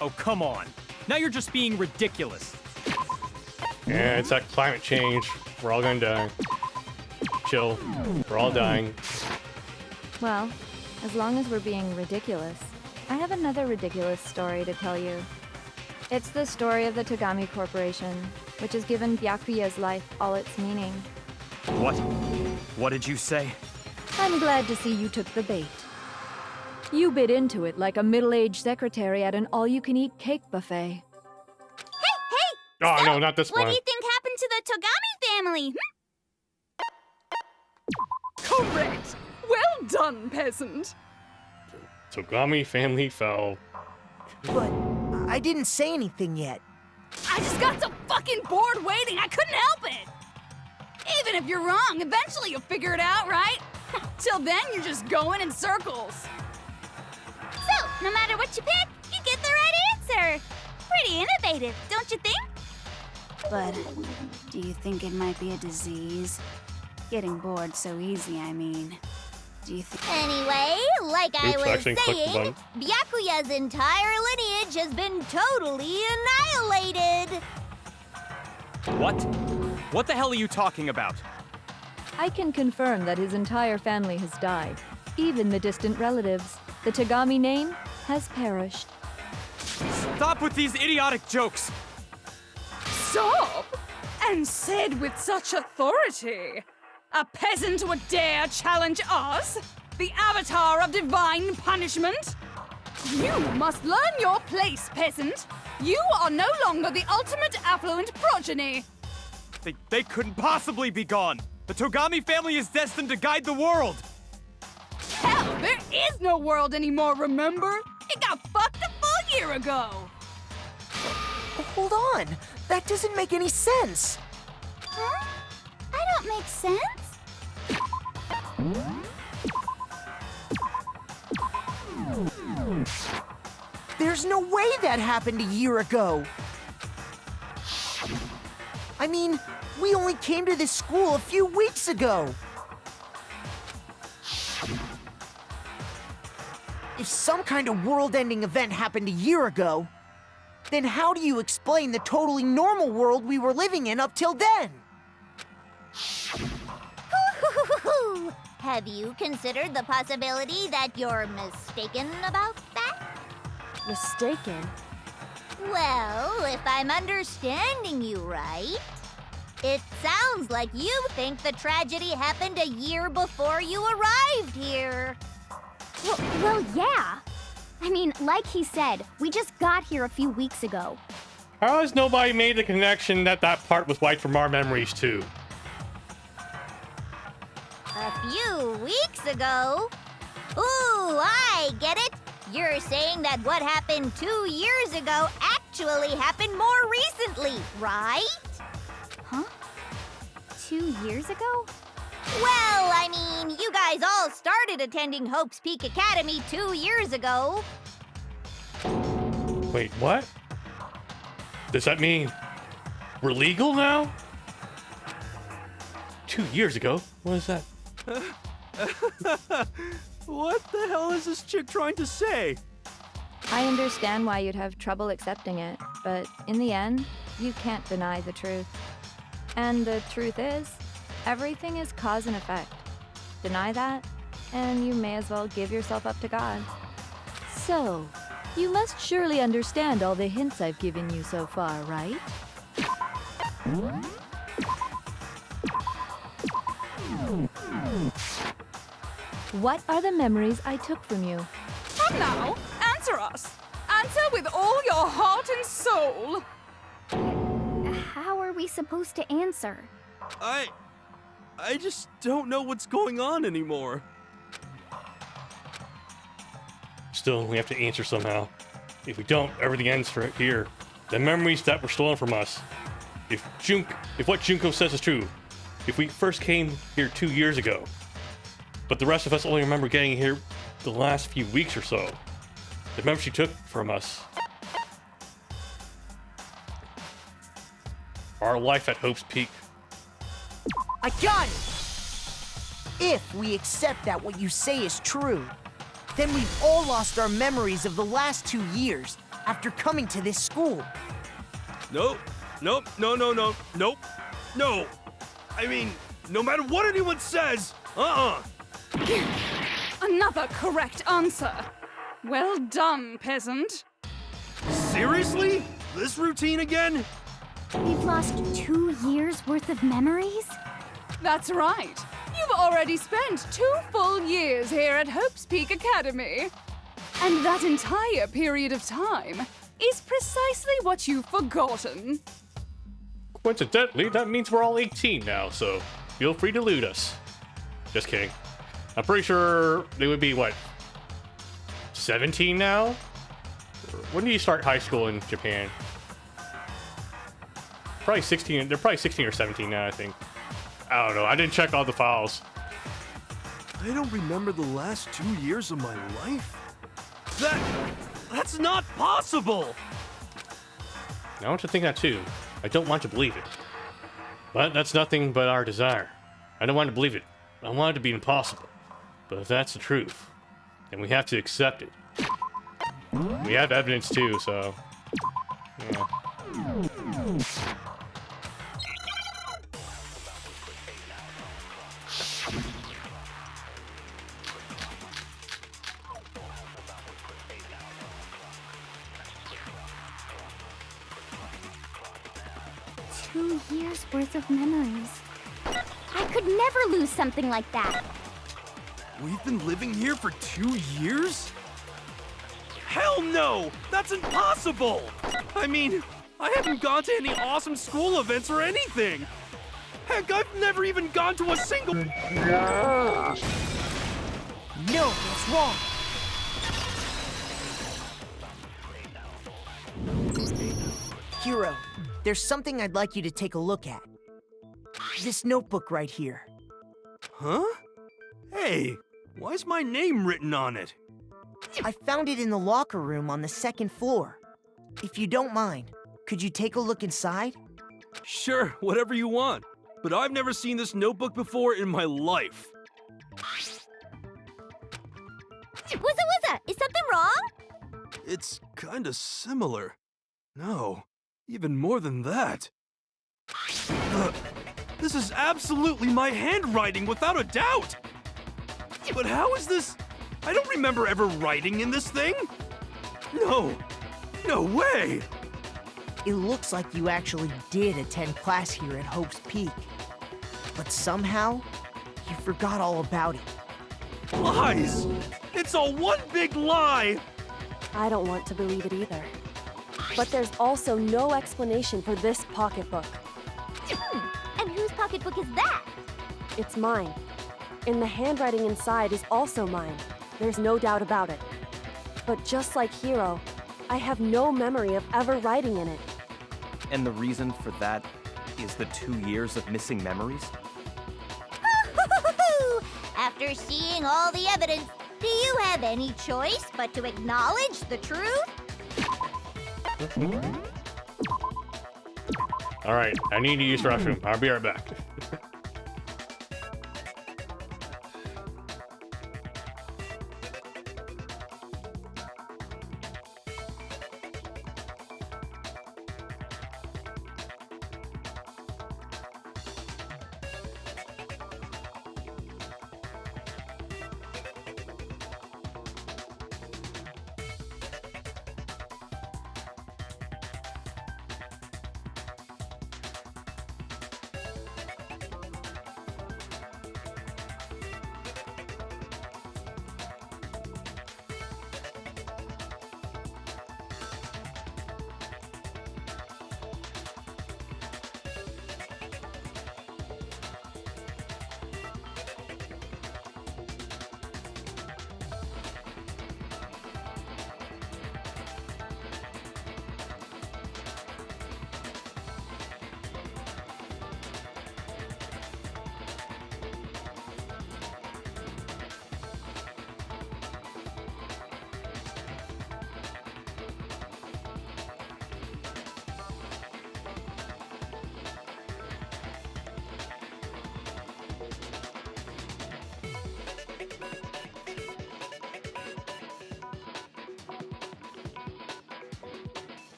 Oh, come on. Now you're just being ridiculous. Yeah, it's that climate change. We're all gonna die. Chill. We're all dying. Well, as long as we're being ridiculous, I have another ridiculous story to tell you. It's the story of the Togami Corporation, which has given Byakuya's life all its meaning. What? What did you say? I'm glad to see you took the bait. You bit into it like a middle-aged secretary at an all-you-can-eat cake buffet. Hey! Oh, stop! no, not this What one. do you think happened to the Togami family? Correct! Well done, peasant! Togami family fell. But I didn't say anything yet. I just got so fucking bored waiting, I couldn't help it! Even if you're wrong, eventually you'll figure it out, right? Till then, you're just going in circles. So, no matter what you pick, you get the right answer. Pretty innovative, don't you think? But do you think it might be a disease? Getting bored so easy, I mean. Do you think... Anyway, like I Oops, was actually clicked the saying, button. Byakuya's entire lineage has been totally annihilated. What? What the hell are you talking about? I can confirm that his entire family has died. Even the distant relatives. The Togami name has perished. Stop with these idiotic jokes! Stop! And said with such authority. A peasant would dare challenge us? The avatar of divine punishment? You must learn your place, peasant. You are no longer the ultimate affluent progeny. They couldn't possibly be gone. The Togami family is destined to guide the world! Hell, there is no world anymore, remember? It got fucked a full year ago! Hold on. That doesn't make any sense. Huh? I don't make sense. There's no way that happened a year ago. I mean, we only came to this school a few weeks ago. If some kind of world-ending event happened a year ago, then how do you explain the totally normal world we were living in up till then? Have you considered the possibility that you're mistaken about that? Mistaken? Well, if I'm understanding you right, it sounds like you think the tragedy happened a year before you arrived here. Well, yeah. I mean, like he said, we just got here a few weeks ago. How has nobody made the connection that that part was wiped from our memories too? A few weeks ago? Ooh, I get it. You're saying that what happened 2 years ago actually happened more recently, right? Huh? 2 years ago? Well, I mean, you guys all started attending Hope's Peak Academy 2 years ago. Wait, what? Does that mean we're legal now? 2 years ago? What is that? What the hell is this chick trying to say? I understand why you'd have trouble accepting it, but in the end, you can't deny the truth. And the truth is, everything is cause and effect. Deny that, and you may as well give yourself up to God. So, you must surely understand all the hints I've given you so far, right? What are the memories I took from you? And now, answer us. Answer with all your heart and soul. How are we supposed to answer? I just don't know what's going on anymore. Still, we have to answer somehow. If we don't, everything ends for here. The memories that were stolen from us. If what Junko says is true, if we first came here 2 years ago, but the rest of us only remember getting here the last few weeks or so, the memories she took from us, our life at Hope's Peak. I got it! If we accept that what you say is true, then we've all lost our memories of the last 2 years after coming to this school. Nope. No. I mean, no matter what anyone says, Another correct answer. Well done, peasant. Seriously? This routine again? We've lost 2 years worth of memories? That's right. You've already spent 2 full years here at Hope's Peak Academy. And that entire period of time is precisely what you've forgotten. Coincidentally, that means we're all 18 now, so feel free to loot us. Just kidding. I'm pretty sure they would be, what, 17 now? When do you start high school in Japan? Probably 16. They're probably 16 or 17 now, I think. I don't know. I didn't check all the files. I don't remember the last 2 years of my life. That's not possible! I want to think that too. I don't want to believe it. But that's nothing but our desire. I don't want to believe it. I want it to be impossible. But if that's the truth, then we have to accept it. We have evidence too, so... yeah. 2 years worth of memories. I could never lose something like that. We've been living here for 2 years? Hell no! That's impossible! I mean, I haven't gone to any awesome school events or anything! Heck, I've never even gone to a single... No, that's wrong. Hero, there's something I'd like you to take a look at. This notebook right here. Huh? Hey, why's my name written on it? I found it in the locker room on the 2nd floor. If you don't mind, could you take a look inside? Sure, whatever you want. But I've never seen this notebook before in my life. Wuzza, is something wrong? It's kinda similar. No, even more than that. This is absolutely my handwriting, without a doubt! But how is this? I don't remember ever writing in this thing! No! No way! It looks like you actually did attend class here at Hope's Peak. But somehow, you forgot all about it. Lies! It's all one big lie! I don't want to believe it either. But there's also no explanation for this pocketbook. And whose pocketbook is that? It's mine. And the handwriting inside is also mine. There's no doubt about it. But just like Hiro, I have no memory of ever writing in it. And the reason for that is the 2 years of missing memories? After seeing all the evidence, do you have any choice but to acknowledge the truth? All right, I need to use the restroom. I'll be right back.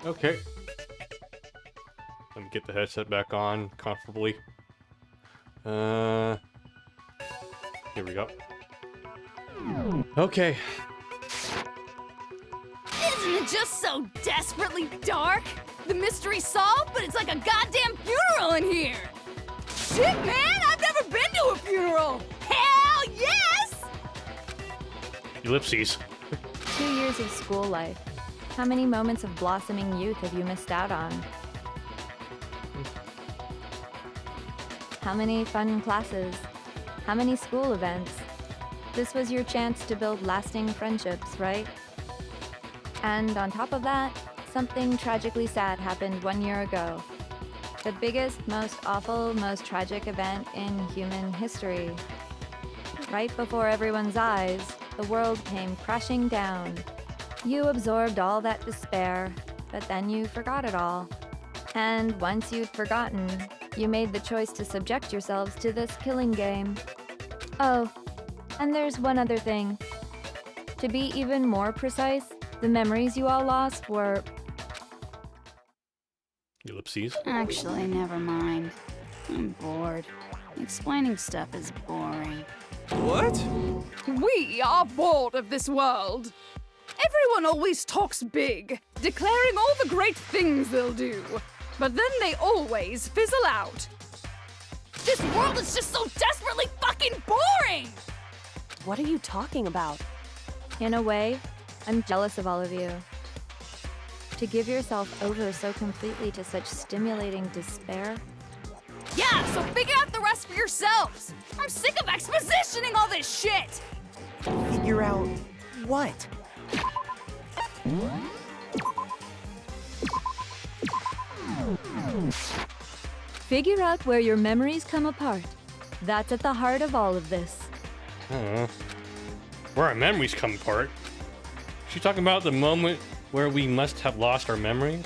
Okay. Let me get the headset back on comfortably. Here we go. Okay. Isn't it just so desperately dark? The mystery's solved, but it's like a goddamn funeral in here! Shit, man! I've never been to a funeral! Hell yes! Ellipses. 2 years of school life. How many moments of blossoming youth have you missed out on? How many fun classes? How many school events? This was your chance to build lasting friendships, right? And on top of that, something tragically sad happened 1 year ago. The biggest, most awful, most tragic event in human history. Right before everyone's eyes, the world came crashing down. You absorbed all that despair, but then you forgot it all. And once you'd forgotten, you made the choice to subject yourselves to this killing game. Oh, and there's one other thing. To be even more precise, the memories you all lost were... Ellipses. Actually, never mind. I'm bored. Explaining stuff is boring. What? We are bored of this world. Everyone always talks big. declaring all the great things they'll do. But then they always fizzle out. This world is just so desperately fucking boring! What are you talking about? In a way, I'm jealous of all of you. To give yourself over so completely to such stimulating despair. Yeah, so figure out the rest for yourselves! I'm sick of expositioning all this shit! Figure out what? Figure out where your memories come apart. That's at the heart of all of this. Where our memories come apart? She talking about the moment where we must have lost our memories?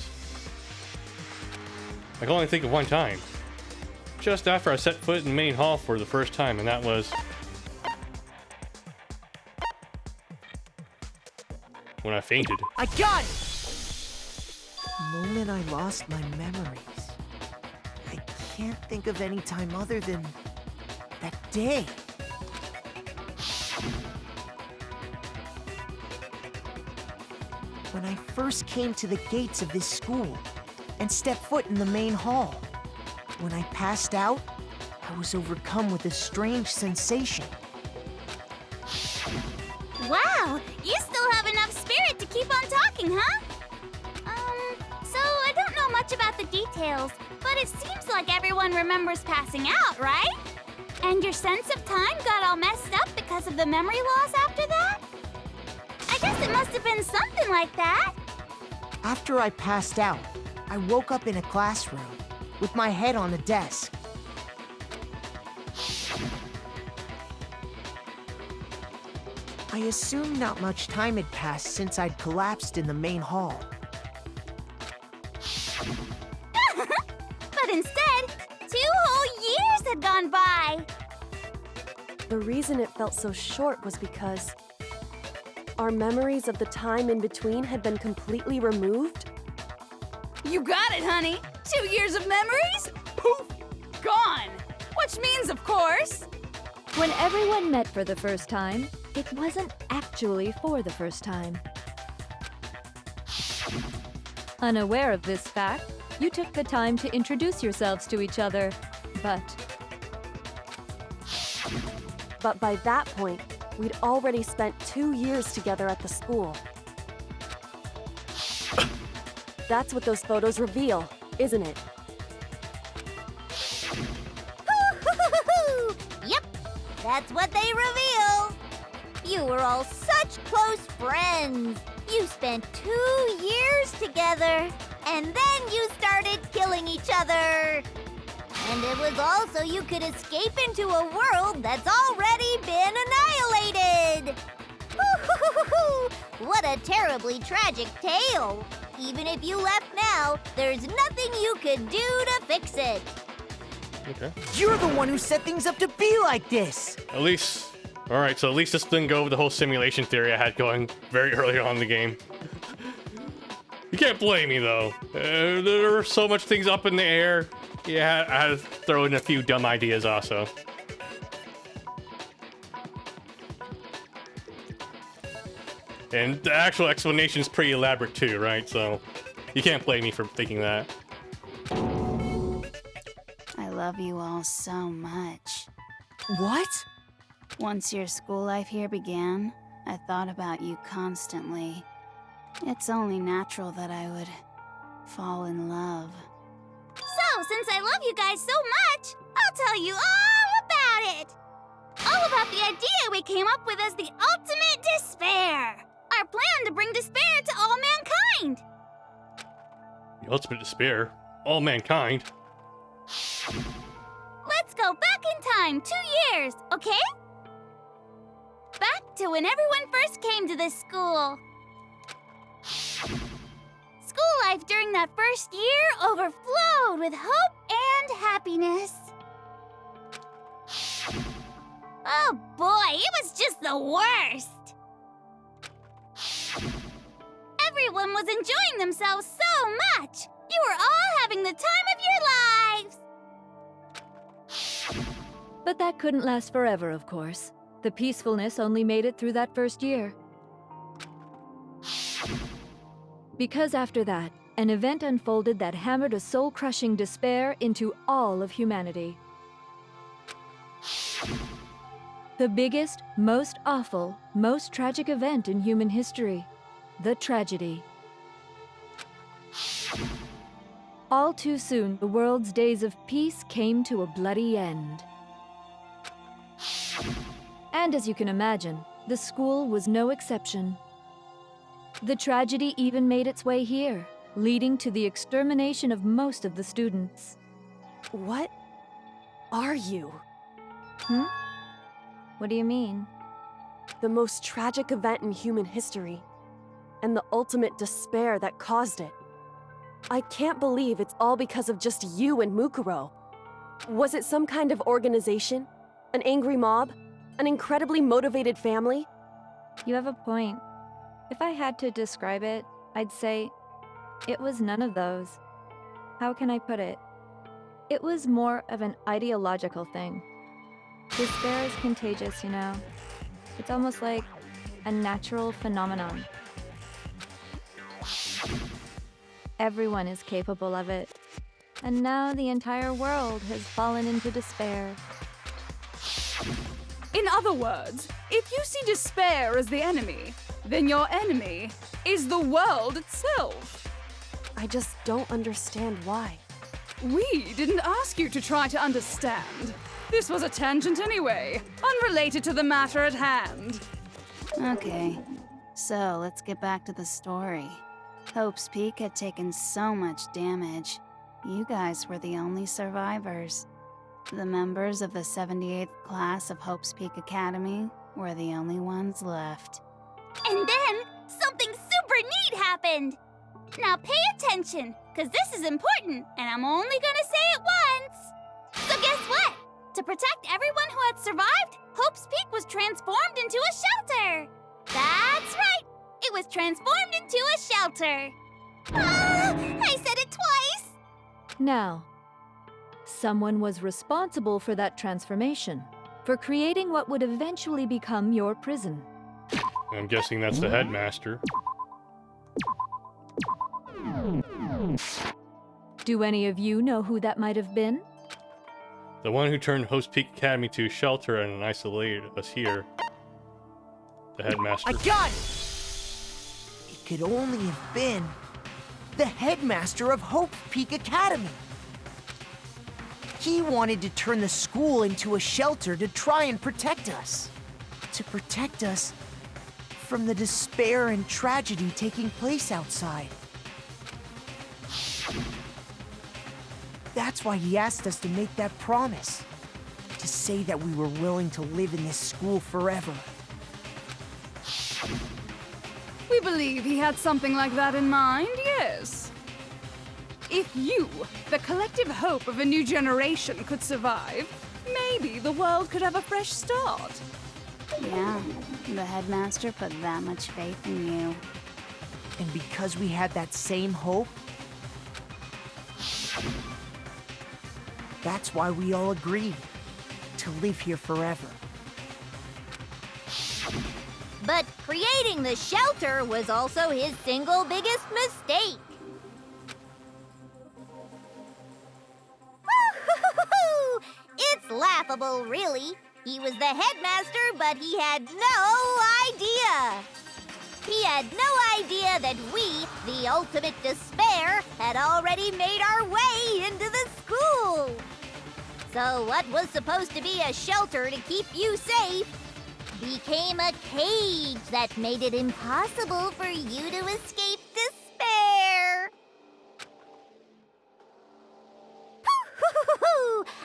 I can only think of one time. Just after I set foot in the main hall for the first time, and that was when I fainted. I got it! The moment I lost my memories. I can't think of any time other than that day. When I first came to the gates of this school and stepped foot in the main hall. When I passed out, I was overcome with a strange sensation. Wow, you still have enough spirit to keep on talking, huh? So I don't know much about the details, but it seems like everyone remembers passing out, right? And your sense of time got all messed up because of the memory loss after that? I guess it must have been something like that. After I passed out, I woke up in a classroom with my head on a desk. I assumed not much time had passed since I'd collapsed in the main hall. But instead, 2 whole years had gone by. The reason it felt so short was because our memories of the time in between had been completely removed. You got it, honey! 2 years of memories? Poof! Gone! Which means, of course... When everyone met for the first time, it wasn't actually for the first time. Unaware of this fact, you took the time to introduce yourselves to each other, but by that point, we'd already spent 2 years together at the school. That's what those photos reveal, isn't it? Yep, that's what they reveal. You were all such close friends. You spent 2 years together, and then you started killing each other. And it was all so you could escape into a world that's already been annihilated. What a terribly tragic tale. Even if you left now, there's nothing you could do to fix it. Okay. You're the one who set things up to be like this! At least... Alright, so at least this didn't go with the whole simulation theory I had going very early on in the game. You can't blame me, though. There were so much things up in the air. Yeah, I had to throw in a few dumb ideas also. And the actual explanation is pretty elaborate too, right? So you can't blame me for thinking that. I love you all so much. What? Once your school life here began, I thought about you constantly. It's only natural that I would fall in love. So, since I love you guys so much, I'll tell you all about it. All about the idea we came up with as the ultimate despair. Our plan to bring despair to all mankind. The ultimate despair? All mankind? Let's go back in time 2 years, okay? Back to when everyone first came to this school. School life during that first year overflowed with hope and happiness. Oh boy, it was just the worst. Everyone was enjoying themselves so much. You were all having the time of your lives. But that couldn't last forever, of course. The peacefulness only made it through that first year. Because after that, an event unfolded that hammered a soul-crushing despair into all of humanity. The biggest, most awful, most tragic event in human history. The tragedy. All too soon, the world's days of peace came to a bloody end. And as you can imagine, the school was no exception. The tragedy even made its way here, leading to the extermination of most of the students. What are you? What do you mean? The most tragic event in human history, and the ultimate despair that caused it. I can't believe it's all because of just you and Mukuro. Was it some kind of organization? An angry mob? An incredibly motivated family? You have a point. If I had to describe it, I'd say it was none of those. How can I put it? It was more of an ideological thing. Despair is contagious, you know. It's almost like a natural phenomenon. Everyone is capable of it. And now the entire world has fallen into despair. In other words, if you see despair as the enemy, then your enemy is the world itself. I just don't understand why. We didn't ask you to try to understand. This was a tangent anyway, unrelated to the matter at hand. Okay, so let's get back to the story. Hope's Peak had taken so much damage. You guys were the only survivors. The members of the 78th class of Hope's Peak Academy were the only ones left. And then, something super neat happened! Now pay attention, because this is important, and I'm only gonna say it once! So guess what? To protect everyone who had survived, Hope's Peak was transformed into a shelter! That's right! It was transformed into a shelter! Ah! I said it twice! Now, someone was responsible for that transformation, for creating what would eventually become your prison. I'm guessing that's the headmaster. Do any of you know who that might have been? The one who turned Hope's Peak Academy to a shelter and isolated us here. The headmaster. I got it! It could only have been the headmaster of Hope Peak Academy. He wanted to turn the school into a shelter to try and protect us. To protect us from the despair and tragedy taking place outside. That's why he asked us to make that promise. To say that we were willing to live in this school forever. We believe he had something like that in mind, yes. If you, the collective hope of a new generation, could survive, maybe the world could have a fresh start. Yeah, the headmaster put that much faith in you. And because we had that same hope, that's why we all agreed to live here forever. But creating the shelter was also his single biggest mistake. It's laughable, really. He was the headmaster, but he had no idea. He had no idea that we, the ultimate despair, had already made our way into the school. So what was supposed to be a shelter to keep you safe became a cage that made it impossible for you to escape despair.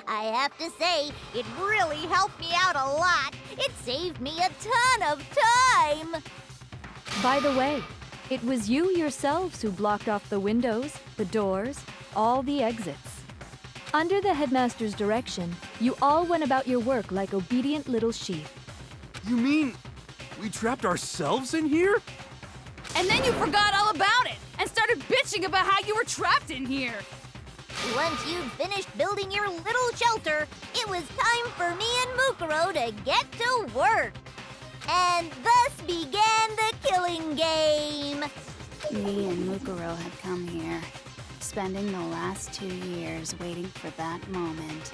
I have to say, it really helped me out a lot. It saved me a ton of time. By the way, it was you yourselves who blocked off the windows, the doors, all the exits. Under the headmaster's direction, you all went about your work like obedient little sheep. You mean we trapped ourselves in here? And then you forgot all about it and started bitching about how you were trapped in here. Once you'd finished building your little shelter, it was time for me and Mukuro to get to work. And thus began the killing game. Me and Mukuro had come here, spending the last 2 years waiting for that moment.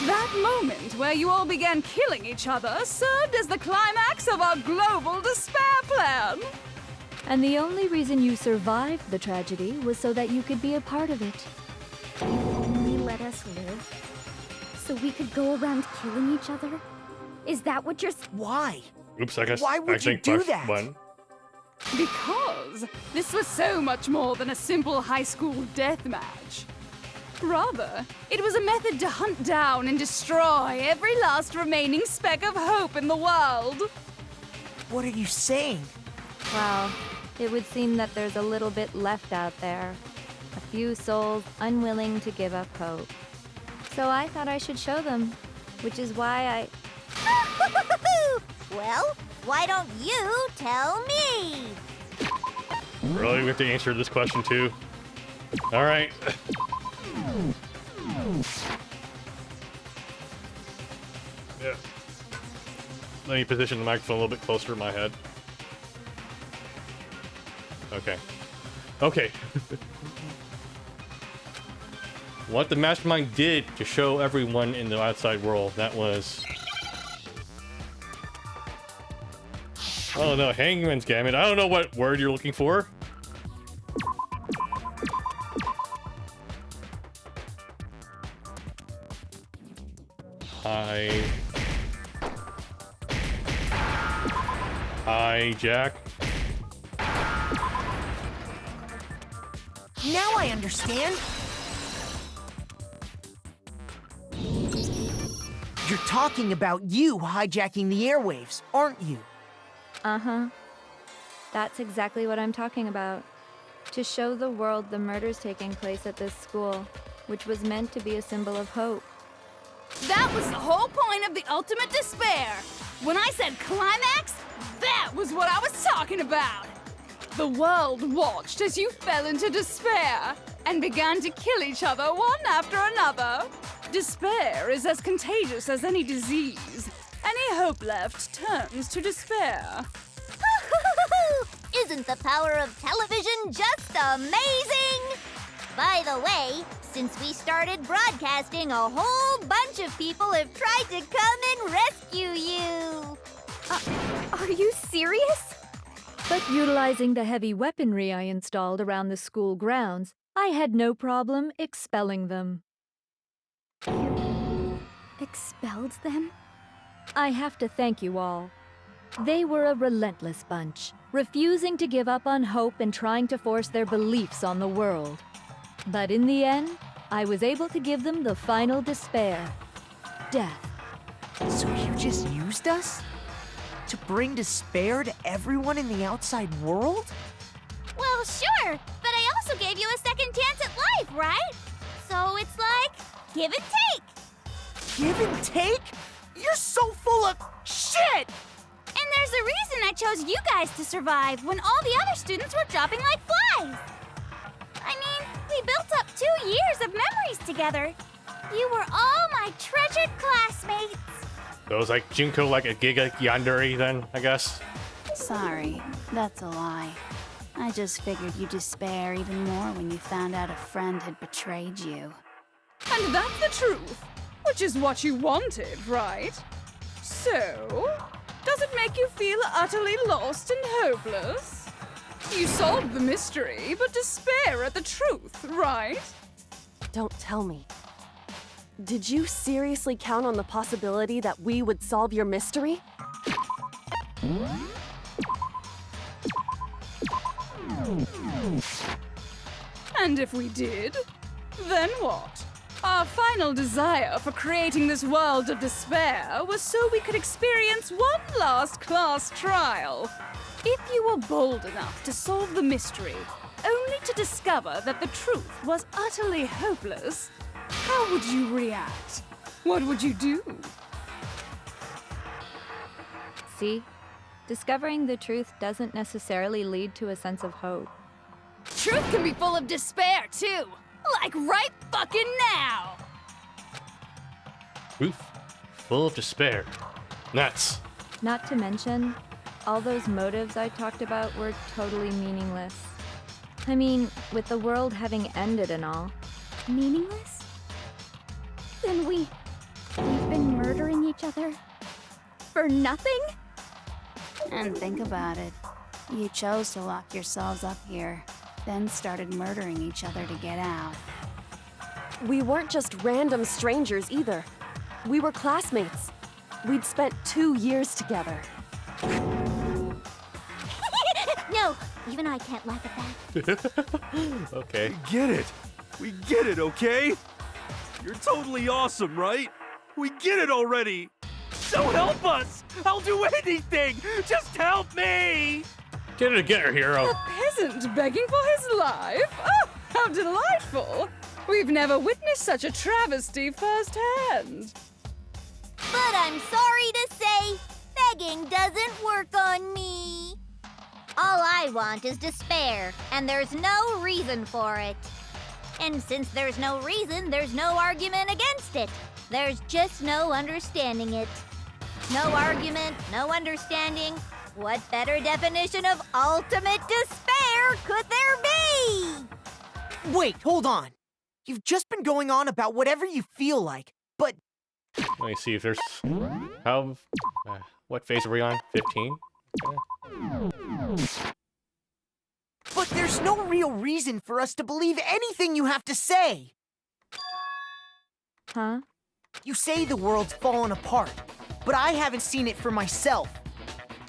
That moment where you all began killing each other served as the climax of our global despair plan. And the only reason you survived the tragedy was so that you could be a part of it. You only let us live so we could go around killing each other? Is that what you're... Why? Oops, I guess. Why would you do that? Because this was so much more than a simple high school death match. Rather, it was a method to hunt down and destroy every last remaining speck of hope in the world. What are you saying? Well, it would seem that there's a little bit left out there. A few souls unwilling to give up hope. So I thought I should show them, which is why I... Well, why don't you tell me? Really? We have to answer this question too? Alright. Yeah. Let me position the microphone a little bit closer to my head. Okay. Okay. What the mastermind did to show everyone in the outside world, that was... Oh no, Hangman's Gambit. I don't know what word you're looking for. Hijack. Now I understand. You're talking about you hijacking the airwaves, aren't you? Uh-huh. That's exactly what I'm talking about. To show the world the murders taking place at this school, which was meant to be a symbol of hope. That was the whole point of the ultimate despair. When I said climax, that was what I was talking about. The world watched as you fell into despair and began to kill each other one after another. Despair is as contagious as any disease. Any hope left turns to despair. Isn't the power of television just amazing? By the way, since we started broadcasting, a whole bunch of people have tried to come and rescue you. Are you serious? But utilizing the heavy weaponry I installed around the school grounds, I had no problem expelling them. Expelled them? I have to thank you all. They were a relentless bunch, refusing to give up on hope and trying to force their beliefs on the world. But in the end, I was able to give them the final despair. Death. So you just used us? To bring despair to everyone in the outside world? Well, sure, but I also gave you a second chance at life, right? So it's like, give and take. Give and take? You're so full of shit! And there's a reason I chose you guys to survive when all the other students were dropping like flies. I mean, we built up 2 years of memories together. You were all my treasured classmates. So it was like Junko like a Giga Yandere then, I guess? Sorry, that's a lie. I just figured you'd despair even more when you found out a friend had betrayed you. And that's the truth, which is what you wanted, right? So, does it make you feel utterly lost and hopeless? You solved the mystery, but despair at the truth, right? Don't tell me. Did you seriously count on the possibility that we would solve your mystery? And if we did, then what? Our final desire for creating this world of despair was so we could experience one last class trial. If you were bold enough to solve the mystery, only to discover that the truth was utterly hopeless, how would you react? What would you do? See? Discovering the truth doesn't necessarily lead to a sense of hope. Truth can be full of despair, too. Like right fucking now! Oof. Full of despair. Nuts. Not to mention, all those motives I talked about were totally meaningless. I mean, with the world having ended and all. Meaningless? Then we've been murdering each other for nothing? And think about it. You chose to lock yourselves up here, then started murdering each other to get out. We weren't just random strangers either. We were classmates. We'd spent 2 years together. No, even I can't laugh at that. Okay. We get it, okay? You're totally awesome, right? We get it already! So help us! I'll do anything! Just help me! Get it together, hero. A peasant begging for his life? Oh, how delightful! We've never witnessed such a travesty firsthand. But I'm sorry to say, begging doesn't work on me. All I want is despair, and there's no reason for it. And since there's no reason, there's no argument against it. There's just no understanding it. No argument, no understanding. What better definition of ultimate despair could there be? Wait, hold on. You've just been going on about whatever you feel like, but Let me see if there's... How... what phase are we on? 15? but there's no real reason for us to believe anything you have to say. Huh? You say the world's fallen apart, but I haven't seen it for myself.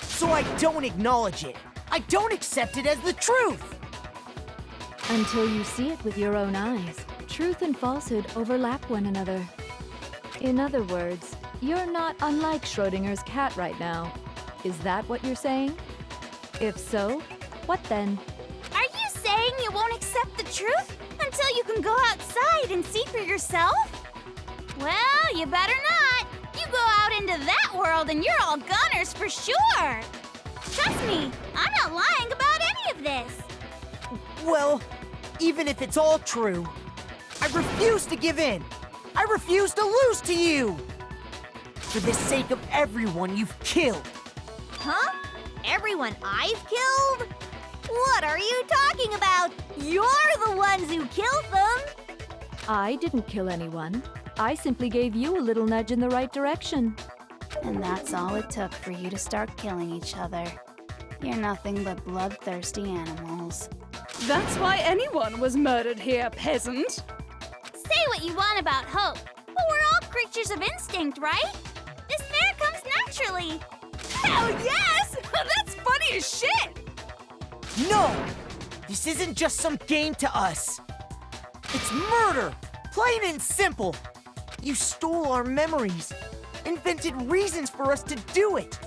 So I don't acknowledge it. I don't accept it as the truth. Until you see it with your own eyes, truth and falsehood overlap one another. In other words, you're not unlike Schrodinger's cat right now. Is that what you're saying? If so, what then? Are you saying you won't accept the truth until you can go outside and see for yourself? Well, you better not. You go out into that world and you're all gunners for sure. Trust me, I'm not lying about any of this. Well, even if it's all true, I refuse to give in. I refuse to lose to you. For the sake of everyone you've killed. Huh? Everyone I've killed? What are you talking about? You're the ones who killed them. I didn't kill anyone. I simply gave you a little nudge in the right direction. And that's all it took for you to start killing each other. You're nothing but bloodthirsty animals. That's why anyone was murdered here, peasant. Say what you want about hope, but we're all creatures of instinct, right? Despair comes naturally. Hell yes! That's funny as shit! No! This isn't just some game to us. It's murder! Plain and simple! You stole our memories, invented reasons for us to do it.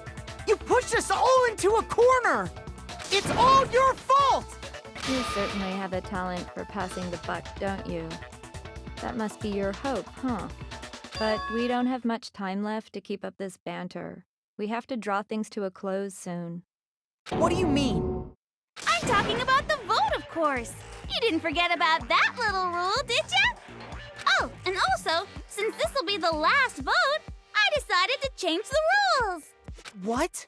You pushed us all into a corner! It's all your fault! You certainly have a talent for passing the buck, don't you? That must be your hope, huh? But we don't have much time left to keep up this banter. We have to draw things to a close soon. What do you mean? I'm talking about the vote, of course. You didn't forget about that little rule, did ya? Oh, and also, since this will be the last vote, I decided to change the rules. What?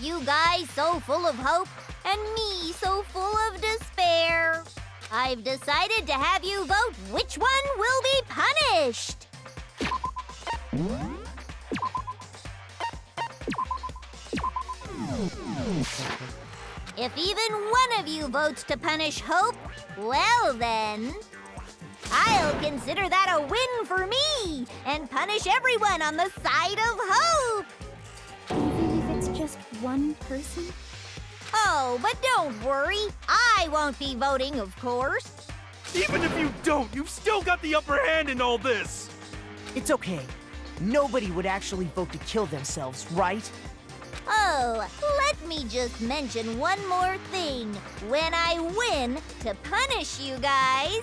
You guys so full of hope, and me so full of despair. I've decided to have you vote which one will be punished. If even one of you votes to punish Hope, well then, I'll consider that a win for me and punish everyone on the side of Hope. Even if it's just one person? Oh, but don't worry. I won't be voting, of course. Even if you don't, you've still got the upper hand in all this! It's okay. Nobody would actually vote to kill themselves, right? Oh, let me just mention one more thing. When I win to punish you guys,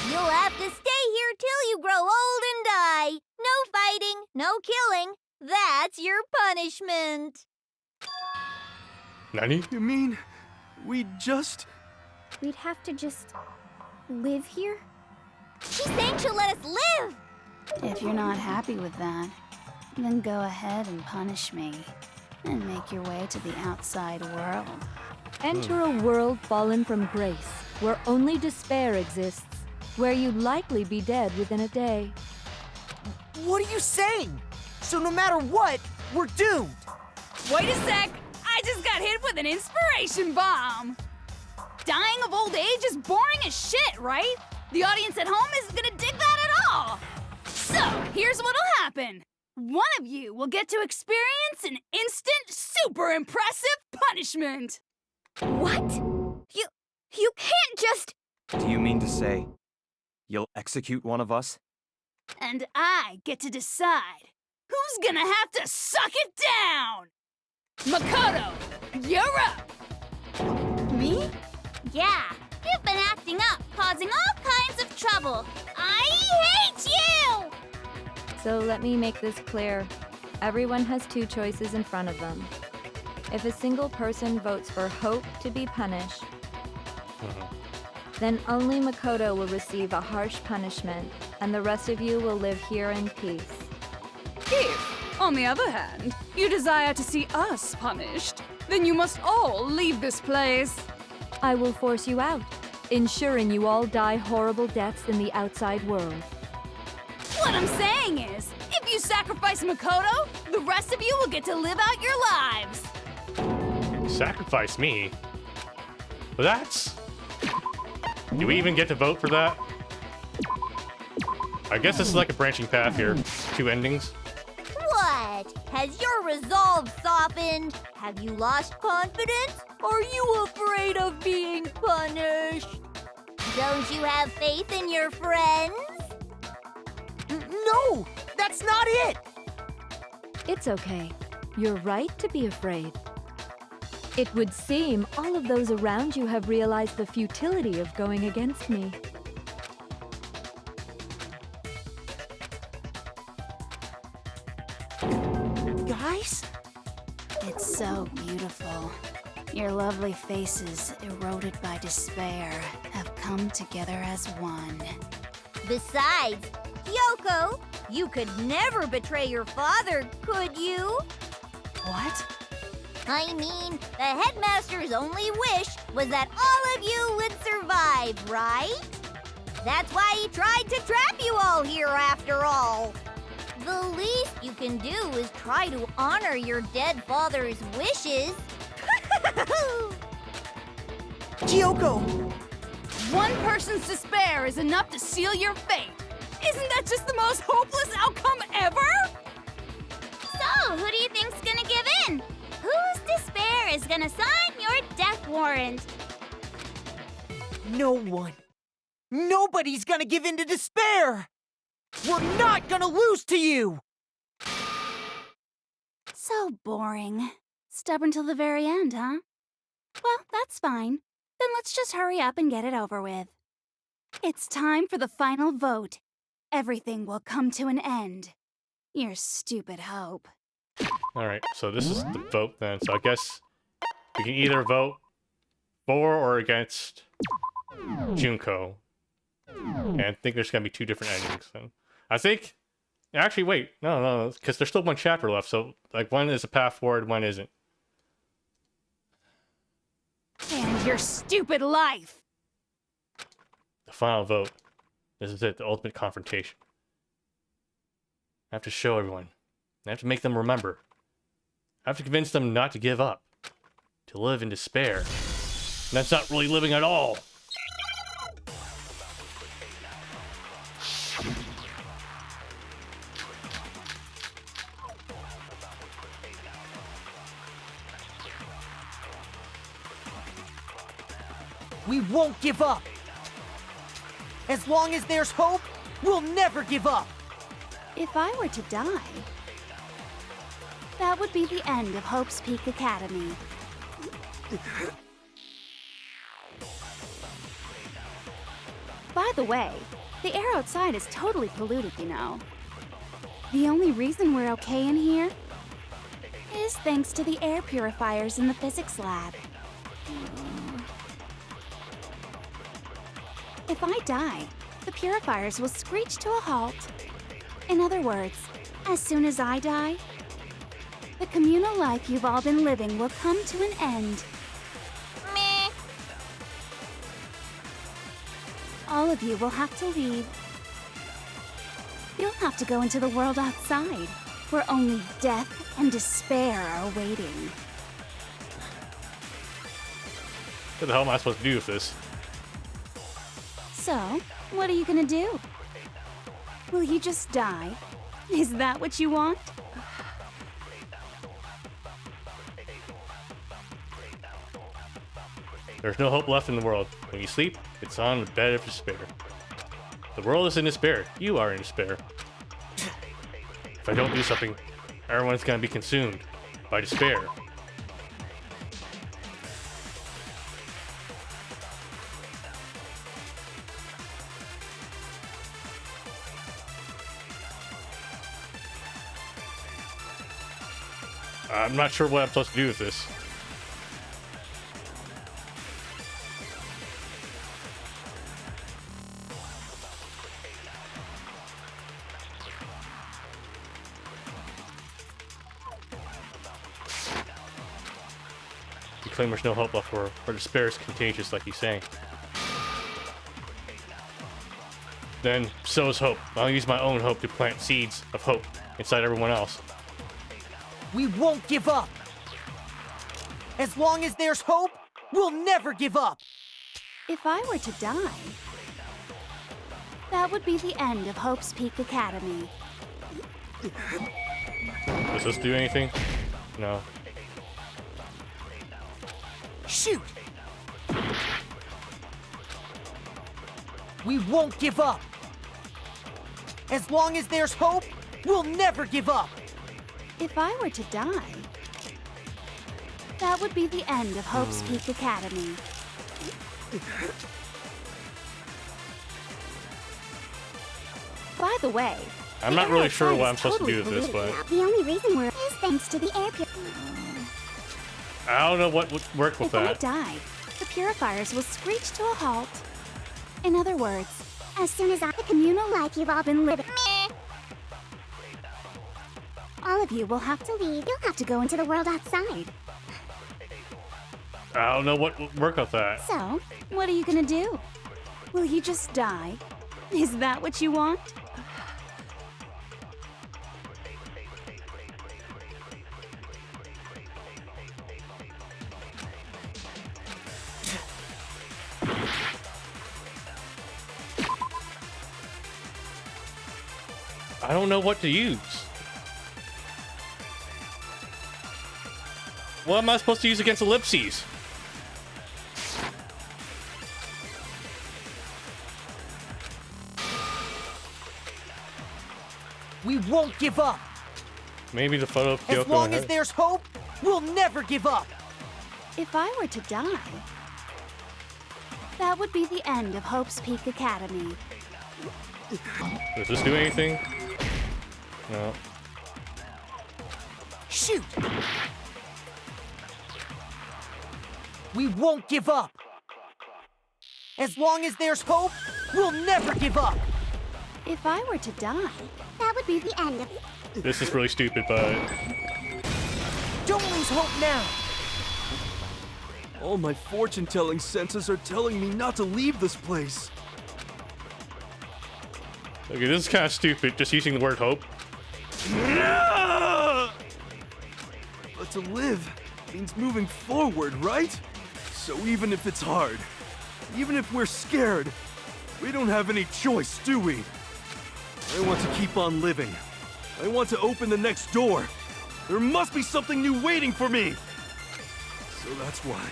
you'll have to stay here till you grow old and die. No fighting, no killing. That's your punishment. Nani? You mean, we'd We'd have to just live here? She's saying she'll let us live. If you're not happy with that, then go ahead and punish me. And make your way to the outside world. Enter a world fallen from grace, where only despair exists, where you'd likely be dead within a day. What are you saying? So no matter what, we're doomed. Wait a sec! I just got hit with an inspiration bomb! Dying of old age is boring as shit, right? The audience at home isn't gonna dig that at all! So, here's what'll happen. One of you will get to experience an instant, super impressive punishment! What? You can't just... Do you mean to say you'll execute one of us? And I get to decide who's gonna have to suck it down! Makoto, you're up! Me? Yeah, you've been acting up, causing all kinds of trouble. I hate you! So let me make this clear. Everyone has two choices in front of them. If a single person votes for Hope to be punished, then only Makoto will receive a harsh punishment, and the rest of you will live here in peace. If, on the other hand, you desire to see us punished, then you must all leave this place. I will force you out, ensuring you all die horrible deaths in the outside world. What I'm saying is, if you sacrifice Makoto, the rest of you will get to live out your lives. Sacrifice me? Well, that's... Do we even get to vote for that? I guess this is like a branching path here. Two endings. What? Has your resolve softened? Have you lost confidence? Are you afraid of being punished? Don't you have faith in your friends? No, that's not it! It's okay. You're right to be afraid. It would seem all of those around you have realized the futility of going against me. Guys? It's so beautiful. Your lovely faces, eroded by despair, have come together as one. Besides, Kyoko, you could never betray your father, could you? What? I mean, the headmaster's only wish was that all of you would survive, right? That's why he tried to trap you all here after all. The least you can do is try to honor your dead father's wishes. Kyoko! One person's despair is enough to seal your fate. Isn't that just the most hopeless outcome ever? So, who do you think's gonna give in? Whose despair is gonna sign your death warrant? No one. Nobody's gonna give in to despair! We're not gonna lose to you! So boring. Stubborn till the very end, huh? Well, that's fine. Then let's just hurry up and get it over with. It's time for the final vote. Everything will come to an end. Your stupid hope. Alright, so this is the vote then. So I guess we can either vote for or against Junko. And I think there's gonna be two different endings then. I think... Actually, wait. No, because there's still one chapter left, so like one is a path forward, one isn't. And your stupid life! The final vote. This is it, the ultimate confrontation. I have to show everyone. I have to make them remember. I have to convince them not to give up. To live in despair. And that's not really living at all. We won't give up! As long as there's hope, we'll never give up! If I were to die, that would be the end of Hope's Peak Academy. By the way, the air outside is totally polluted, you know. The only reason we're okay in here is thanks to the air purifiers in the physics lab. If I die, the purifiers will screech to a halt. In other words, as soon as I die, the communal life you've all been living will come to an end. All of you will have to leave. You'll have to go into the world outside, where only death and despair are waiting. What the hell am I supposed to do with this? So, what are you gonna do? Will you just die? Is that what you want? There's no hope left in the world. When you sleep, it's on the bed of despair. The world is in despair. You are in despair. If I don't do something, everyone's gonna be consumed by despair. I'm not sure what I'm supposed to do with this. You claim there's no hope left for, or despair is contagious, like he's saying. Then, so is hope. I'll use my own hope to plant seeds of hope inside everyone else. We won't give up. As long as there's hope, we'll never give up. If I were to die, that would be the end of Hope's Peak Academy. Does this do anything? No. Shoot! We won't give up. As long as there's hope, we'll never give up. If I were to die, that would be the end of Hope's Peak Academy. By the way, I'm not really sure what I'm supposed to do with this, but The only reason we're is thanks to the air I don't know what would work with if I that. die, the purifiers will screech to a halt. In other words, as soon as the communal life you've all been living. all of you will have to leave. You'll have to go into the world outside. I don't know what would work with that. So, what are you gonna do? Will you just die? Is that what you want? I don't know what to use. What am I supposed to use against ellipses? We won't give up. Maybe the photo of Kyoko. As long as there's hope, we'll never give up. If I were to die, that would be the end of Hope's Peak Academy. Does this do anything? No. Shoot! We won't give up. As long as there's hope, we'll never give up. If I were to die, that would be the end of This is really stupid, but don't lose hope now. All my fortune-telling senses are telling me not to leave this place. okay, this is kind of stupid. Just using the word hope. But to live means moving forward, right? So even if it's hard, even if we're scared, we don't have any choice, do we? I want to keep on living. I want to open the next door. There must be something new waiting for me. So that's why,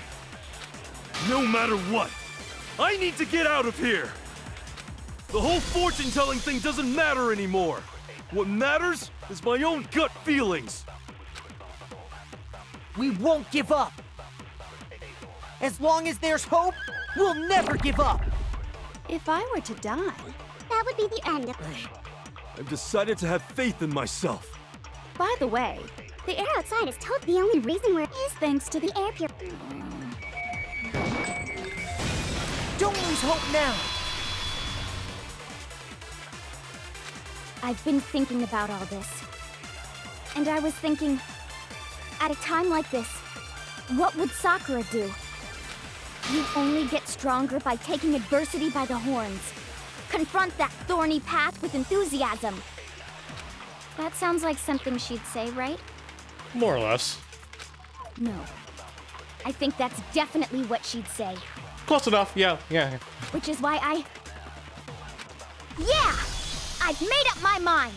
no matter what, I need to get out of here. The whole fortune-telling thing doesn't matter anymore. What matters is my own gut feelings. We won't give up. As long as there's hope, we'll never give up. if I were to die, that would be the end of I've decided to have faith in myself. By the way, the air outside is totally the only reason we're is thanks to the air pure. Don't lose hope now. I've been thinking about all this. And I was thinking, at a time like this, what would Sakura do? You only get stronger by taking adversity by the horns. Confront that thorny path with enthusiasm. That sounds like something she'd say, right? More or less. No. I think that's definitely what she'd say. Close enough, yeah. Which is why Yeah! I've made up my mind!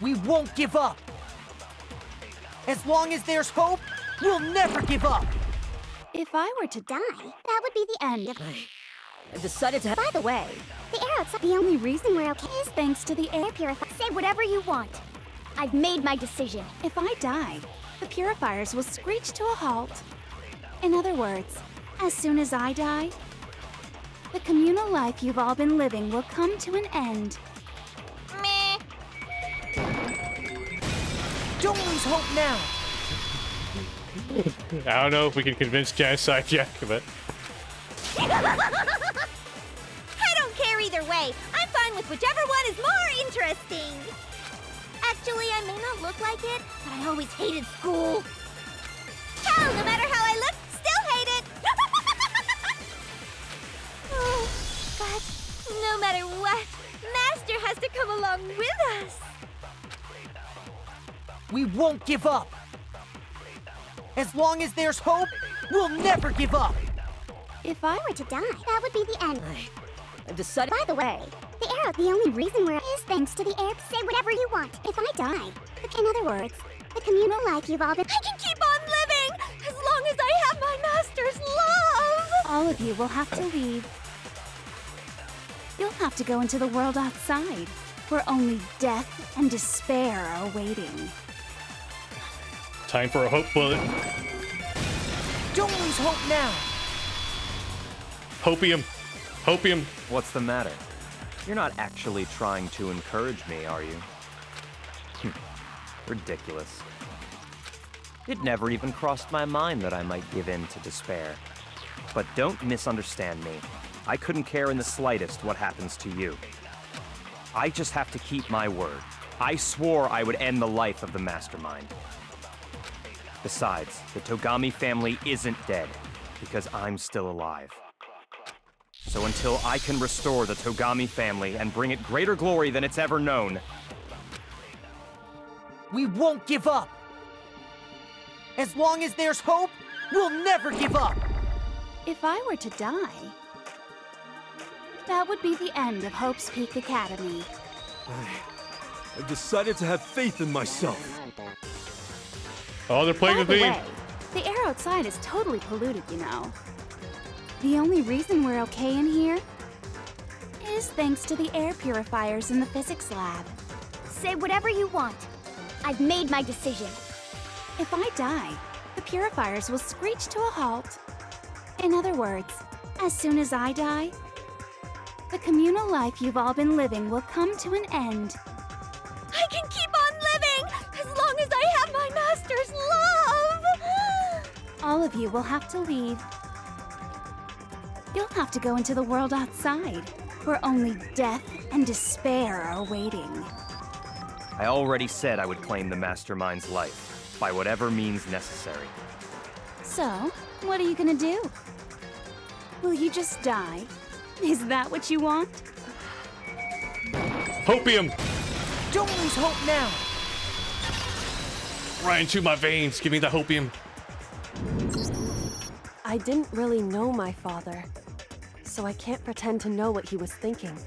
We won't give up. As long as there's hope, we'll never give up. If I were to die, That would be the end of... I've decided to. By the way, the air outside... The only reason we're okay is thanks to the air purifier. Say whatever you want. I've made my decision. if I die, the purifiers will screech to a halt. In other words, as soon as I die, the communal life you've all been living will come to an end. Meh. Don't lose hope now. I don't know if we can convince Genocide yet, but... I don't care either way. I'm fine with whichever one is more interesting. Actually, I may not look like it, but I always hated school. Hell, no matter how I look, still hate it. Oh, but no matter what, Master has to come along with us. We won't give up. As long as there's hope, we'll never give up. If I were to die, that would be the end. I've decided. By the way, the only reason we're is thanks to the air. Say whatever you want. If I die, in other words, the communal life you've all been... I can keep on living as long as I have my master's love. All of you will have to leave. You'll have to go into the world outside, where only death and despair are waiting. Time for a hope bullet. Don't lose hope now. Hopium. Hopium. What's the matter? You're not actually trying to encourage me, are you? Ridiculous. It never even crossed my mind that I might give in to despair. But don't misunderstand me. I couldn't care in the slightest what happens to you. I just have to keep my word. I swore I would end the life of the Mastermind. Besides, the Togami family isn't dead, because I'm still alive. So until I can restore the Togami family and bring it greater glory than it's ever known, We won't give up. As long as there's hope, we'll never give up. If I were to die, that would be the end of Hope's Peak Academy. I've decided to have faith in myself. Oh, they're playing By the the theme. way, the air outside is totally polluted, you know. The only reason we're okay in here is thanks to the air purifiers in the physics lab. Say whatever you want. I've made my decision. If I die, the purifiers will screech to a halt. In other words, as soon as I die, the communal life you've all been living will come to an end. I can keep on living as long as I have my master's love. All of you will have to leave. You'll have to go into the world outside, where only death and despair are waiting. I already said I would claim the Mastermind's life, by whatever means necessary. So, what are you gonna do? Will you just die? Is that what you want? Hopium. Don't lose hope now. Right into my veins. Give me the hopium. I didn't really know my father, so I can't pretend to know what he was thinking.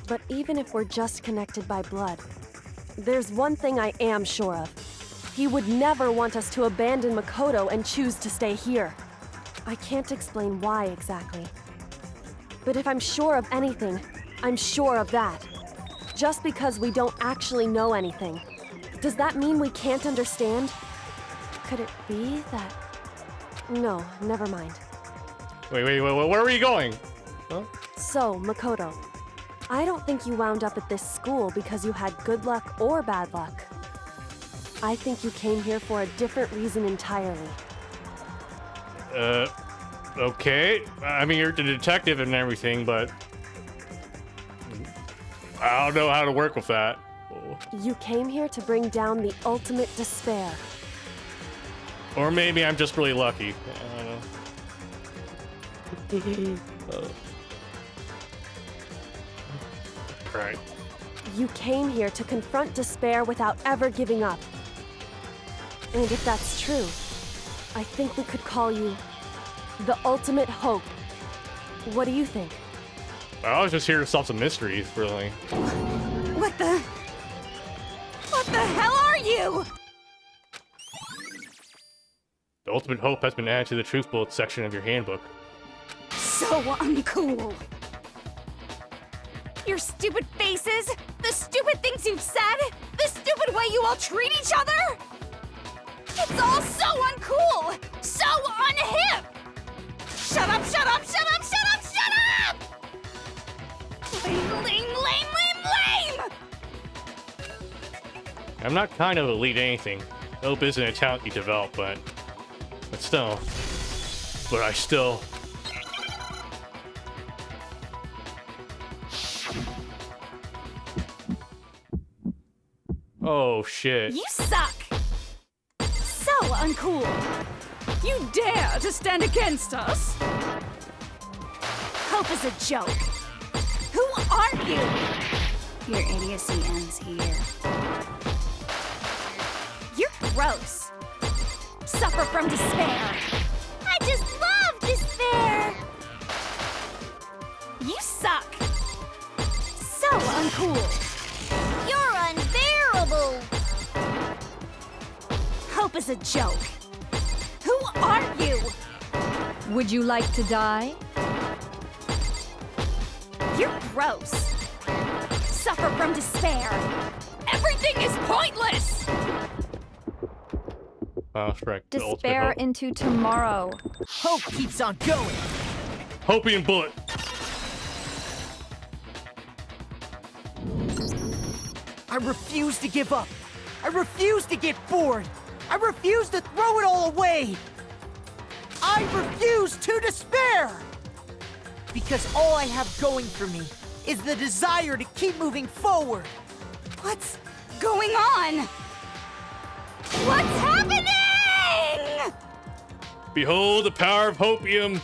But even if we're just connected by blood, there's one thing I am sure of. He would never want us to abandon Makoto and choose to stay here. I can't explain why exactly. But if I'm sure of anything, I'm sure of that. Just because we don't actually know anything, does that mean we can't understand? Could it be that... No, never mind. Wait, where are you going? Huh? So, Makoto, I don't think you wound up at this school because you had good luck or bad luck. I think you came here for a different reason entirely. Okay. I mean, you're the detective and everything, but... I don't know how to work with that. You came here to bring down the ultimate despair. Or maybe I'm just really lucky. I don't know. right. You came here to confront despair without ever giving up. And if that's true, I think we could call you the ultimate hope. What do you think? I was just here to solve some mysteries, really. What the hell are you? The ultimate hope has been added to the truth bullet section of your handbook. So uncool. Your stupid faces, the stupid things you've said, the stupid way you all treat each other. It's all so uncool, so unhip. Shut up, shut up, shut up, shut up, shut up! Lame, lame, lame, lame, lame! I'm not kind of elite anything. Hope isn't a talent you develop, but still. But I still. Oh shit. You suck! So uncool! You dare to stand against us? Hope is a joke. Who are you? Your idiocy ends here. You're gross. Suffer from despair. I just love despair! You suck. So uncool. You're unbearable! Hope is a joke. Who are you? Would you like to die? You're gross. Suffer from despair. Everything is pointless! Oh, that's right. The ultimate Despair hope. into tomorrow. Hope keeps on going. Hopium bullet. I refuse to give up. I refuse to get bored. I refuse to throw it all away. I refuse to despair. Because all I have going for me is the desire to keep moving forward. What's going on? What's happening? Behold the power of hopium.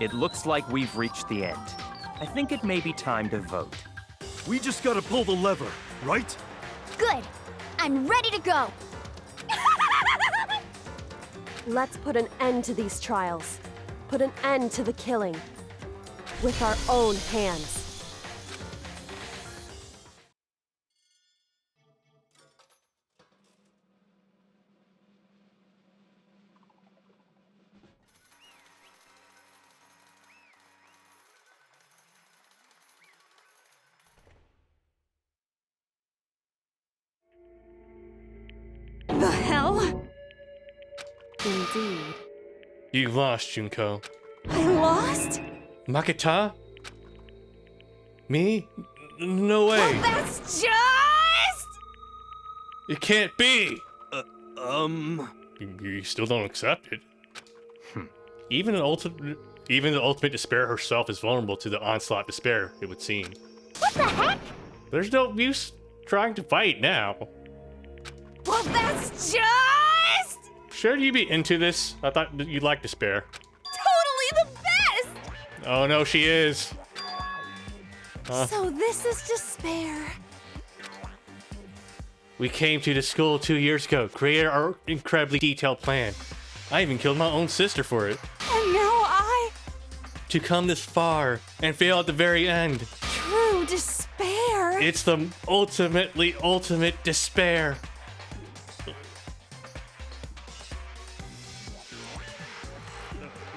It looks like we've reached the end. I think it may be time to vote. We just gotta pull the lever, right? Good. I'm ready to go. Let's put an end to these trials. Put an end to the killing. With our own hands. The hell? Indeed. You lost, Junko. I lost? Makita? Me? No way. Well, that's just... It can't be. You still don't accept it. Even the ultimate despair herself is vulnerable to the onslaught despair, it would seem. What the heck? There's no use trying to fight now. Well, that's just... Should you be into this? I thought you'd like despair. Totally the best! Oh no, she is. So this is despair. We came to the school 2 years ago, created our incredibly detailed plan. I even killed my own sister for it. And now To come this far and fail at the very end. True despair. It's the ultimate despair.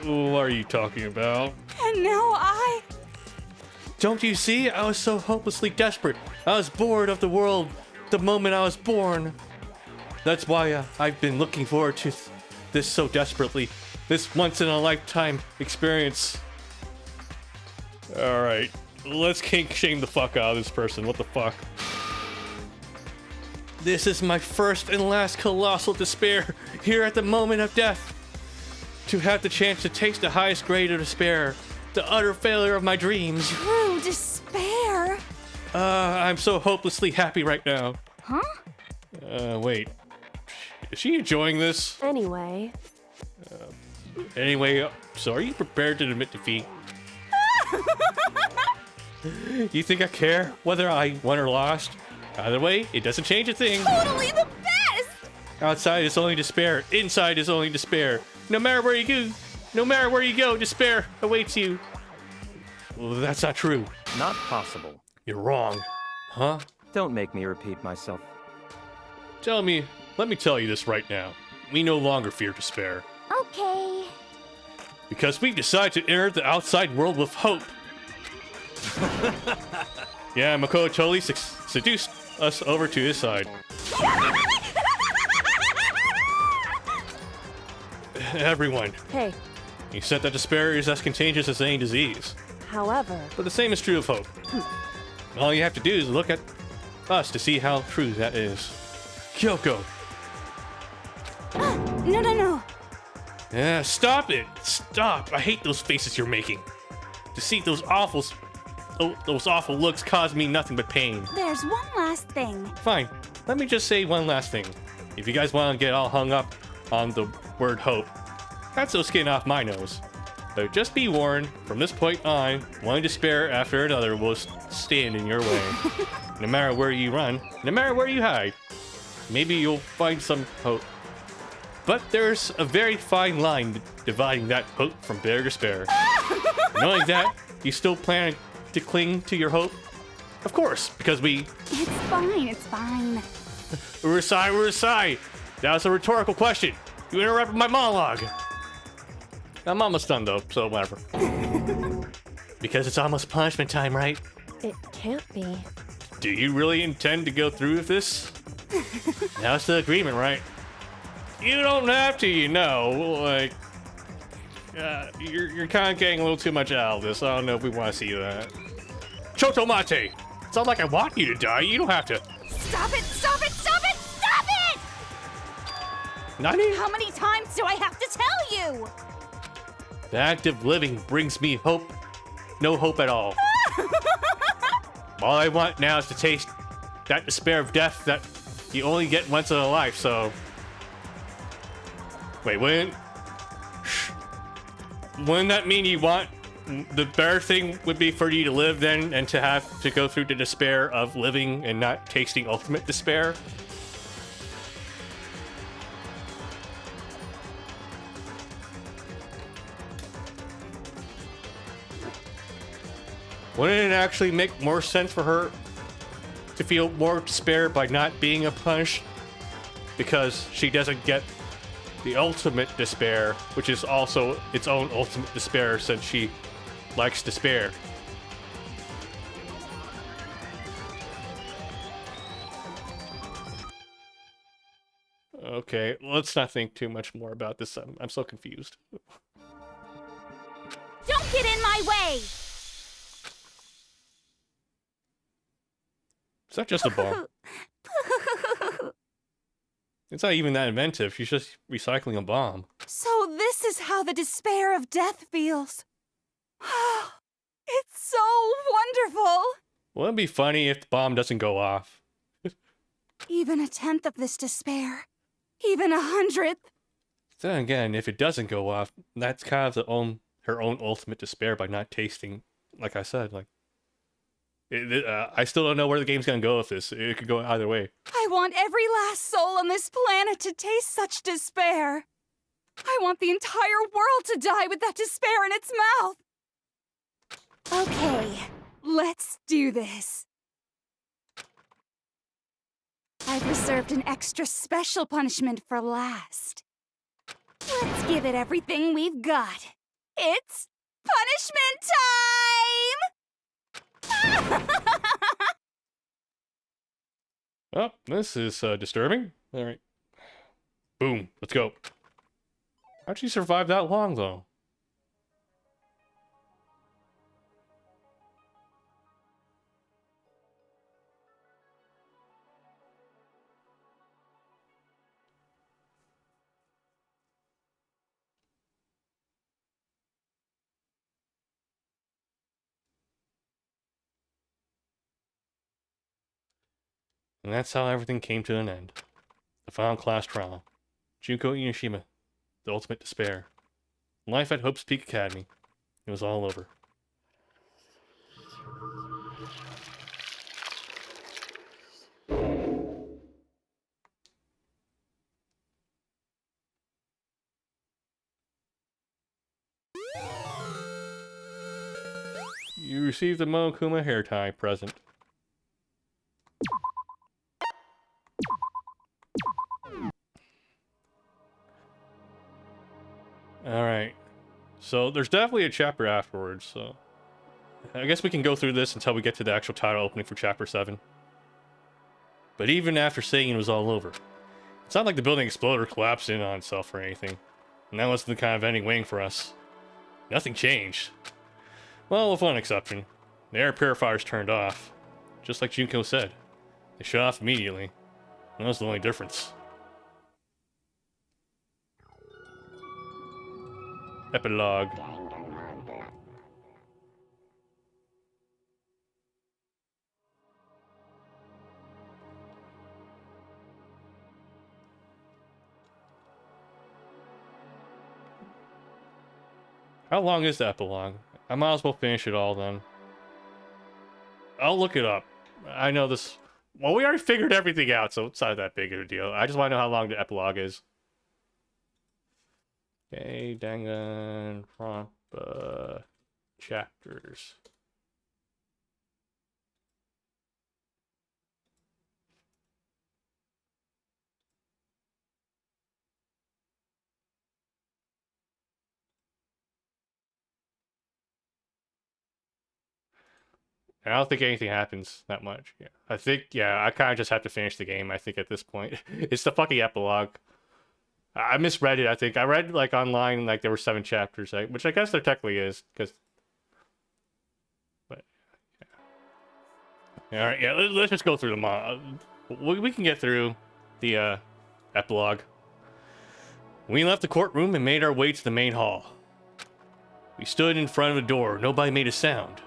What are you talking about? And now Don't you see? I was so hopelessly desperate. I was bored of the world the moment I was born. That's why I've been looking forward to this so desperately. This once-in-a-lifetime experience. Alright, let's kink shame the fuck out of this person. What the fuck? This is my first and last colossal despair here at the moment of death. To have the chance to taste the highest grade of despair The utter failure of my dreams. True despair. I'm so hopelessly happy right now. Huh? Wait. Is she enjoying this? Anyway. Anyway, so are you prepared to admit defeat? You think I care whether I won or lost? Either way, it doesn't change a thing. Totally the best! Outside is only despair. Inside is only despair. No matter where you go, despair awaits you. Well, that's not true. Not possible. You're wrong. Huh? Don't make me repeat myself. Let me tell you this right now. We no longer fear despair. Okay. Because we've decided to enter the outside world with hope. Yeah, Makoto totally seduced us over to his side. Everyone. Hey. You said that despair is as contagious as any disease. However. But the same is true of hope. All you have to do is look at us to see how true that is. Kyoko. No. Yeah, stop it. Stop. I hate those faces you're making. To see those awful looks cause me nothing but pain. There's one last thing. Fine. Let me just say one last thing. If you guys want to get all hung up on the word hope, that's no skin off my nose. But just be warned, from this point on, one despair after another will stand in your way. No matter where you run, no matter where you hide. Maybe you'll find some hope. But there's a very fine line dividing that hope from bitter despair. Knowing that, you still plan to cling to your hope? Of course, because we... It's fine. Urusai! That was a rhetorical question. You interrupted my monologue. I'm almost done though, so whatever. Because it's almost punishment time, right? It can't be. Do you really intend to go through with this? That's the agreement, right? You don't have to, you know. Like, you're kind of getting a little too much out of this. I don't know if we want to see that. Chotomate! It's not like I want you to die. You don't have to. Stop it! Nani? How many times do I have to tell you? The act of living brings me hope. No hope at all. All I want now is to taste that despair of death that you only get once in a life, so... Wait, wouldn't that mean you want... The better thing would be for you to live then, and to have to go through the despair of living and not tasting ultimate despair? Wouldn't it actually make more sense for her to feel more despair by not being punished? Because she doesn't get the ultimate despair, which is also its own ultimate despair since she likes despair. Okay, let's not think too much more about this. I'm so confused. Don't get in my way! Is that just a bomb? It's not even that inventive. She's just recycling a bomb. So this is how the despair of death feels. It's so wonderful! Wouldn't it be funny if the bomb doesn't go off? Even a tenth of this despair. Even 100th. Then again, if it doesn't go off, that's kind of her own ultimate despair by not tasting. Like I said, like I still don't know where the game's gonna go with this. It could go either way. I want every last soul on this planet to taste such despair. I want the entire world to die with that despair in its mouth. Okay, let's do this. I've reserved an extra special punishment for last. Let's give it everything we've got. It's punishment time! Oh, this is disturbing. All right. Boom. Let's go. How'd she survive that long, though? And that's how everything came to an end. The final class trial. Junko Inoshima. The ultimate despair. Life at Hope's Peak Academy. It was all over. You received the Monokuma hair tie present. Alright. So there's definitely a chapter afterwards, so I guess we can go through this until we get to the actual title opening for chapter 7. But even after saying it was all over, it's not like the building exploded or collapsed in on itself or anything. And that wasn't the kind of ending waiting for us. Nothing changed. Well, with one exception. The air purifiers turned off. Just like Junko said. They shut off immediately. And that was the only difference. Epilogue. How long is the epilogue? I might as well finish it all then. I'll look it up. I know this... Well, we already figured everything out, so it's not that big of a deal. I just want to know how long the epilogue is. Okay, Danganronpa chapters. I don't think anything happens that much. Yeah. I think, yeah, I kind of just have to finish the game, I think, at this point. It's the fucking epilogue. I misread it, I think. I read, like, online, like, there were 7 chapters, which I guess there technically is, because... But, yeah. Alright, yeah, let's just go through them all. We can get through the, epilogue. We left the courtroom and made our way to the main hall. We stood in front of the door. Nobody made a sound.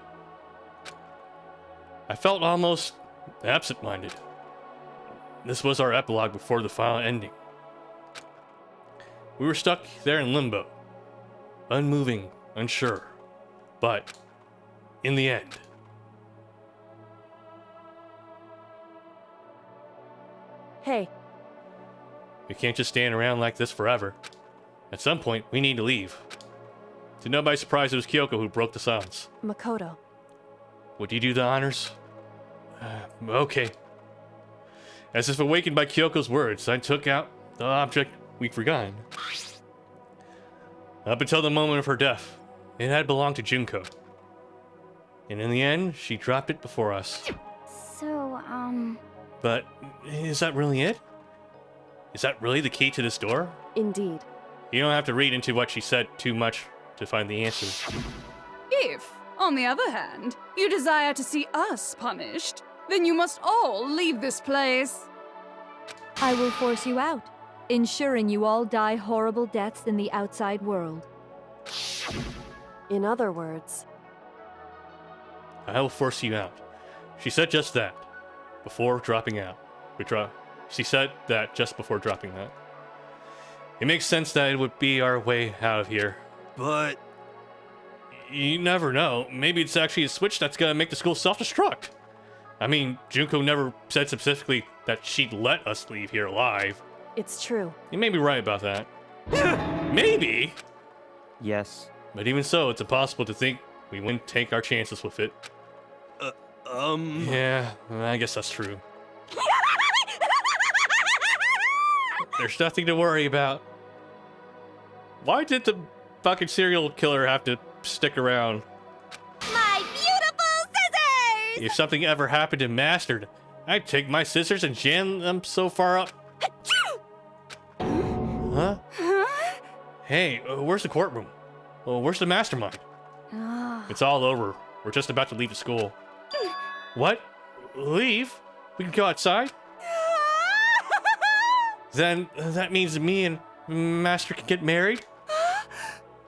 I felt almost absent-minded. This was our epilogue before the final ending. We were stuck there in limbo. Unmoving, unsure. But, in the end... Hey. We can't just stand around like this forever. At some point, we need to leave. To nobody's surprise, it was Kyoko who broke the silence. Makoto. Would you do the honors? Okay. As if awakened by Kyoko's words, I took out the object we'd forgotten. Up until the moment of her death, it had belonged to Junko. And in the end, she dropped it before us. So, But, is that really it? Is that really the key to this door? Indeed. You don't have to read into what she said too much to find the answers. If, on the other hand, you desire to see us punished, then you must all leave this place. I will force you out, ensuring you all die horrible deaths in the outside world. In other words... I will force you out. She said just that, before dropping out. She said that just before dropping that. It makes sense that it would be our way out of here. But... You never know. Maybe it's actually a switch that's gonna make the school self-destruct. I mean, Junko never said specifically that she'd let us leave here alive. It's true. You may be right about that. Maybe! Yes. But even so, it's impossible to think we wouldn't take our chances with it. Yeah, I guess that's true. There's nothing to worry about. Why did the fucking serial killer have to stick around? my beautiful scissors! If something ever happened to Mastered, I'd take my scissors and jam them so far up. Huh? Hey, where's the courtroom? Well, where's the mastermind? It's all over. We're just about to leave the school. What? Leave? We can go outside? Then that means me and Master can get married?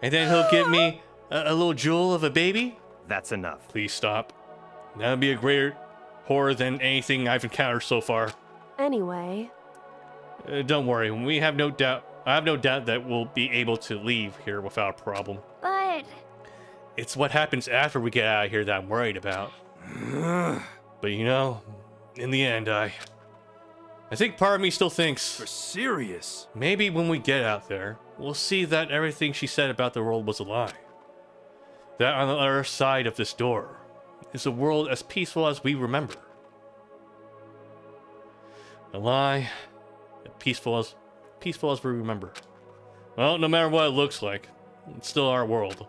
And then he'll get me a little jewel of a baby? That's enough. Please stop. That would be a greater poorer than anything I've encountered so far. Anyway, Don't worry, I have no doubt that we'll be able to leave here without a problem. But It's what happens after we get out of here that I'm worried about. But you know, in the end, I think part of me still thinks... You're serious? Maybe when we get out there, we'll see that everything she said about the world was a lie. That on the other side of this door is a world as peaceful as we remember. A lie, as peaceful as we remember. Well, no matter what it looks like, it's still our world.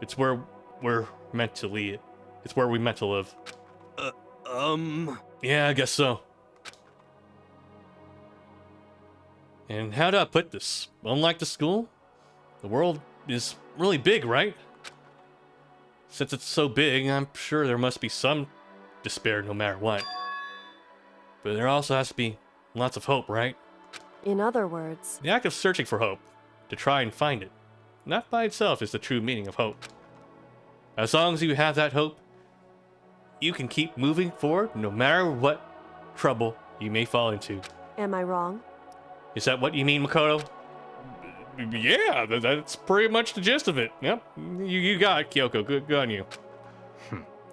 It's where we're meant to lead. It's where we meant to live. Yeah, I guess so. And how do I put this? Unlike the school, the world is really big, right? Since it's so big, I'm sure there must be some despair no matter what. But there also has to be lots of hope, right? in other words, The act of searching for hope, to try and find it, not by itself is the true meaning of hope. As long as you have that hope, you can keep moving forward no matter what trouble you may fall into. am I wrong? Is that what you mean, Makoto? Yeah, that's pretty much the gist of it. Yep, you got it, Kyoko. Good on you.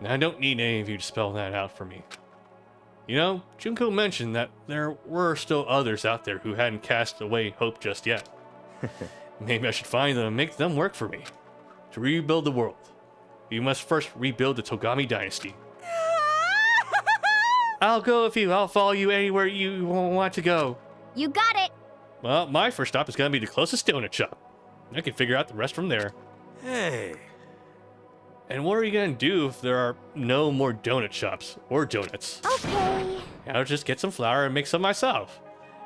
I don't need any of you to spell that out for me. You know, Junko mentioned that there were still others out there who hadn't cast away hope just yet. Maybe I should find them and make them work for me. To rebuild the world, you must first rebuild the Togami dynasty. I'll go with you. I'll follow you anywhere you want to go. You got it. Well, my first stop is going to be the closest donut shop. I can figure out the rest from there. Hey. And what are you going to do if there are no more donut shops or donuts? Okay. I'll just get some flour and make some myself.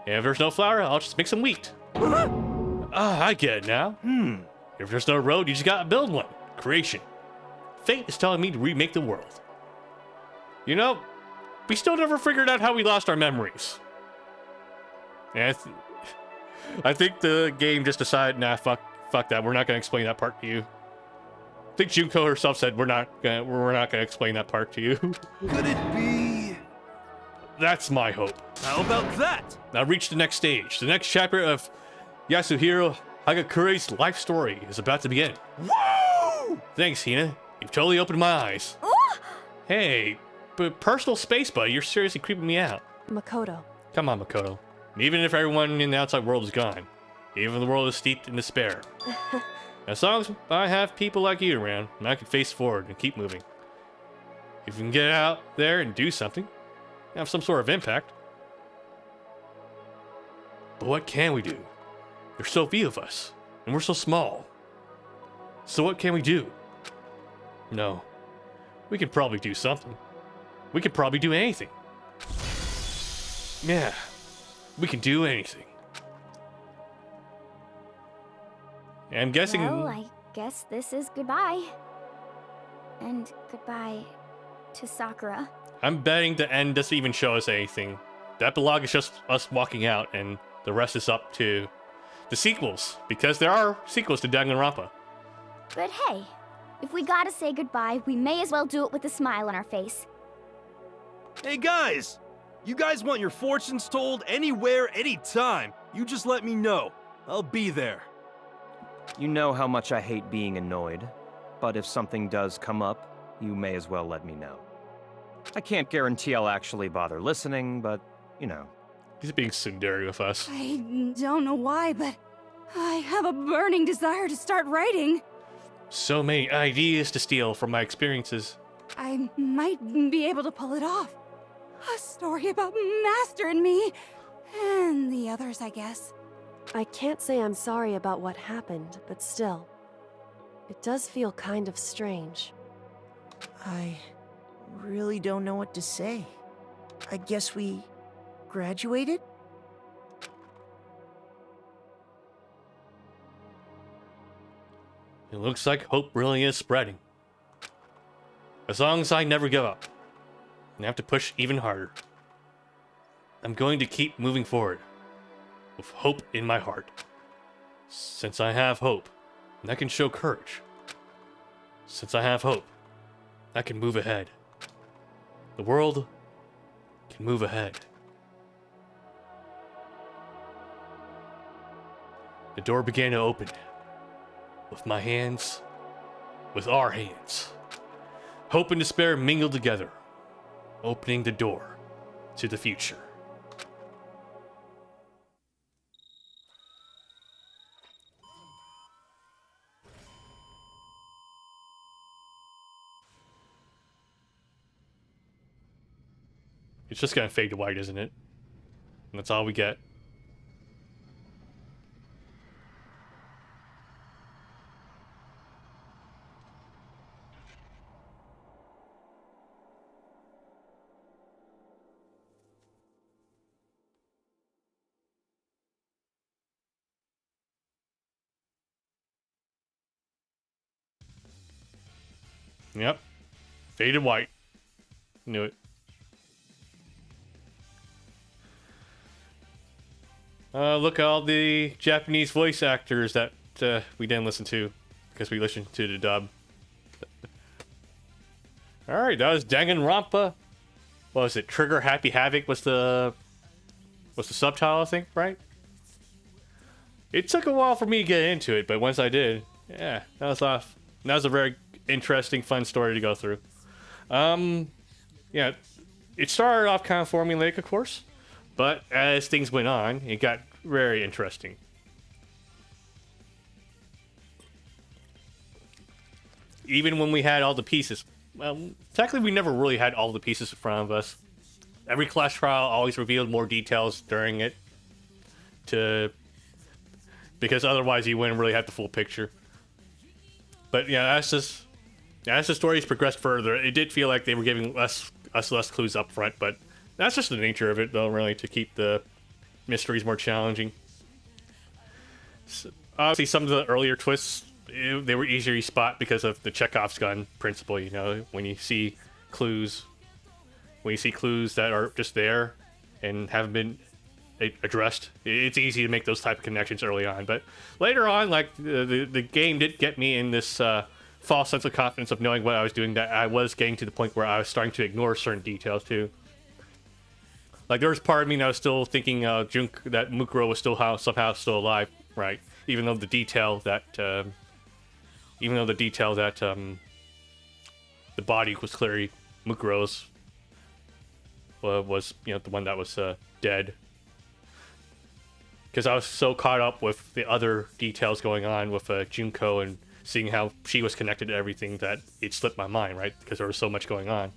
And if there's no flour, I'll just make some wheat. I get it now. If there's no road, you just gotta build one. Creation. Fate is telling me to remake the world. You know, we still never figured out how we lost our memories. And I think the game just decided, nah, fuck that. We're not gonna explain that part to you. I think Junko herself said we're not gonna explain that part to you. Could it be? That's my hope. How about that? Now reach the next stage. The next chapter of Yasuhiro Hagakure's life story is about to begin. Woo! Thanks, Hina. You've totally opened my eyes. Hey, but personal space, buddy, you're seriously creeping me out. Makoto. Come on, Makoto. Even if everyone in the outside world is gone, even if the world is steeped in despair, as long as I have people like you around, I can face forward and keep moving. If you can get out there and do something, have some sort of impact. But what can we do? There's so few of us, and we're so small. So what can we do? No. We could probably do something. We could probably do anything. Yeah. We can do anything. I'm guessing... Well, I guess this is goodbye. And goodbye to Sakura. I'm betting the end doesn't even show us anything. The epilogue is just us walking out, and the rest is up to the sequels, because there are sequels to Danganronpa. But hey, if we gotta say goodbye, we may as well do it with a smile on our face. Hey guys! You guys want your fortunes told anywhere, anytime. You just let me know. I'll be there. You know how much I hate being annoyed, but if something does come up, you may as well let me know. I can't guarantee I'll actually bother listening, but, you know. He's being tsundere with us. I don't know why, but I have a burning desire to start writing. So many ideas to steal from my experiences. I might be able to pull it off. A story about Master and me, and the others, I guess. I can't say I'm sorry about what happened, but still, it does feel kind of strange. I really don't know what to say. I guess we graduated? It looks like hope really is spreading. As long as I never give up, and have to push even harder, I'm going to keep moving forward with hope in my heart. Since I have hope, I can show courage. Since I have hope, I can move ahead. the world can move ahead. The door began to open with my hands, with our hands. Hope and despair mingled together, opening the door to the future. It's just gonna fade to white, isn't it? And that's all we get. Yep. Faded white. Knew it. Look at all the Japanese voice actors that we didn't listen to because we listened to the dub. Alright, that was Danganronpa. What was it? Trigger Happy Havoc was the subtitle, I think, right? It took a while for me to get into it, but once I did, yeah, that was off. That was a very interesting, fun story to go through. Yeah, it started off kind of formulaic, of course, but as things went on, it got very interesting. Even when we had all the pieces, well, technically we never really had all the pieces in front of us. Every class trial always revealed more details during it, because otherwise you wouldn't really have the full picture. But yeah, as the stories progressed further, it did feel like they were giving us less clues up front, but that's just the nature of it, though, really, to keep the mysteries more challenging. So, obviously, some of the earlier twists, they were easier to spot because of the Chekhov's gun principle, you know, when you see clues that are just there and haven't been addressed, it's easy to make those type of connections early on. But later on, like, the game did get me in this false sense of confidence of knowing what I was doing, that I was getting to the point where I was starting to ignore certain details too. Like, there was part of me that was still thinking that Mukuro was somehow still alive, right? Even though the detail that the body was clearly Mukuro's, was, you know, the one that was dead. Because I was so caught up with the other details going on with Junko and seeing how she was connected to everything that it slipped my mind, right? Because there was so much going on.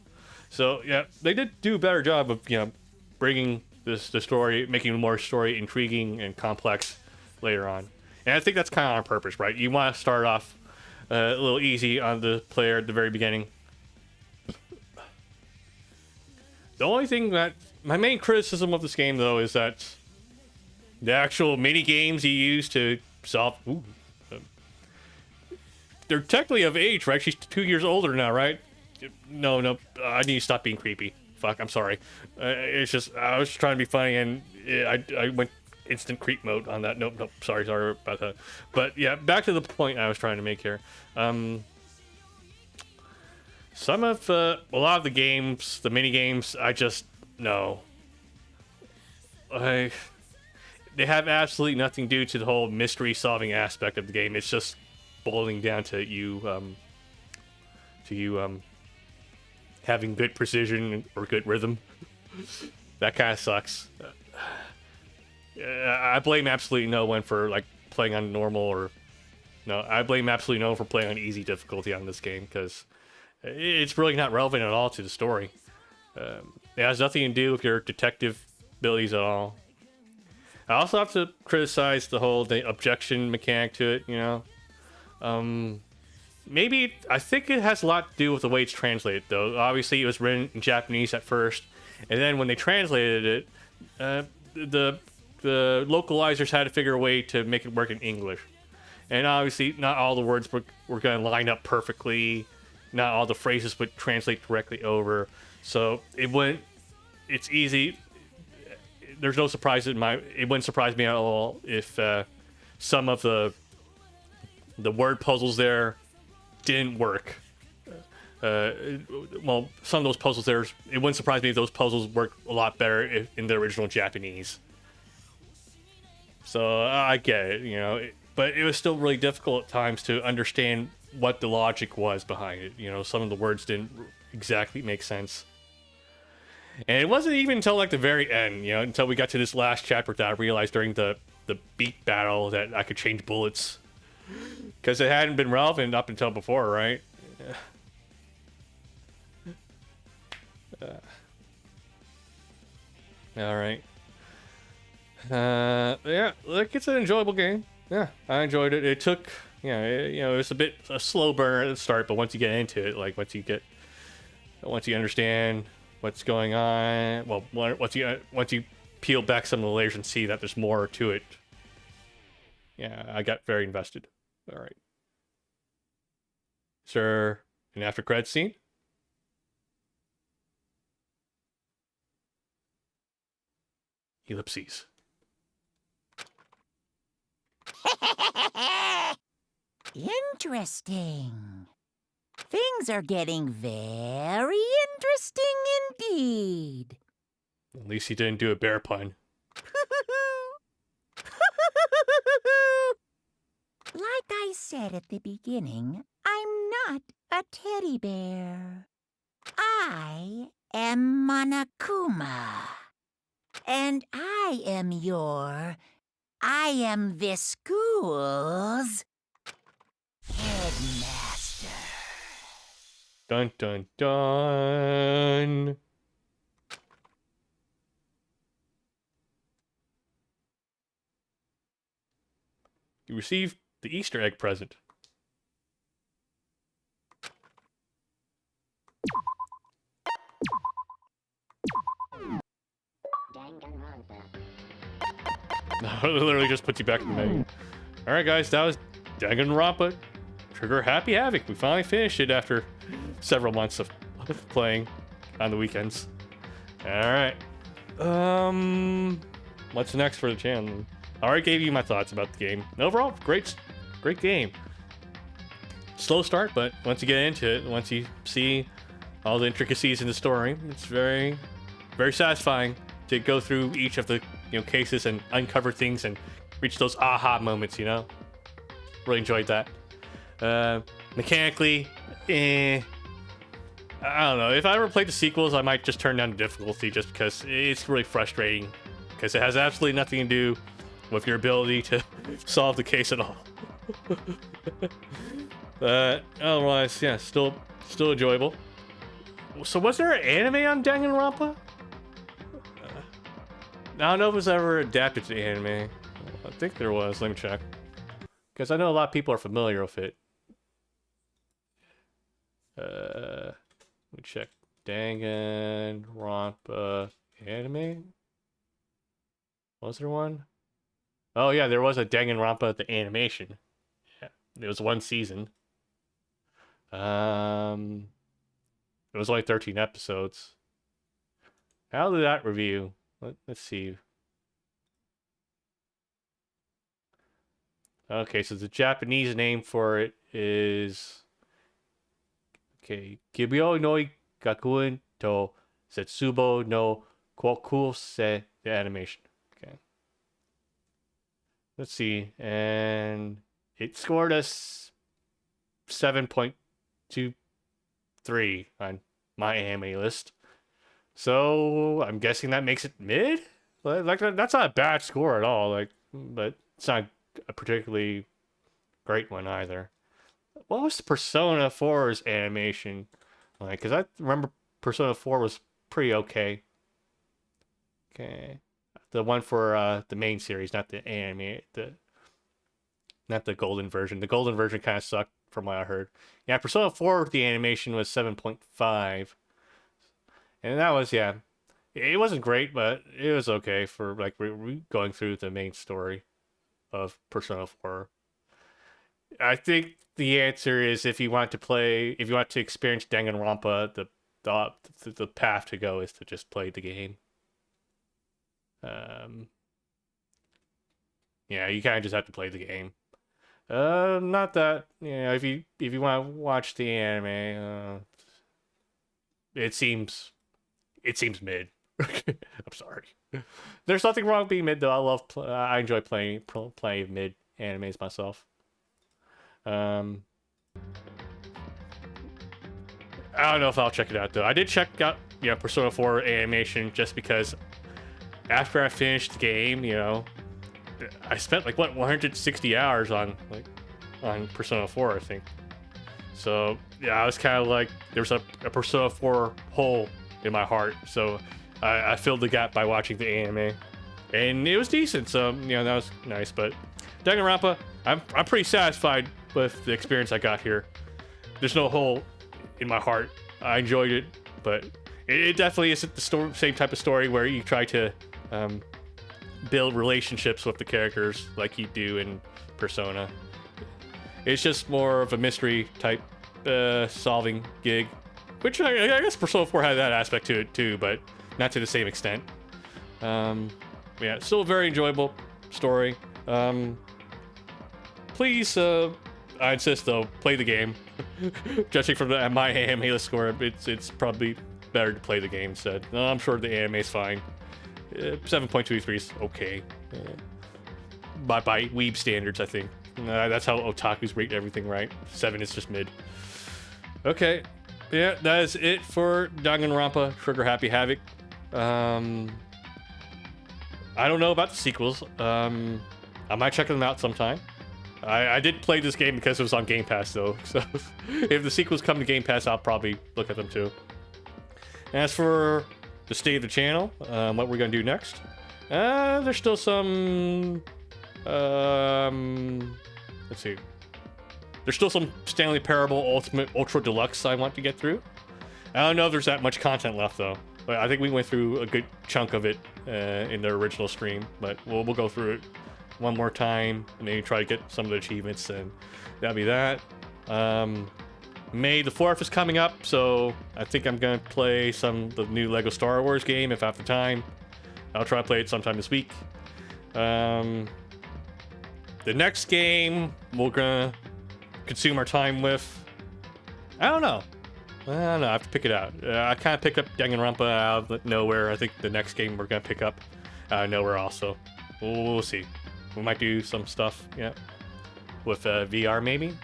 So yeah, they did do a better job of, you know, bringing the story, making more story intriguing and complex later on. And I think that's kind of on purpose, right? You want to start off a little easy on the player at the very beginning. The only thing that my main criticism of this game, though, is that the actual mini games you use to solve. They're technically of age, right? She's 2 years older now, right? No, I need to stop being creepy. Fuck, I'm sorry. It's just, I was trying to be funny, and I went instant creep mode on that. Nope, sorry about that. But yeah, back to the point I was trying to make here. A lot of the games, the mini games, I just, no. They have absolutely nothing to do to the whole mystery solving aspect of the game. It's just boiling down to you having good precision or good rhythm. That kind of sucks. I blame absolutely no one for, like, playing on normal, or no, I blame absolutely no one for playing on easy difficulty on this game, because it's really not relevant at all to the story. It has nothing to do with your detective abilities at all. I also have to criticize the objection mechanic to it, you know. I think it has a lot to do with the way it's translated, though. Obviously, it was written in Japanese at first, and then when they translated it, the localizers had to figure a way to make it work in English. And obviously, not all the words were going to line up perfectly. Not all the phrases would translate directly over. So it's easy. There's no surprise it wouldn't surprise me at all if some of the word puzzles there didn't work. well, some of those puzzles there, it wouldn't surprise me if those puzzles worked a lot better in the original Japanese. So I get it, you know, but it was still really difficult at times to understand what the logic was behind it. You know, some of the words didn't exactly make sense. And it wasn't even until like the very end, you know, until we got to this last chapter that I realized during the beat battle that I could change bullets. Because it hadn't been relevant up until before, right? All right. Yeah, like it's an enjoyable game. Yeah, I enjoyed it. It took, you know, it was a slow burner at the start, but once you get into it, like once you understand what's going on, well, once you peel back some of the layers and see that there's more to it, yeah, I got very invested. All right. Is there an after credits scene? Ellipses. Interesting. Things are getting very interesting indeed. At least he didn't do a bear pun. Like I said at the beginning, I'm not a teddy bear. I am Monokuma. And I am this school's headmaster. Dun dun dun. You received the Easter egg present. No, it literally just puts you back in the menu. Alright guys, that was Danganronpa Trigger Happy Havoc. We finally finished it after several months of playing on the weekends. Alright. What's next for the channel? I already gave you my thoughts about the game. Overall, great game. Slow start, but once you get into it, once you see all the intricacies in the story, it's very, very satisfying to go through each of the cases and uncover things and reach those aha moments. You know, really enjoyed that. Mechanically, I don't know. If I ever played the sequels, I might just turn down the difficulty just because it's really frustrating. Because it has absolutely nothing to do with your ability to solve the case at all. Otherwise, yeah, still enjoyable. So was there an anime on Danganronpa? I don't know if it was ever adapted to the anime. I think there was. Let me check. Because I know a lot of people are familiar with it. Let me check. Danganronpa anime? Was there one? Oh yeah, there was a Danganronpa the animation. Yeah, it was one season. It was only 13 episodes. How did that review? Let's see. Okay, so the Japanese name for it is... Okay, Kibyo no Gakuen to Setsubo no Kokuse, the animation. Okay. Let's see, and it scored us 7.23 on my anime list. So I'm guessing that makes it mid. Like that's not a bad score at all. Like, but it's not a particularly great one either. What was Persona 4's animation like? Because I remember Persona 4 was pretty okay. Okay, the one for the main series, not the anime, not the golden version. The golden version kind of sucked from what I heard. Yeah, Persona 4, the animation was 7.5. And that was, yeah, it wasn't great, but it was okay for like going through the main story of Persona 4. I think the answer is if you want to experience Danganronpa, the path to go is to just play the game. Yeah, you kind of just have to play the game. Not that, if you want to watch the anime, it seems mid. I'm sorry. There's nothing wrong with being mid though. I enjoy playing mid animes myself. I don't know if I'll check it out though. I did check out Persona 4 animation just because after I finished the game, I spent like 160 hours on Persona 4, I think. So yeah, I was kind of like there's a Persona 4 hole in my heart. So I filled the gap by watching the anime, and it was decent. So that was nice. But Danganronpa, I'm pretty satisfied with the experience I got here. There's no hole in my heart. I enjoyed it, but it definitely isn't the same type of story where you try to build relationships with the characters like you do in Persona. It's just more of a mystery type solving gig, which I guess Persona 4 had that aspect to it too, but not to the same extent. Yeah, still a very enjoyable story. Please, I insist though, play the game. Judging from my anime score, it's probably better to play the game instead. I'm sure the anime's fine. 7.23 is okay. By weeb standards, I think. That's how otakus rate everything, right? 7 is just mid. Okay. Yeah, that is it for Danganronpa Trigger Happy Havoc. I don't know about the sequels. I might check them out sometime. I did play this game because it was on Game Pass, though. So if the sequels come to Game Pass, I'll probably look at them too. As for the state of the channel, what we're going to do next, there's still some... let's see. There's still some Stanley Parable Ultimate Ultra Deluxe I want to get through. I don't know if there's that much content left, though. But I think we went through a good chunk of it in the original stream. But we'll go through it one more time and maybe try to get some of the achievements, and that'll be that. May the 4th is coming up, so I think I'm going to play the new LEGO Star Wars game if I have the time. I'll try to play it sometime this week. The next game we're going to consume our time with, I don't know. I have to pick it out. I kind of picked up Danganronpa out of nowhere. I think the next game we're going to pick up out of nowhere also. We'll see. We might do some stuff, with VR maybe.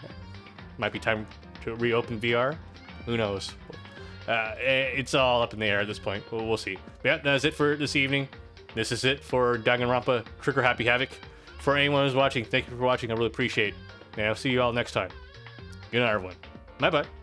Might be time to reopen VR. Who knows? It's all up in the air at this point. We'll see. But yeah, that's it for this evening. This is it for Danganronpa Trigger Happy Havoc. For anyone who's watching, thank you for watching. I really appreciate it. And I'll see you all next time. Good night, everyone. Bye-bye.